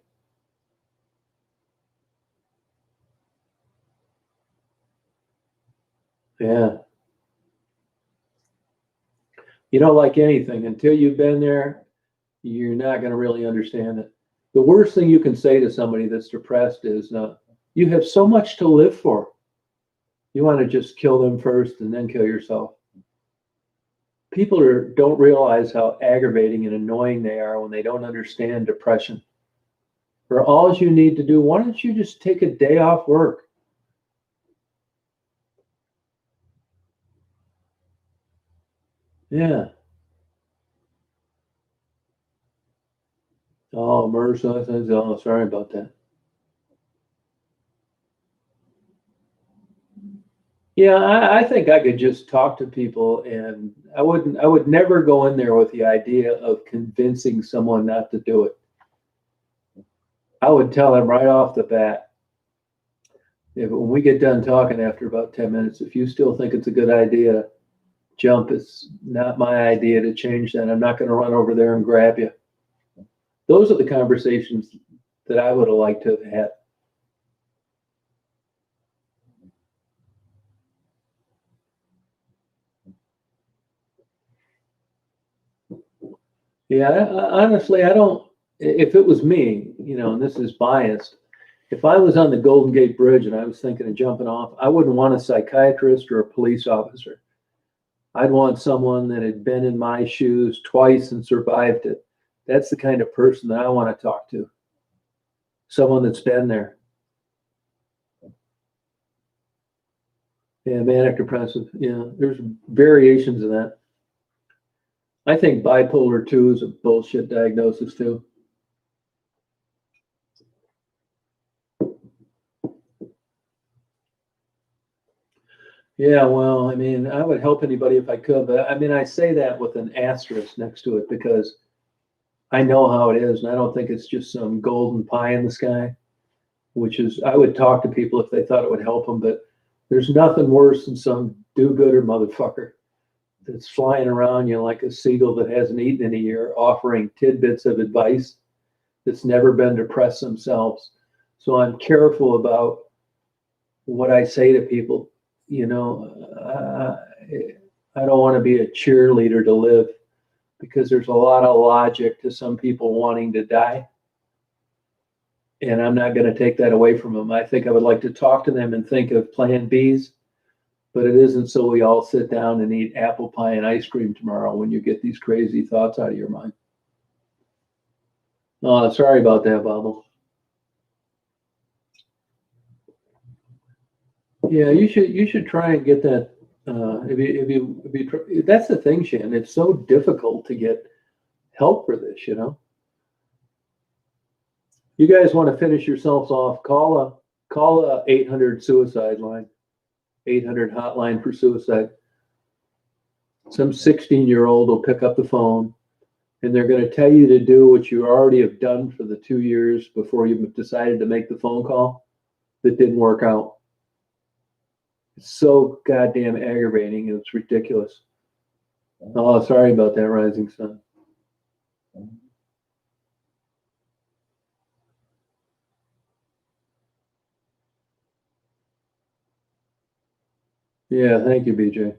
Yeah. You know, like anything, until you've been there, you're not going to really understand it. The worst thing you can say to somebody that's depressed is, you have so much to live for. You want to just kill them first and then kill yourself. People don't realize how aggravating and annoying they are when they don't understand depression. For all you need to do, why don't you just take a day off work? Yeah. Oh, Marissa, oh, sorry about that. Yeah, I think I could just talk to people and I would never go in there with the idea of convincing someone not to do it. I would tell them right off the bat, when we get done talking after about 10 minutes, if you still think it's a good idea, jump. It's not my idea to change that. I'm not going to run over there and grab you. Those are the conversations that I would have liked to have had. Yeah, honestly, I don't. If it was me, and this is biased, if I was on the Golden Gate Bridge and I was thinking of jumping off, I wouldn't want a psychiatrist or a police officer. I'd want someone that had been in my shoes twice and survived it. That's the kind of person that I want to talk to. Someone that's been there. Yeah, manic depressive. Yeah, there's variations of that. I think bipolar 2 is a bullshit diagnosis too. Yeah, well, I mean, I would help anybody if I could, but I mean, I say that with an asterisk next to it because I know how it is, and I don't think it's just some golden pie in the sky, which is, I would talk to people if they thought it would help them, but there's nothing worse than some do-gooder motherfucker that's flying around you like a seagull that hasn't eaten in a year, offering tidbits of advice that's never been depressed themselves. So I'm careful about what I say to people. I don't want to be a cheerleader to live because there's a lot of logic to some people wanting to die. And I'm not going to take that away from them. I think I would like to talk to them and think of plan Bs, but it isn't so we all sit down and eat apple pie and ice cream tomorrow when you get these crazy thoughts out of your mind. Oh, sorry about that, Bubble. Yeah, you should try and get that. That's the thing, Shannon. It's so difficult to get help for this. You guys want to finish yourselves off? Call a 800 suicide line. 800 hotline for suicide. Some 16-year-old will pick up the phone and they're going to tell you to do what you already have done for the 2 years before you've decided to make the phone call that didn't work out. It's so goddamn aggravating. It's ridiculous. Oh, sorry about that, Rising Sun. Yeah, thank you, BJ.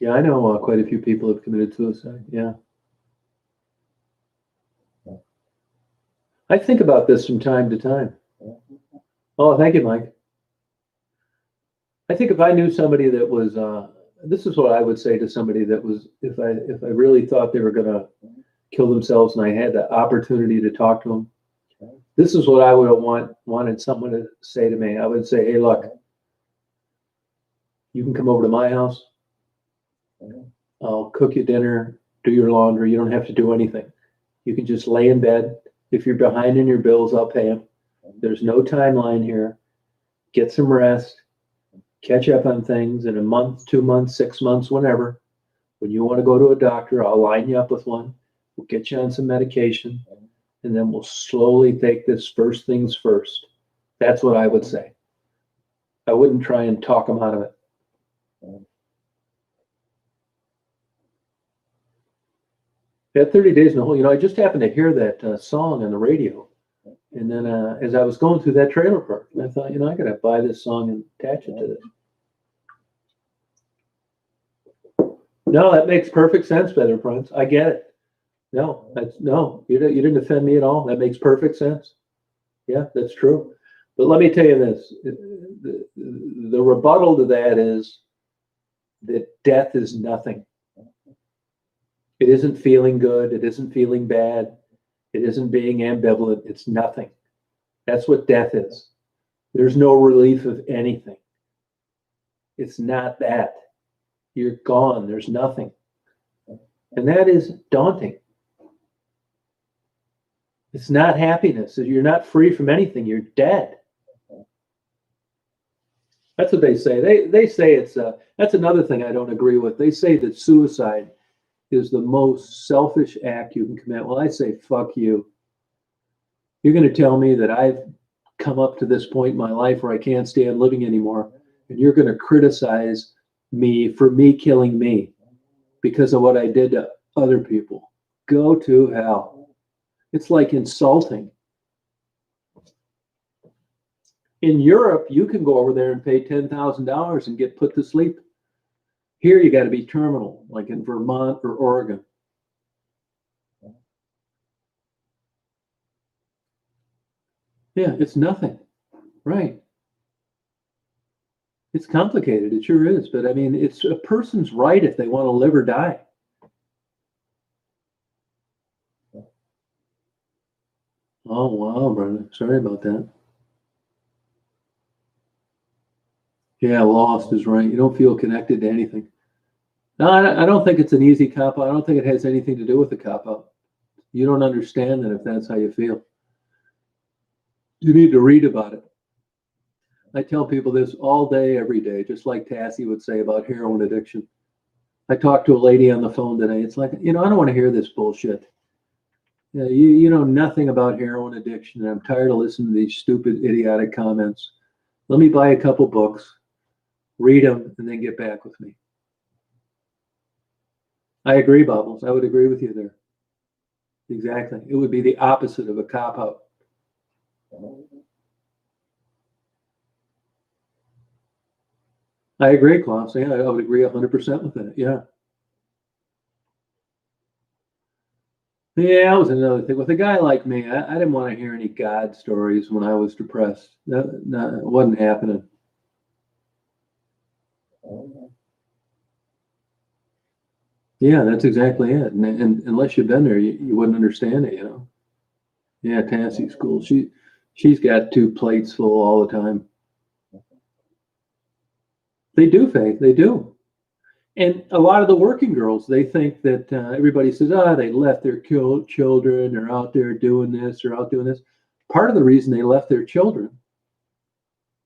Yeah, I know quite a few people have committed suicide. Yeah. I think about this from time to time. Oh, thank you, Mike. I think if I knew somebody that was, this is what I would say to somebody that was, if I really thought they were going to kill themselves and I had the opportunity to talk to them, this is what I would have wanted someone to say to me. I would say, hey, look, you can come over to my house. I'll cook you dinner, do your laundry. You don't have to do anything. You can just lay in bed. If you're behind in your bills, I'll pay them. There's no timeline here. Get some rest. Catch up on things in a month, 2 months, 6 months, whenever. When you want to go to a doctor, I'll line you up with one. We'll get you on some medication, and then we'll slowly take this first things first. That's what I would say. I wouldn't try and talk them out of it. At 30 Days in the Hole, I just happened to hear that song on the radio. And then as I was going through that trailer park, I thought, I got to buy this song and attach it to this. No, that makes perfect sense, Better Prince. I get it. No, you didn't offend me at all. That makes perfect sense. Yeah, that's true. But let me tell you this. The rebuttal to that is that death is nothing. It isn't feeling good. It isn't feeling bad. It isn't being ambivalent. It's nothing. That's what death is. There's no relief of anything. It's not that. You're gone. There's nothing. And that is daunting. It's not happiness. You're not free from anything. You're dead. That's what they say. They say it's that's another thing I don't agree with. They say that suicide is the most selfish act you can commit. Well, I say, fuck you. You're going to tell me that I've come up to this point in my life where I can't stand living anymore, and you're going to criticize me for me killing me because of what I did to other people. Go to hell. It's like insulting. In Europe, you can go over there and pay $10,000 and get put to sleep. Here, you got to be terminal, like in Vermont or Oregon. Yeah, it's nothing. Right. It's complicated. It sure is. But I mean, it's a person's right if they want to live or die. Oh, wow, brother. Sorry about that. Yeah, lost is right. You don't feel connected to anything. No, I don't think it's an easy cop-out. I don't think it has anything to do with the cop-out. You don't understand that if that's how you feel. You need to read about it. I tell people this all day, every day, just like Tassie would say about heroin addiction. I talked to a lady on the phone today. It's like, I don't want to hear this bullshit. You know nothing about heroin addiction, and I'm tired of listening to these stupid, idiotic comments. Let me buy a couple books, read them, and then get back with me. I agree, Bubbles. I would agree with you there. Exactly. It would be the opposite of a cop-out. I agree, Klaus. Yeah, I would agree 100% with that. Yeah. Yeah, that was another thing. With a guy like me, I didn't want to hear any God stories when I was depressed. That it wasn't happening. Yeah, that's exactly it. And unless you've been there, you wouldn't understand it, Yeah, Tassie's cool. She's got 2 plates full all the time. They do, Faith. They do. And a lot of the working girls, they think that everybody says, they left their children, they're out there doing this, or out doing this. Part of the reason they left their children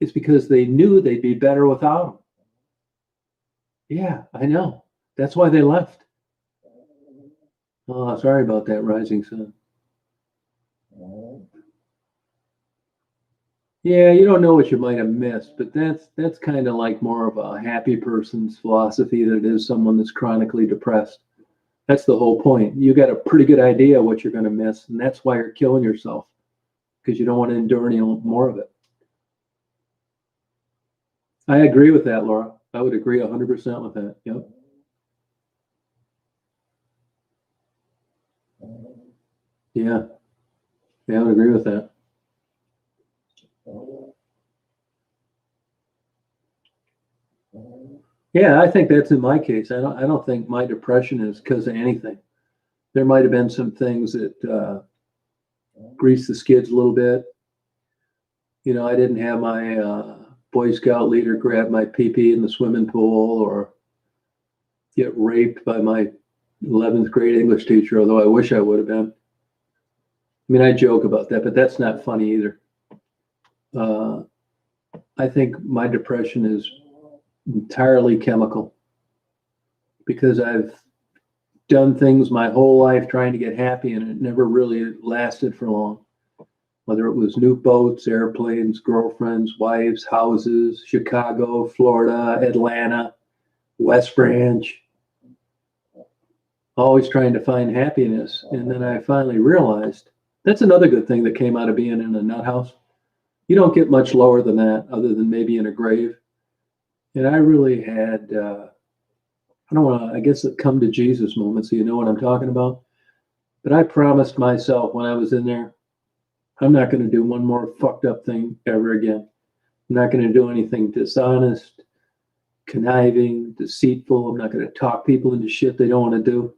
It's because they knew they'd be better without them. Yeah, I know. That's why they left. Oh, sorry about that, rising sun. Yeah, you don't know what you might have missed, but that's kind of like more of a happy person's philosophy than it is someone that's chronically depressed. That's the whole point. You got a pretty good idea what you're going to miss, and that's why you're killing yourself, because you don't want to endure any more of it. I agree with that, Laura. I would agree 100% with that. Yep. Yeah. Yeah, I would agree with that. Yeah, I think that's in my case. I don't think my depression is because of anything. There might have been some things that greased the skids a little bit. You know, I didn't have my Boy Scout leader grab my pee-pee in the swimming pool or get raped by my 11th grade English teacher, although I wish I would have been. I mean, I joke about that, but that's not funny either. I think my depression is entirely chemical because I've done things my whole life trying to get happy and it never really lasted for long. Whether it was new boats, airplanes, girlfriends, wives, houses, Chicago, Florida, Atlanta, West Branch, always trying to find happiness. And then I finally realized that's another good thing that came out of being in a nut house. You don't get much lower than that other than maybe in a grave. And I really had, I don't want to, I guess, a come to Jesus moment, so you know what I'm talking about. But I promised myself when I was in there, I'm not going to do one more fucked up thing ever again. I'm not going to do anything dishonest, conniving, deceitful. I'm not going to talk people into shit they don't want to do.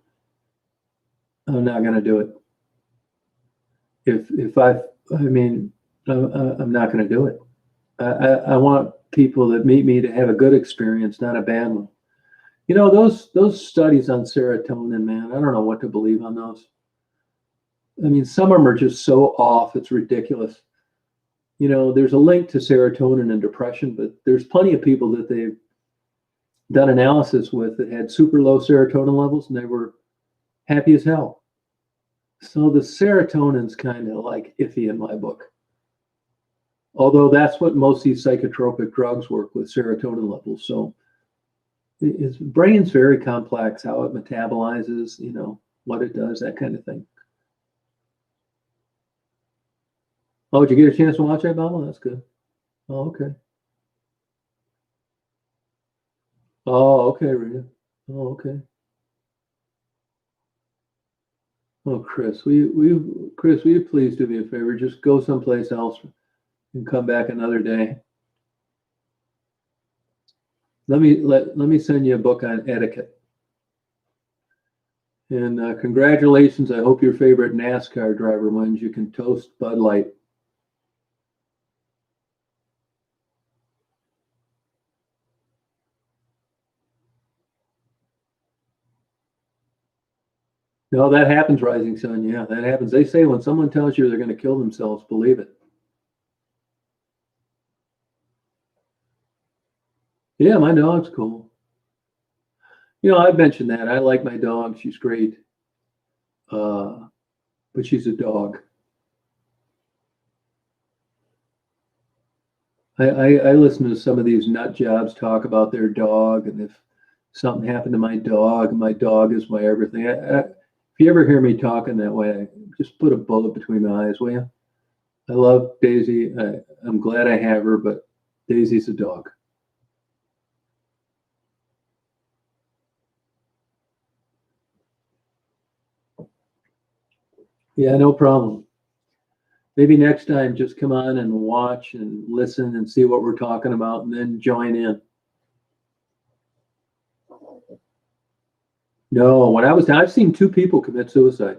I'm not going to do it. If I mean, I'm not going to do it. I want people that meet me to have a good experience, not a bad one. You know, those studies on serotonin, man, I don't know what to believe on those. I mean, some of them are just so off, it's ridiculous. You know, there's a link to serotonin and depression, but there's plenty of people that they've done analysis with that had super low serotonin levels and they were happy as hell. So the serotonin's kind of like iffy in my book. Although that's what most of these psychotropic drugs work with, serotonin levels. So his brain's very complex, how it metabolizes, you know, what it does, that kind of thing. Oh, did you get a chance to watch that, Bob? That's good. Oh, okay. Oh, okay, Rita. Oh, okay. Oh, Chris, Chris, will you please do me a favor? Just go someplace else and come back another day. Let me send you a book on etiquette. And congratulations. I hope your favorite NASCAR driver wins. You can toast Bud Light. No, that happens, Rising Sun. Yeah, that happens. They say when someone tells you they're going to kill themselves, believe it. Yeah, my dog's cool. You know, I've mentioned that. I like my dog. She's great. But she's a dog. I listen to some of these nut jobs talk about their dog, and if something happened to my dog is my everything. If you ever hear me talking that way, just put a bullet between my eyes, will you? I love Daisy. I'm glad I have her, but Daisy's a dog. Yeah, no problem. Maybe next time just come on and watch and listen and see what we're talking about and then join in. No, I've seen two people commit suicide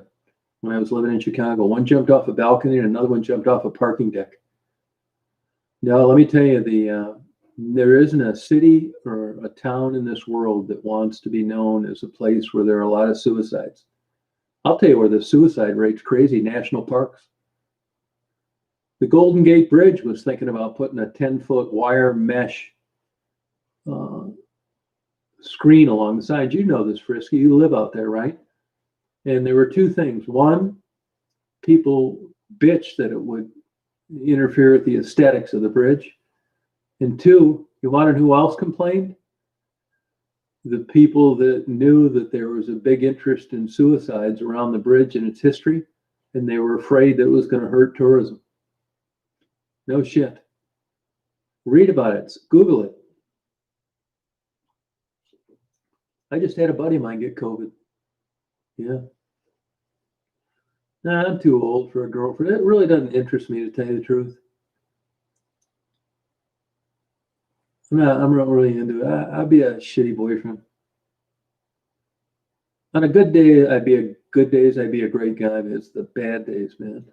when I was living in Chicago. One jumped off a balcony and another one jumped off a parking deck. No, let me tell you, there isn't a city or a town in this world that wants to be known as a place where there are a lot of suicides. I'll tell you where the suicide rate's crazy, national parks. The Golden Gate Bridge was thinking about putting a 10-foot wire mesh uh, screen along the side. You know this, Frisky. You live out there, right? And there were two things. One, people bitched that it would interfere with the aesthetics of the bridge. And two, you wanted who else complained? The people that knew that there was a big interest in suicides around the bridge and its history, and they were afraid that it was going to hurt tourism. No shit. Read about it. Google it. I just had a buddy of mine get COVID. Yeah. Nah, I'm too old for a girlfriend. It really doesn't interest me, to tell you the truth. I'm not really into it. I'd be a shitty boyfriend. On a good day, I'd be a great guy, but it's the bad days, man.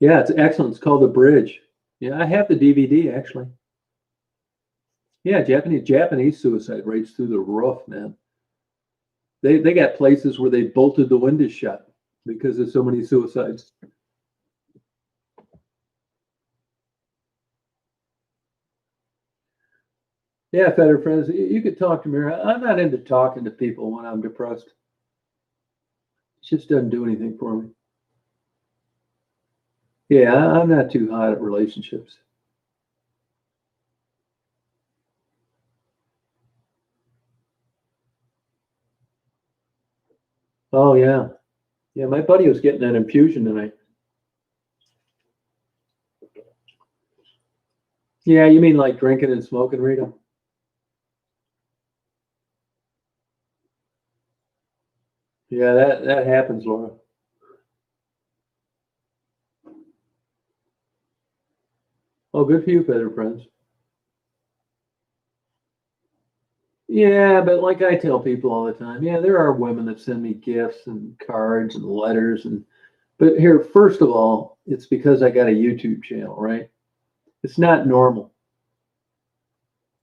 Yeah, it's excellent. It's called The Bridge. Yeah, I have the DVD actually. Yeah, Japanese suicide rates through the roof, man. They got places where they bolted the windows shut because of so many suicides. Yeah, Feather friends, you could talk to me. I'm not into talking to people when I'm depressed. It just doesn't do anything for me. Yeah, I'm not too hot at relationships. Oh yeah, yeah. My buddy was getting an infusion tonight. Yeah, you mean like drinking and smoking, Rita? Yeah, that happens, Laura. Oh, good for you, Feather friends. Yeah, but like I tell people all the time, yeah, there are women that send me gifts and cards and letters but here, first of all, it's because I got a YouTube channel, right? It's not normal.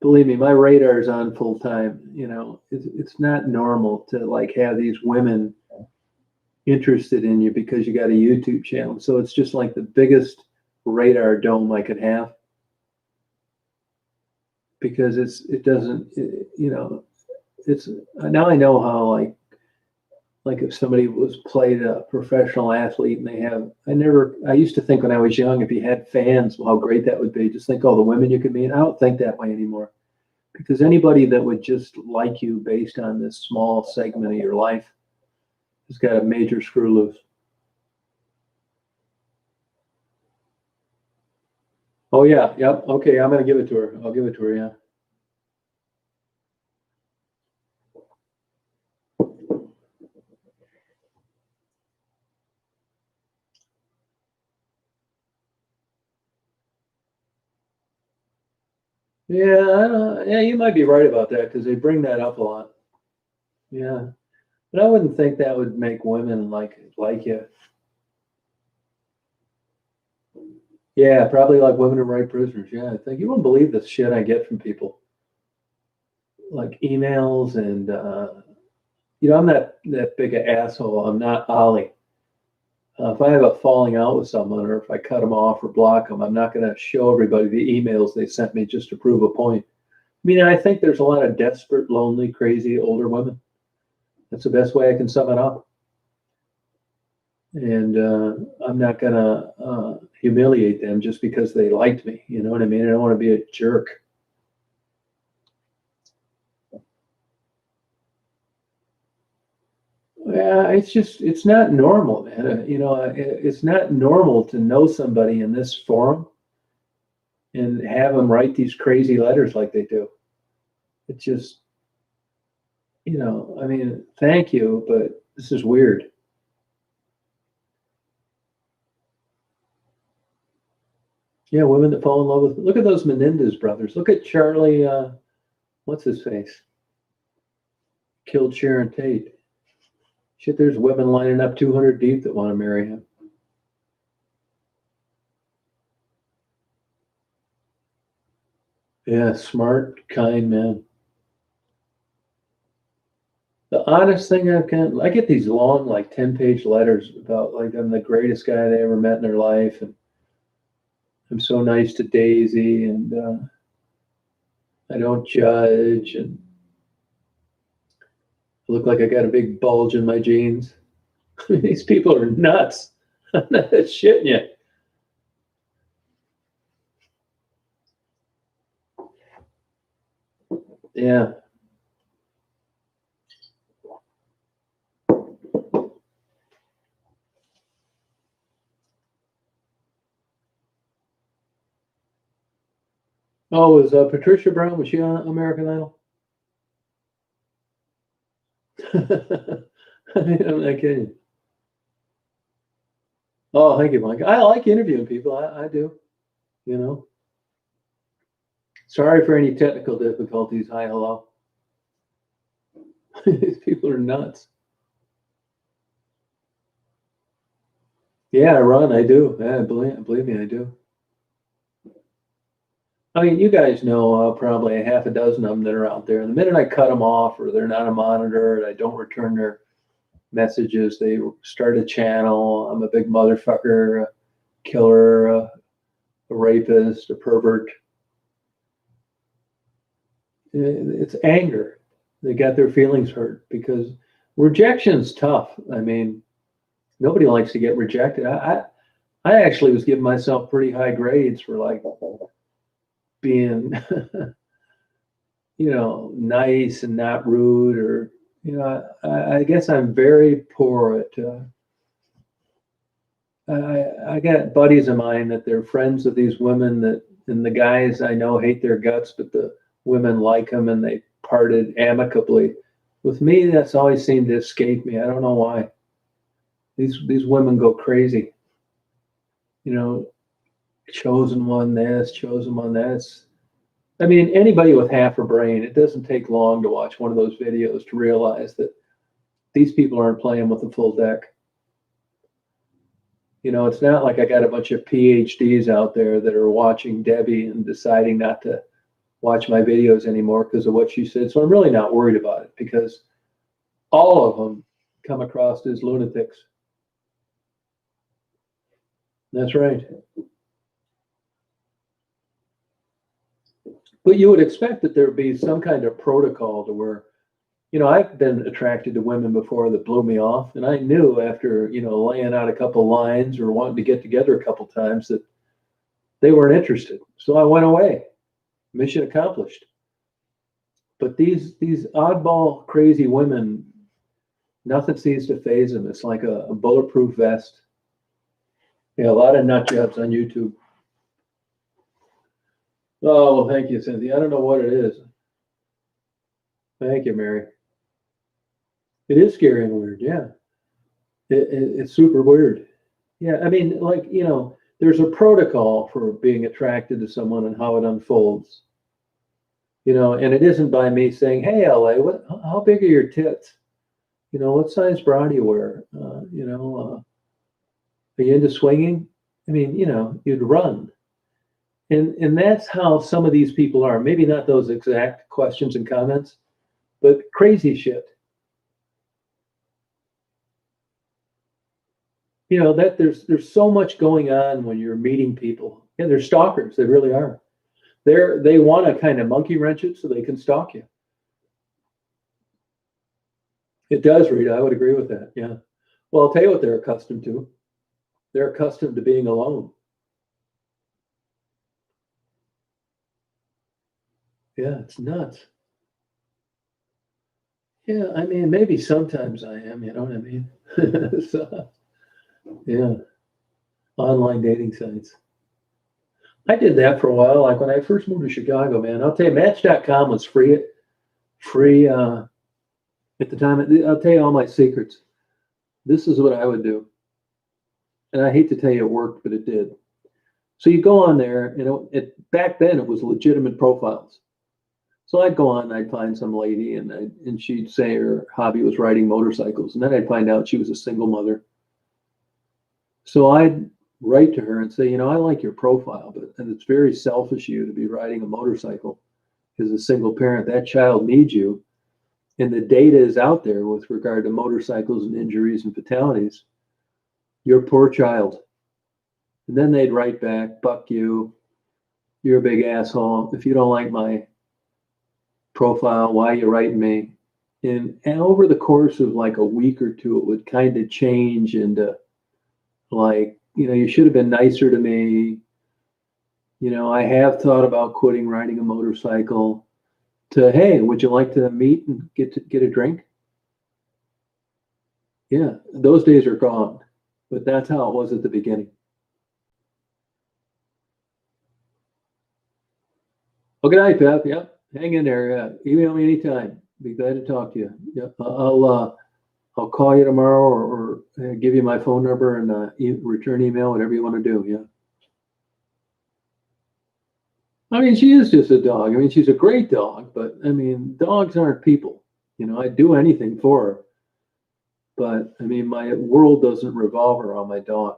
Believe me, my radar is on full time. It's not normal to like have these women interested in you because you got a YouTube channel. So it's just like the biggest radar dome I could have because it doesn't, it's now I know how like if somebody was played a professional athlete and I used to think when I was young, if you had fans, well, how great that would be. Just think all the women you could meet. I don't think that way anymore because anybody that would just like you based on this small segment of your life has got a major screw loose. Oh yeah, yep. Okay, I'm gonna give it to her. I'll give it to her. Yeah. Yeah, I don't, yeah, you might be right about that because they bring that up a lot. Yeah, but I wouldn't think that would make women like you. Yeah, probably like women who write prisoners. Yeah, I think you won't believe the shit I get from people, like emails and I'm not that big an asshole. I'm not Ollie. If I have a falling out with someone or if I cut them off or block them, I'm not going to show everybody the emails they sent me just to prove a point. I mean, I think there's a lot of desperate, lonely, crazy older women. That's the best way I can sum it up. And I'm not going to humiliate them just because they liked me. You know what I mean? I don't want to be a jerk. Yeah, it's not normal, man. It's not normal to know somebody in this forum and have them write these crazy letters like they do. It's just, I mean, thank you, but this is weird. Yeah, women that fall in love with, look at those Menendez brothers. Look at Charlie, what's his face? Killed Sharon Tate. Shit, there's women lining up 200 deep that want to marry him. Yeah, smart, kind man. honest thing I get these long, like 10-page letters about like I'm the greatest guy they ever met in their life, and I'm so nice to Daisy, and I don't judge, and I look like I got a big bulge in my jeans. These people are nuts. I'm not shitting you. Yeah. Oh, was Patricia Brown, was she on American Idol? I'm not kidding. Oh, thank you, Mike. I like interviewing people. I do, you know. Sorry for any technical difficulties. Hi, hello. These people are nuts. Yeah, I run. I do. Yeah, believe me, I do. I mean, you guys know probably a half a dozen of them that are out there. And the minute I cut them off or they're not a monitor, I don't return their messages, they start a channel. I'm a big motherfucker, a killer, a rapist, a pervert. It's anger. They got their feelings hurt because rejection's tough. I mean, nobody likes to get rejected. I actually was giving myself pretty high grades for like being, nice and not rude, or I guess I'm very poor at. I got buddies of mine that they're friends of these women and the guys I know hate their guts, but the women like them and they parted amicably. With me, that's always seemed to escape me. I don't know why. These women go crazy. Chosen one this, chosen one that. I mean, anybody with half a brain, it doesn't take long to watch one of those videos to realize that these people aren't playing with the full deck. It's not like I got a bunch of PhDs out there that are watching Debbie and deciding not to watch my videos anymore because of what she said. So I'm really not worried about it because all of them come across as lunatics. That's right. But you would expect that there would be some kind of protocol to where, I've been attracted to women before that blew me off. And I knew after, laying out a couple lines or wanting to get together a couple times that they weren't interested. So I went away. Mission accomplished. But these oddball, crazy women, nothing seems to faze them. It's like a bulletproof vest. Yeah, a lot of nut jobs on YouTube. Oh, well, thank you, Cynthia. I don't know what it is. Thank you, Mary. It is scary and weird, yeah. It's super weird. Yeah, I mean, like, there's a protocol for being attracted to someone and how it unfolds. And it isn't by me saying, hey, LA, how big are your tits? What size bra do you wear? Are you into swinging? I mean, you'd run. And that's how some of these people are. Maybe not those exact questions and comments, but crazy shit. That there's so much going on when you're meeting people. Yeah, they're stalkers. They really are. They want to kind of monkey wrench it so they can stalk you. It does, Rita. I would agree with that. Yeah. Well, I'll tell you what they're accustomed to. They're accustomed to being alone. Yeah, it's nuts. Yeah, I mean, maybe sometimes I am, you know what I mean? So, yeah, online dating sites. I did that for a while. Like when I first moved to Chicago, man, I'll tell you, Match.com was free at the time. I'll tell you all my secrets. This is what I would do. And I hate to tell you it worked, but it did. So you go on there, back then it was legitimate profiles. So I'd go on and I'd find some lady and she'd say her hobby was riding motorcycles. And then I'd find out she was a single mother. So I'd write to her and say, I like your profile, and it's very selfish of you to be riding a motorcycle as a single parent. That child needs you. and the data is out there with regard to motorcycles and injuries and fatalities, your poor child. And then they'd write back, "Buck you, you're a big asshole. If you don't like my profile, why are you writing me?" And over the course of like a week or two, it would kind of change into like, you should have been nicer to me. I have thought about quitting riding a motorcycle, to, "Hey, would you like to meet and get a drink?" Yeah, those days are gone, but that's how it was at the beginning. Oh, good night, Pep. Yep, hang in there. Yeah. Email me anytime. Be glad to talk to you. Yep, I'll call you tomorrow, or give you my phone number and return email, whatever you want to do. Yeah. I mean, she is just a dog. I mean, she's a great dog, but I mean, dogs aren't people. I'd do anything for her, but I mean, my world doesn't revolve around my dog.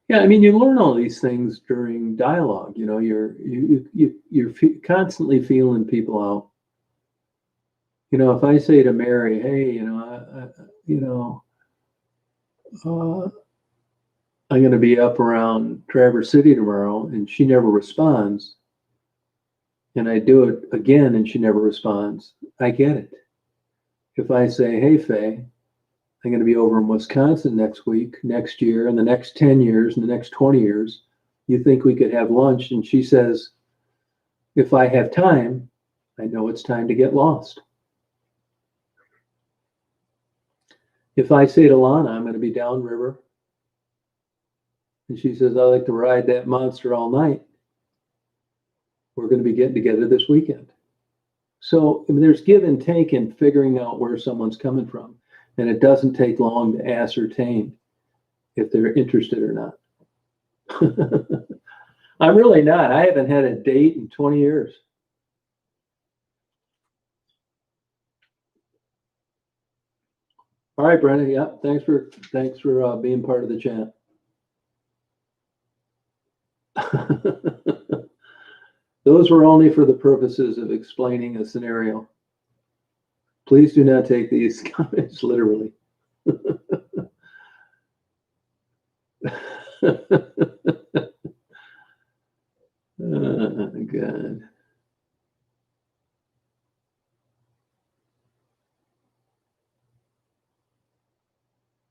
Yeah, I mean, you learn all these things during dialogue. You're constantly feeling people out. If I say to Mary, "Hey, I'm going to be up around Traverse City tomorrow," and she never responds, and I do it again and she never responds, I get it. If I say, "Hey, Faye, I'm going to be over in Wisconsin next week, next year, in the next 10 years, in the next 20 years, you think we could have lunch?" And she says, "If I have time," I know it's time to get lost. If I say to Lana, "I'm going to be downriver," and she says, "I like to ride that monster all night," we're going to be getting together this weekend. So, I mean, there's give and take in figuring out where someone's coming from. And it doesn't take long to ascertain if they're interested or not. I'm really not. I haven't had a date in 20 years. All right, Brennan. Yep. Thanks for being part of the chat. Those were only for the purposes of explaining a scenario. Please do not take these comments literally. God.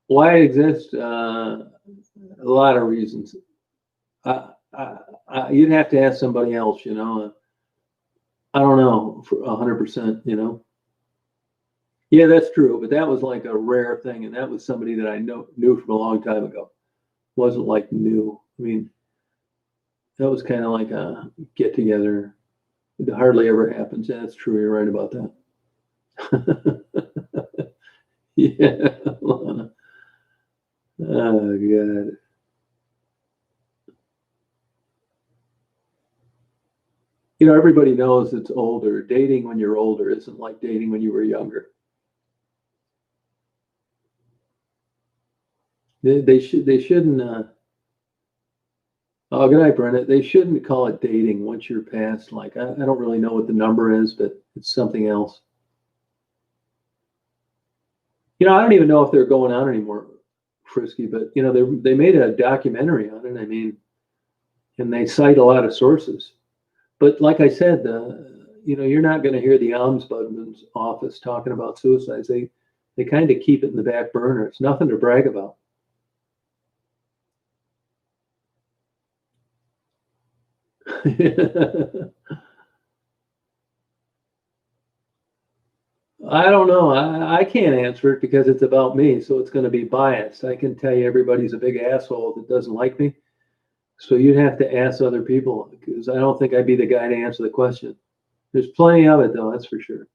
Why it exists? A lot of reasons. You'd have to ask somebody else, I don't know, for 100%, Yeah, that's true, but that was like a rare thing, and that was somebody that I knew from a long time ago. It wasn't like new. I mean, that was kind of like a get together. It hardly ever happens. Yeah, that's true. You're right about that. Yeah. Oh, God. Everybody knows it's older. Dating when you're older isn't like dating when you were younger. They shouldn't. Oh, good night, Brenda. They shouldn't call it dating once you're past. Like, I don't really know what the number is, but it's something else. I don't even know if they're going on anymore, Frisky. But they made a documentary on it. I mean, and they cite a lot of sources. But like I said, you're not going to hear the ombudsman's office talking about suicides. They kind of keep it in the back burner. It's nothing to brag about. I don't know. I can't answer it because it's about me, so it's going to be biased. I can tell you everybody's a big asshole that doesn't like me. So you'd have to ask other people, because I don't think I'd be the guy to answer the question. There's plenty of it, though, that's for sure.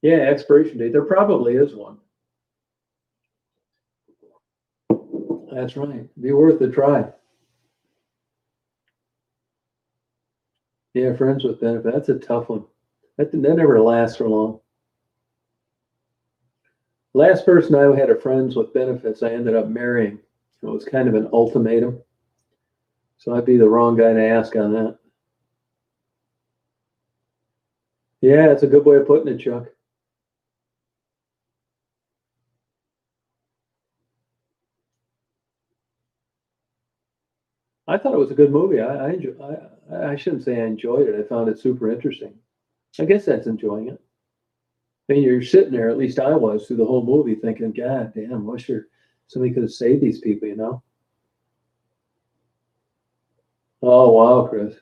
Yeah, expiration date. There probably is one. That's right. Be worth a try. Yeah, friends with benefit. That's a tough one. That never lasts for long. Last person I had a friends with benefits, I ended up marrying. It was kind of an ultimatum. So I'd be the wrong guy to ask on that. Yeah, it's a good way of putting it, Chuck. I thought it was a good movie. I shouldn't say I enjoyed it. I found it super interesting. I guess that's enjoying it. I mean, you're sitting there, at least I was, through the whole movie thinking, God damn, wish somebody could have saved these people, you know? Oh, wow, Chris.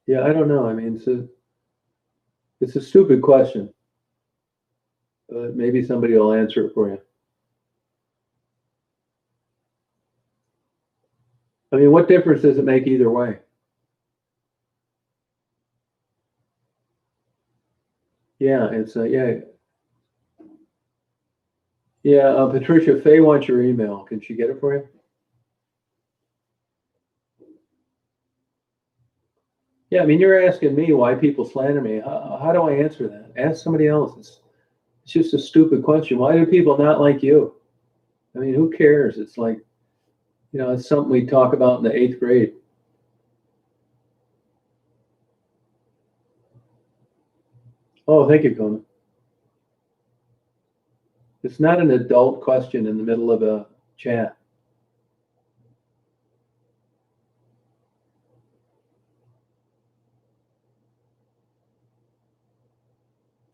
Yeah, I don't know. I mean, it's a stupid question, but maybe somebody will answer it for you. I mean, what difference does it make either way? Yeah, it's yeah. Patricia Faye wants your email. Can she get it for you? Yeah, I mean, you're asking me why people slander me. How do I answer that? Ask somebody else. It's just a stupid question. Why do people not like you? I mean, who cares? It's like, it's something we talk about in the 8th grade. Oh, thank you, Conan. It's not an adult question in the middle of a chat.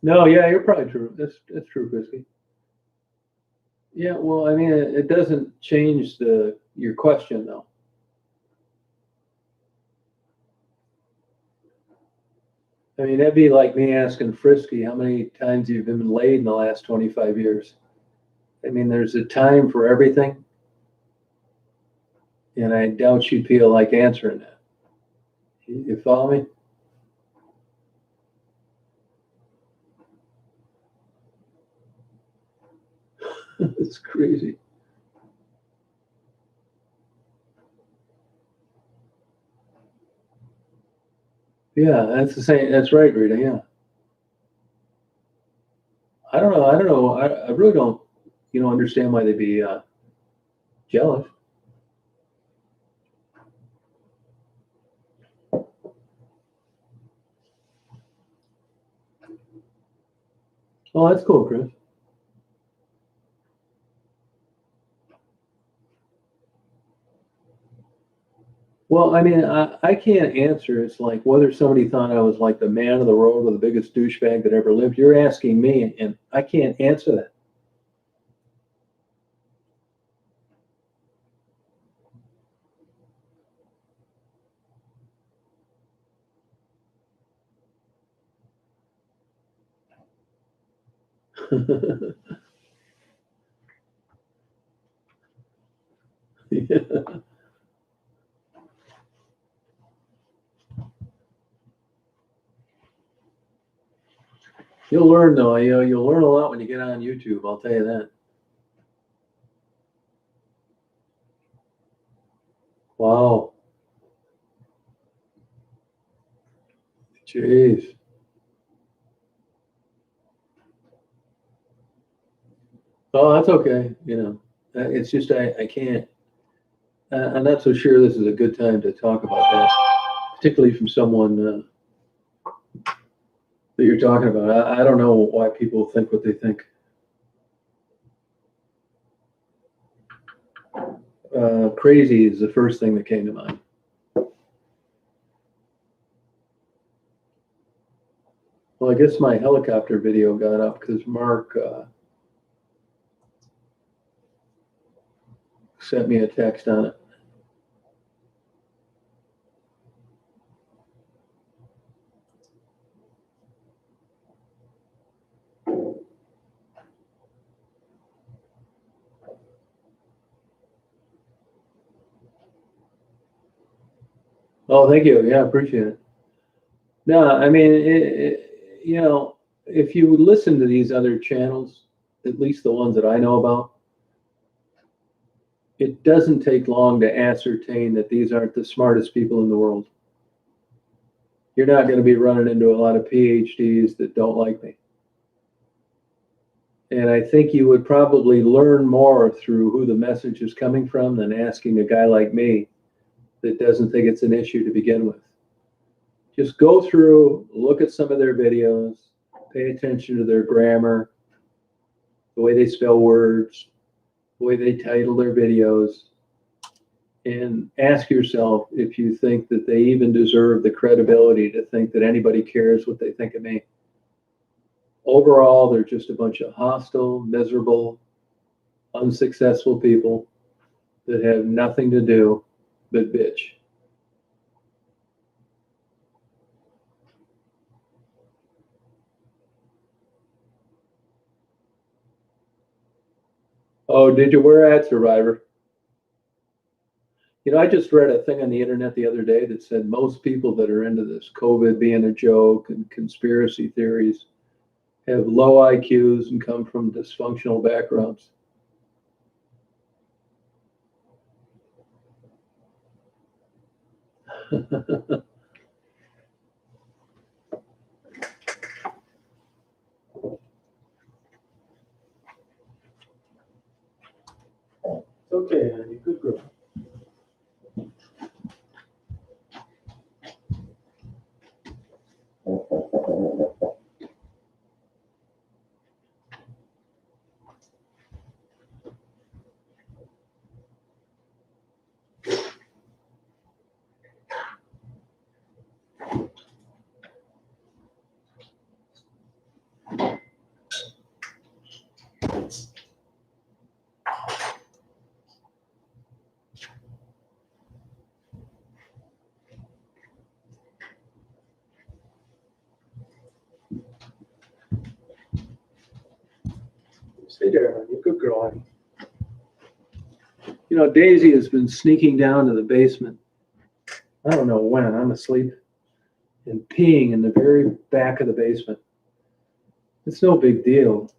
No, yeah, you're probably true. That's true, Christy. Yeah, well, I mean, it doesn't change your question though. I mean, that'd be like me asking Frisky how many times you've been laid in the last 25 years. I mean, there's a time for everything, and I doubt she'd feel like answering that. You follow me? It's crazy. Yeah, that's the same. That's right, Rita. Yeah. I don't know. I don't know. I really don't, understand why they'd be jealous. Oh, that's cool, Chris. Well, I mean, I can't answer. It's like whether somebody thought I was like the man of the road or the biggest douchebag that ever lived. You're asking me, and I can't answer that. Yeah. You'll learn though. You'll learn a lot when you get on YouTube. I'll tell you that. Wow. Jeez. Oh, that's okay. It's just I can't. I'm not so sure this is a good time to talk about that, particularly from someone that you're talking about. I don't know why people think what they think. Crazy is the first thing that came to mind. Well, I guess my helicopter video got up because Mark sent me a text on it. Oh, thank you. Yeah, appreciate it. No, I mean, if you listen to these other channels, at least the ones that I know about, it doesn't take long to ascertain that these aren't the smartest people in the world. you're not going to be running into a lot of PhDs that don't like me. And I think you would probably learn more through who the message is coming from than asking a guy like me that doesn't think it's an issue to begin with. Just go through, look at some of their videos, pay attention to their grammar, the way they spell words, the way they title their videos, and ask yourself if you think that they even deserve the credibility to think that anybody cares what they think of me. Overall, they're just a bunch of hostile, miserable, unsuccessful people that have nothing to do but bitch. Oh, did you wear at Survivor? You know, I just read a thing on the internet the other day that said most people that are into this COVID being a joke and conspiracy theories have low IQs and come from dysfunctional backgrounds. Okay, honey, good girl. Stay there, honey, good girl, honey. You know, Daisy has been sneaking down to the basement. I don't know when, I'm asleep, and peeing in the very back of the basement. It's no big deal.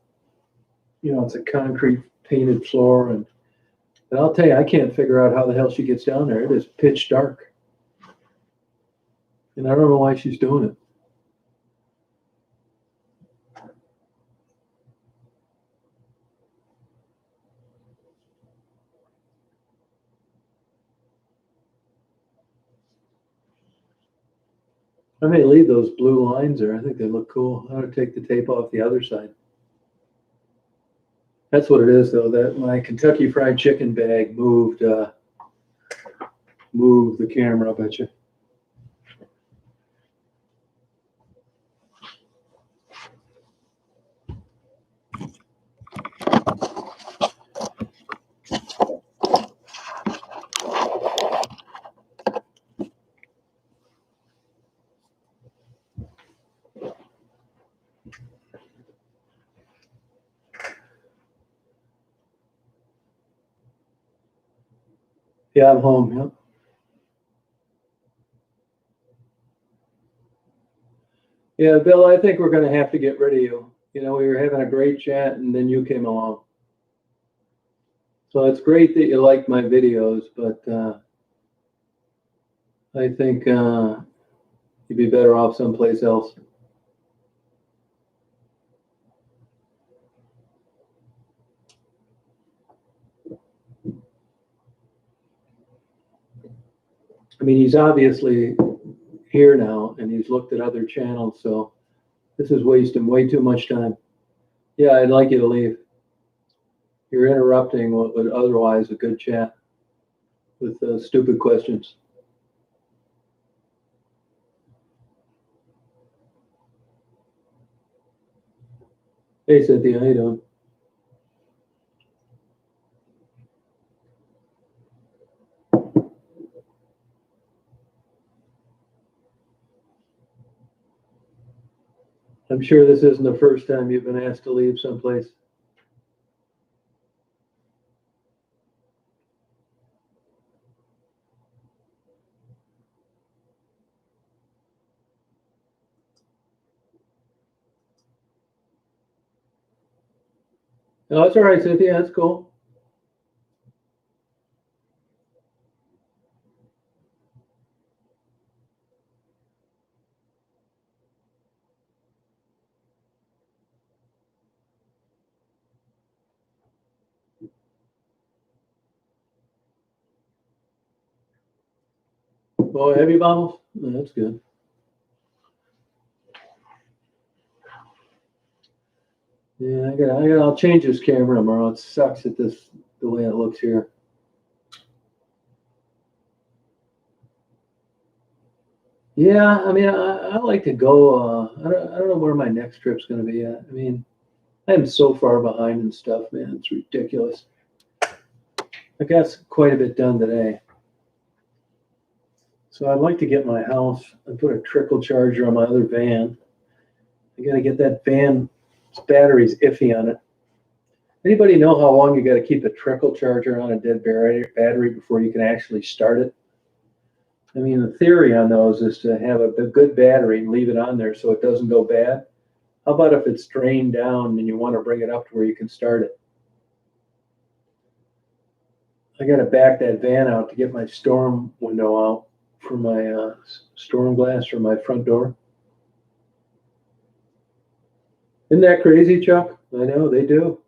You know, it's a concrete painted floor, and I'll tell you, I can't figure out how the hell she gets down there. It is pitch dark. And I don't know why she's doing it. I may leave those blue lines there. I think they look cool. I ought to take the tape off the other side. That's what it is, though. That my Kentucky Fried Chicken bag moved the camera, I bet you. Yeah, I'm home. Yeah. Yeah, Bill, I think we're going to have to get rid of you. You know, we were having a great chat, and then you came along. So it's great that you like my videos, but I think you'd be better off someplace else. I mean, he's obviously here now, and he's looked at other channels, so this is wasting way too much time. Yeah, I'd like you to leave. You're interrupting what would otherwise a good chat with stupid questions. Hey, Cynthia, how you doing? I'm sure this isn't the first time you've been asked to leave someplace. No, that's all right, Cynthia. That's cool. Oh, heavy bottles? Oh, that's good. Yeah, I'll change this camera tomorrow. It sucks at the way it looks here. Yeah, I mean, I like to go. I don't know where my next trip's going to be at. I mean, I'm so far behind and stuff, man. It's ridiculous. I got quite a bit done today. So I'd like to get my house and put a trickle charger on my other van. I got to get that van's battery's iffy on it. Anybody know how long you got to keep a trickle charger on a dead battery before you can actually start it? I mean, the theory on those is to have a good battery and leave it on there so it doesn't go bad. How about if it's drained down and you want to bring it up to where you can start it? I got to back that van out to get my storm window out for my storm glass for my front door. Isn't that crazy, Chuck? I know, they do.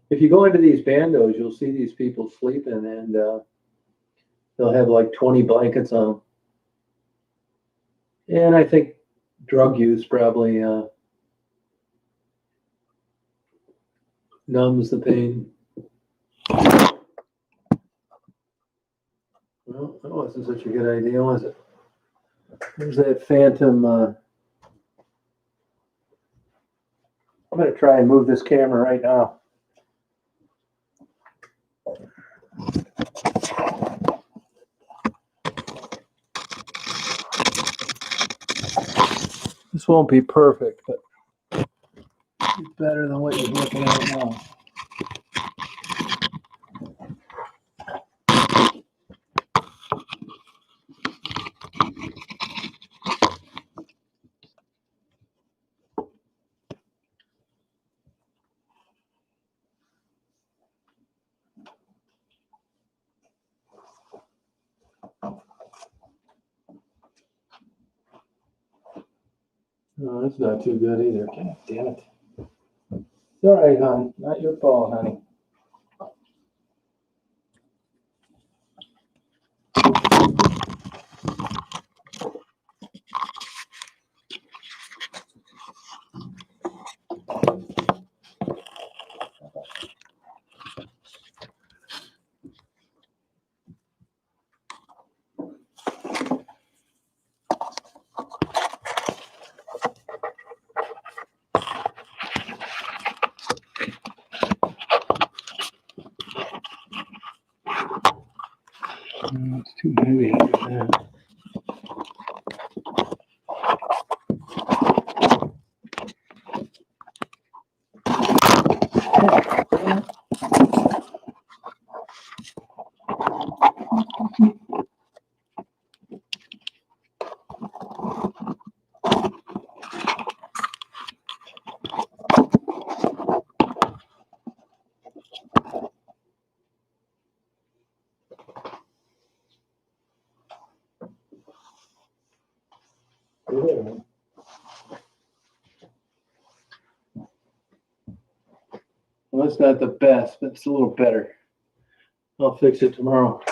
If you go into these bandos, you'll see these people sleeping and they'll have like 20 blankets on them. And I think drug use probably numbs the pain. Well, that wasn't such a good idea, was it? There's that phantom. I'm going to try and move this camera right now. This won't be perfect, but it's better than what you're looking at now. No, that's not too good either. God damn it. It's all right, hon. Not your fault, honey. Oh, it's too heavy. Yeah. Well, it's not the best, but it's a little better. I'll fix it tomorrow.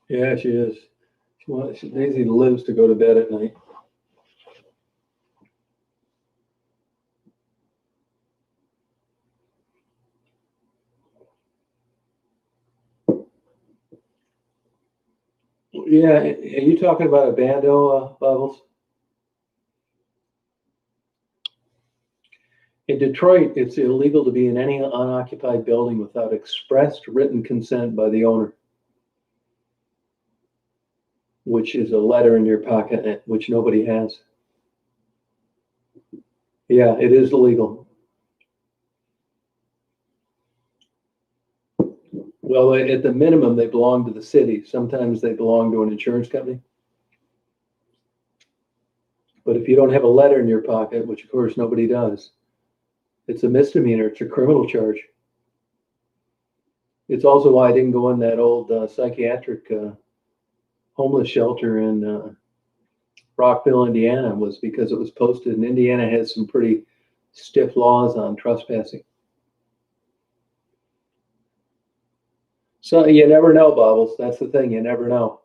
Yeah, she is. Daisy lives to go to bed at night. Yeah, are you talking about a bando, Bubbles? In Detroit, it's illegal to be in any unoccupied building without expressed written consent by the owner, which is a letter in your pocket, which nobody has. Yeah, it is illegal. Well, at the minimum, they belong to the city. Sometimes they belong to an insurance company. But if you don't have a letter in your pocket, which of course nobody does, it's a misdemeanor. It's a criminal charge. It's also why I didn't go in that old psychiatric homeless shelter in Rockville, Indiana, was because it was posted, and Indiana has some pretty stiff laws on trespassing. So you never know, Bobbles. That's the thing. You never know.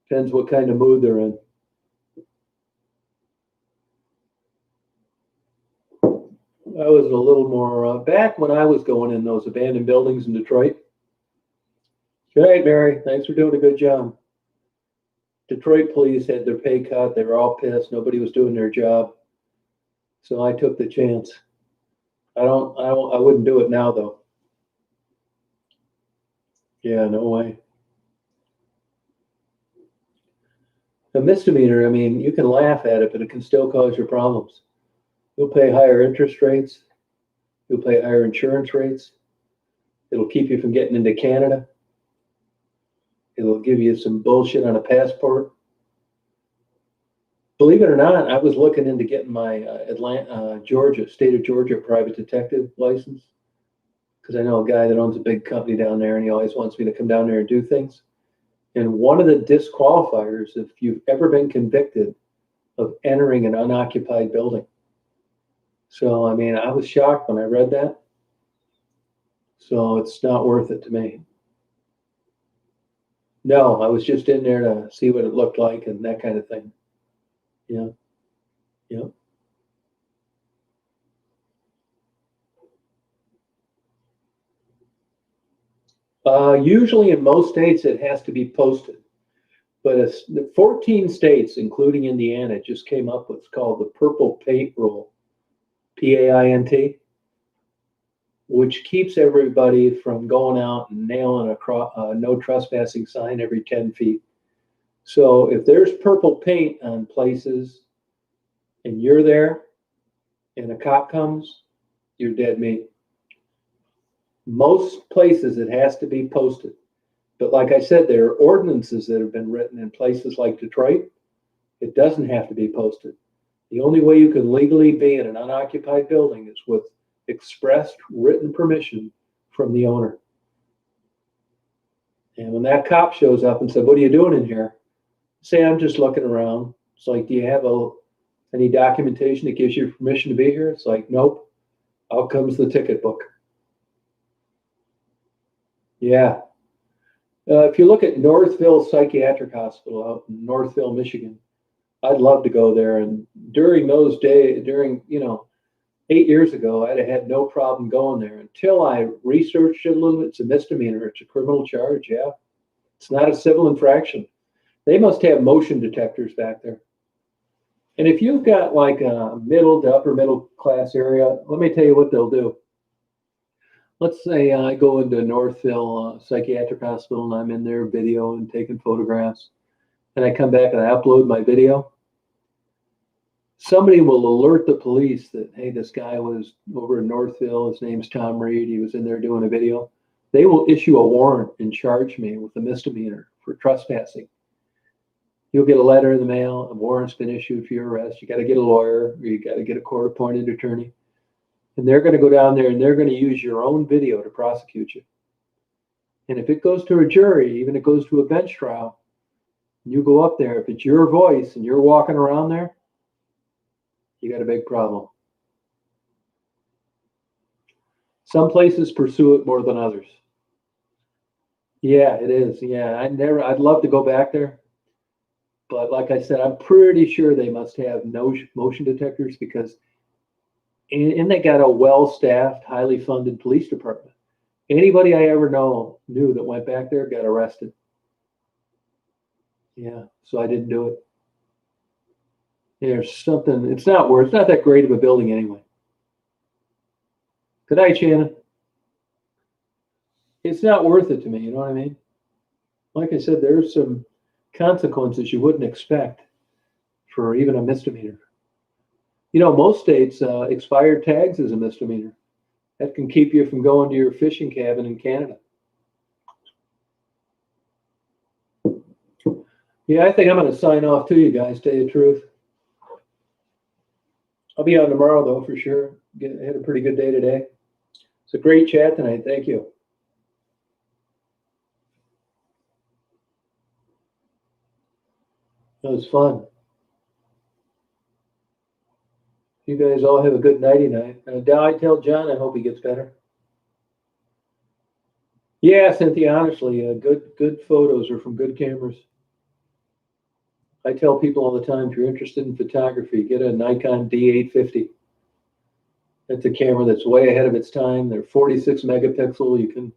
Depends what kind of mood they're in. I was a little more back when I was going in those abandoned buildings in Detroit. Good night, Mary. Thanks for doing a good job. Detroit police had their pay cut. They were all pissed. Nobody was doing their job. So I took the chance. I wouldn't do it now, though. Yeah, no way. A misdemeanor, I mean, you can laugh at it, but it can still cause you problems. You'll pay higher interest rates. You'll pay higher insurance rates. It'll keep you from getting into Canada. It'll give you some bullshit on a passport. Believe it or not, I was looking into getting my state of Georgia private detective license, because I know a guy that owns a big company down there, and he always wants me to come down there and do things. And one of the disqualifiers, if you've ever been convicted of entering an unoccupied building. So, I mean, I was shocked when I read that. So it's not worth it to me. No, I was just in there to see what it looked like and that kind of thing. Yeah. Yeah. Usually in most states, it has to be posted. But 14 states, including Indiana, just came up with what's called the purple paint rule, PAINT, which keeps everybody from going out and nailing a no trespassing sign every 10 feet. So if there's purple paint on places and you're there and a cop comes, you're dead meat. Most places it has to be posted. But like I said, there are ordinances that have been written in places like Detroit. It doesn't have to be posted. The only way you can legally be in an unoccupied building is with expressed written permission from the owner. And when that cop shows up and said, "What are you doing in here?" Say, "I'm just looking around." It's like, "Do you have any documentation that gives you permission to be here?" It's like, "Nope." Out comes the ticket book. Yeah. If you look at Northville Psychiatric Hospital out in Northville, Michigan, I'd love to go there. And during those days, 8 years ago, I'd have had no problem going there until I researched it a little bit. It's a misdemeanor. It's a criminal charge. Yeah. It's not a civil infraction. They must have motion detectors back there. And if you've got like a middle to upper middle class area, let me tell you what they'll do. Let's say I go into Northville Psychiatric Hospital and I'm in their video and taking photographs, and I come back and I upload my video. Somebody will alert the police that, hey, this guy was over in Northville. His name's Tom Reed. He was in there doing a video. They will issue a warrant and charge me with a misdemeanor for trespassing. You'll get a letter in the mail. A warrant's been issued for your arrest. You got to get a lawyer, or you got to get a court-appointed attorney. And they're going to go down there and they're going to use your own video to prosecute you. And if it goes to a jury, even if it goes to a bench trial, you go up there, if it's your voice and you're walking around there, you got a big problem. Some places pursue it more than others. Yeah, it is. Yeah, I'd love to go back there. But like I said, I'm pretty sure they must have no motion detectors, because and they got a well-staffed, highly funded police department. Anybody I ever knew that went back there got arrested. Yeah, so I didn't do it. There's something, it's not that great of a building anyway. Good night, Shannon. It's not worth it to me, you know what I mean? Like I said, there's some consequences you wouldn't expect for even a misdemeanor. Most states, expired tags is a misdemeanor. That can keep you from going to your fishing cabin in Canada. Yeah, I think I'm going to sign off too, you guys, tell you the truth. I'll be on tomorrow, though, for sure. Had a pretty good day today. It's a great chat tonight. Thank you. That was fun. You guys all have a good nighty night. I tell John I hope he gets better. Yeah, Cynthia, honestly, good photos are from good cameras. I tell people all the time, if you're interested in photography, get a Nikon D850. That's a camera that's way ahead of its time. They're 46 megapixel. You can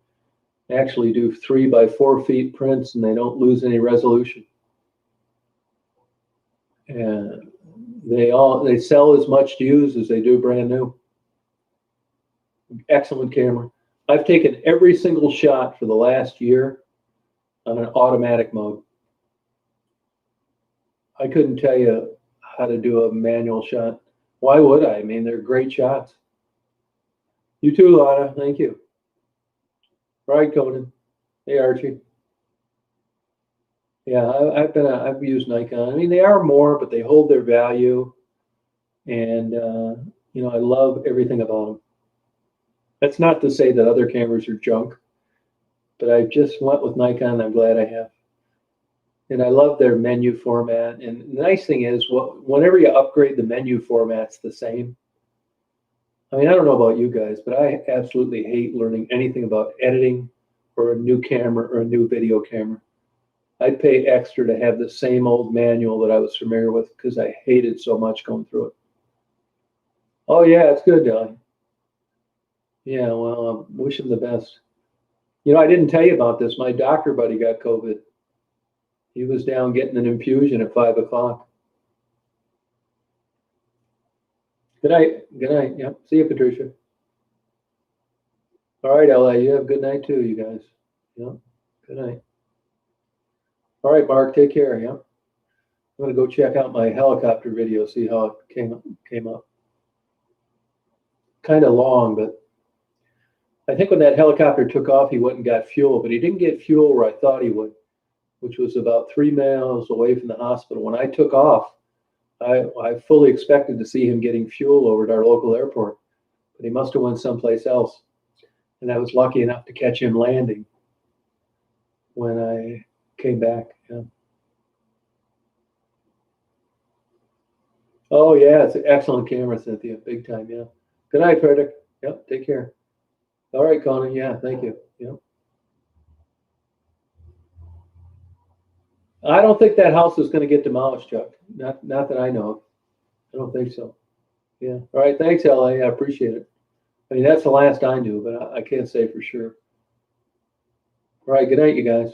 actually do 3 by 4 feet prints, and they don't lose any resolution. And they sell as much used as they do brand new. Excellent camera. I've taken every single shot for the last year on an automatic mode. I couldn't tell you how to do a manual shot. Why would I? I mean, they're great shots. You too, Lana. Thank you. All right, Conan. Hey, Archie. Yeah, I've used Nikon. I mean, they are more, but they hold their value, and I love everything about them. That's not to say that other cameras are junk, but I just went with Nikon. And I'm glad I have, and I love their menu format. And the nice thing is, whenever you upgrade, the menu format's the same. I mean, I don't know about you guys, but I absolutely hate learning anything about editing or a new camera or a new video camera. I'd pay extra to have the same old manual that I was familiar with because I hated so much going through it. Oh, yeah, it's good, Don. Yeah, well, wish him the best. I didn't tell you about this. My doctor buddy got COVID. He was down getting an infusion at 5 o'clock. Good night. Good night. Yep. See you, Patricia. All right, LA. You have a good night too, you guys. Yep. Good night. All right, Mark. Take care. Yeah. I'm gonna go check out my helicopter video, see how it came up. Kind of long, but I think when that helicopter took off, he went and got fuel, but he didn't get fuel where I thought he would, which was about 3 miles away from the hospital. When I took off, I fully expected to see him getting fuel over at our local airport, but he must have went someplace else. And I was lucky enough to catch him landing when I came back. Yeah. Oh, yeah, it's an excellent camera, Cynthia. Big time, yeah. Good night, Frederick. Yep, take care. All right, Conan. Yeah, thank you. Yep. I don't think that house is going to get demolished, Chuck. Not that I know of. I don't think so. Yeah. All right. Thanks, LA. I appreciate it. I mean, that's the last I knew, but I can't say for sure. All right. Good night, you guys.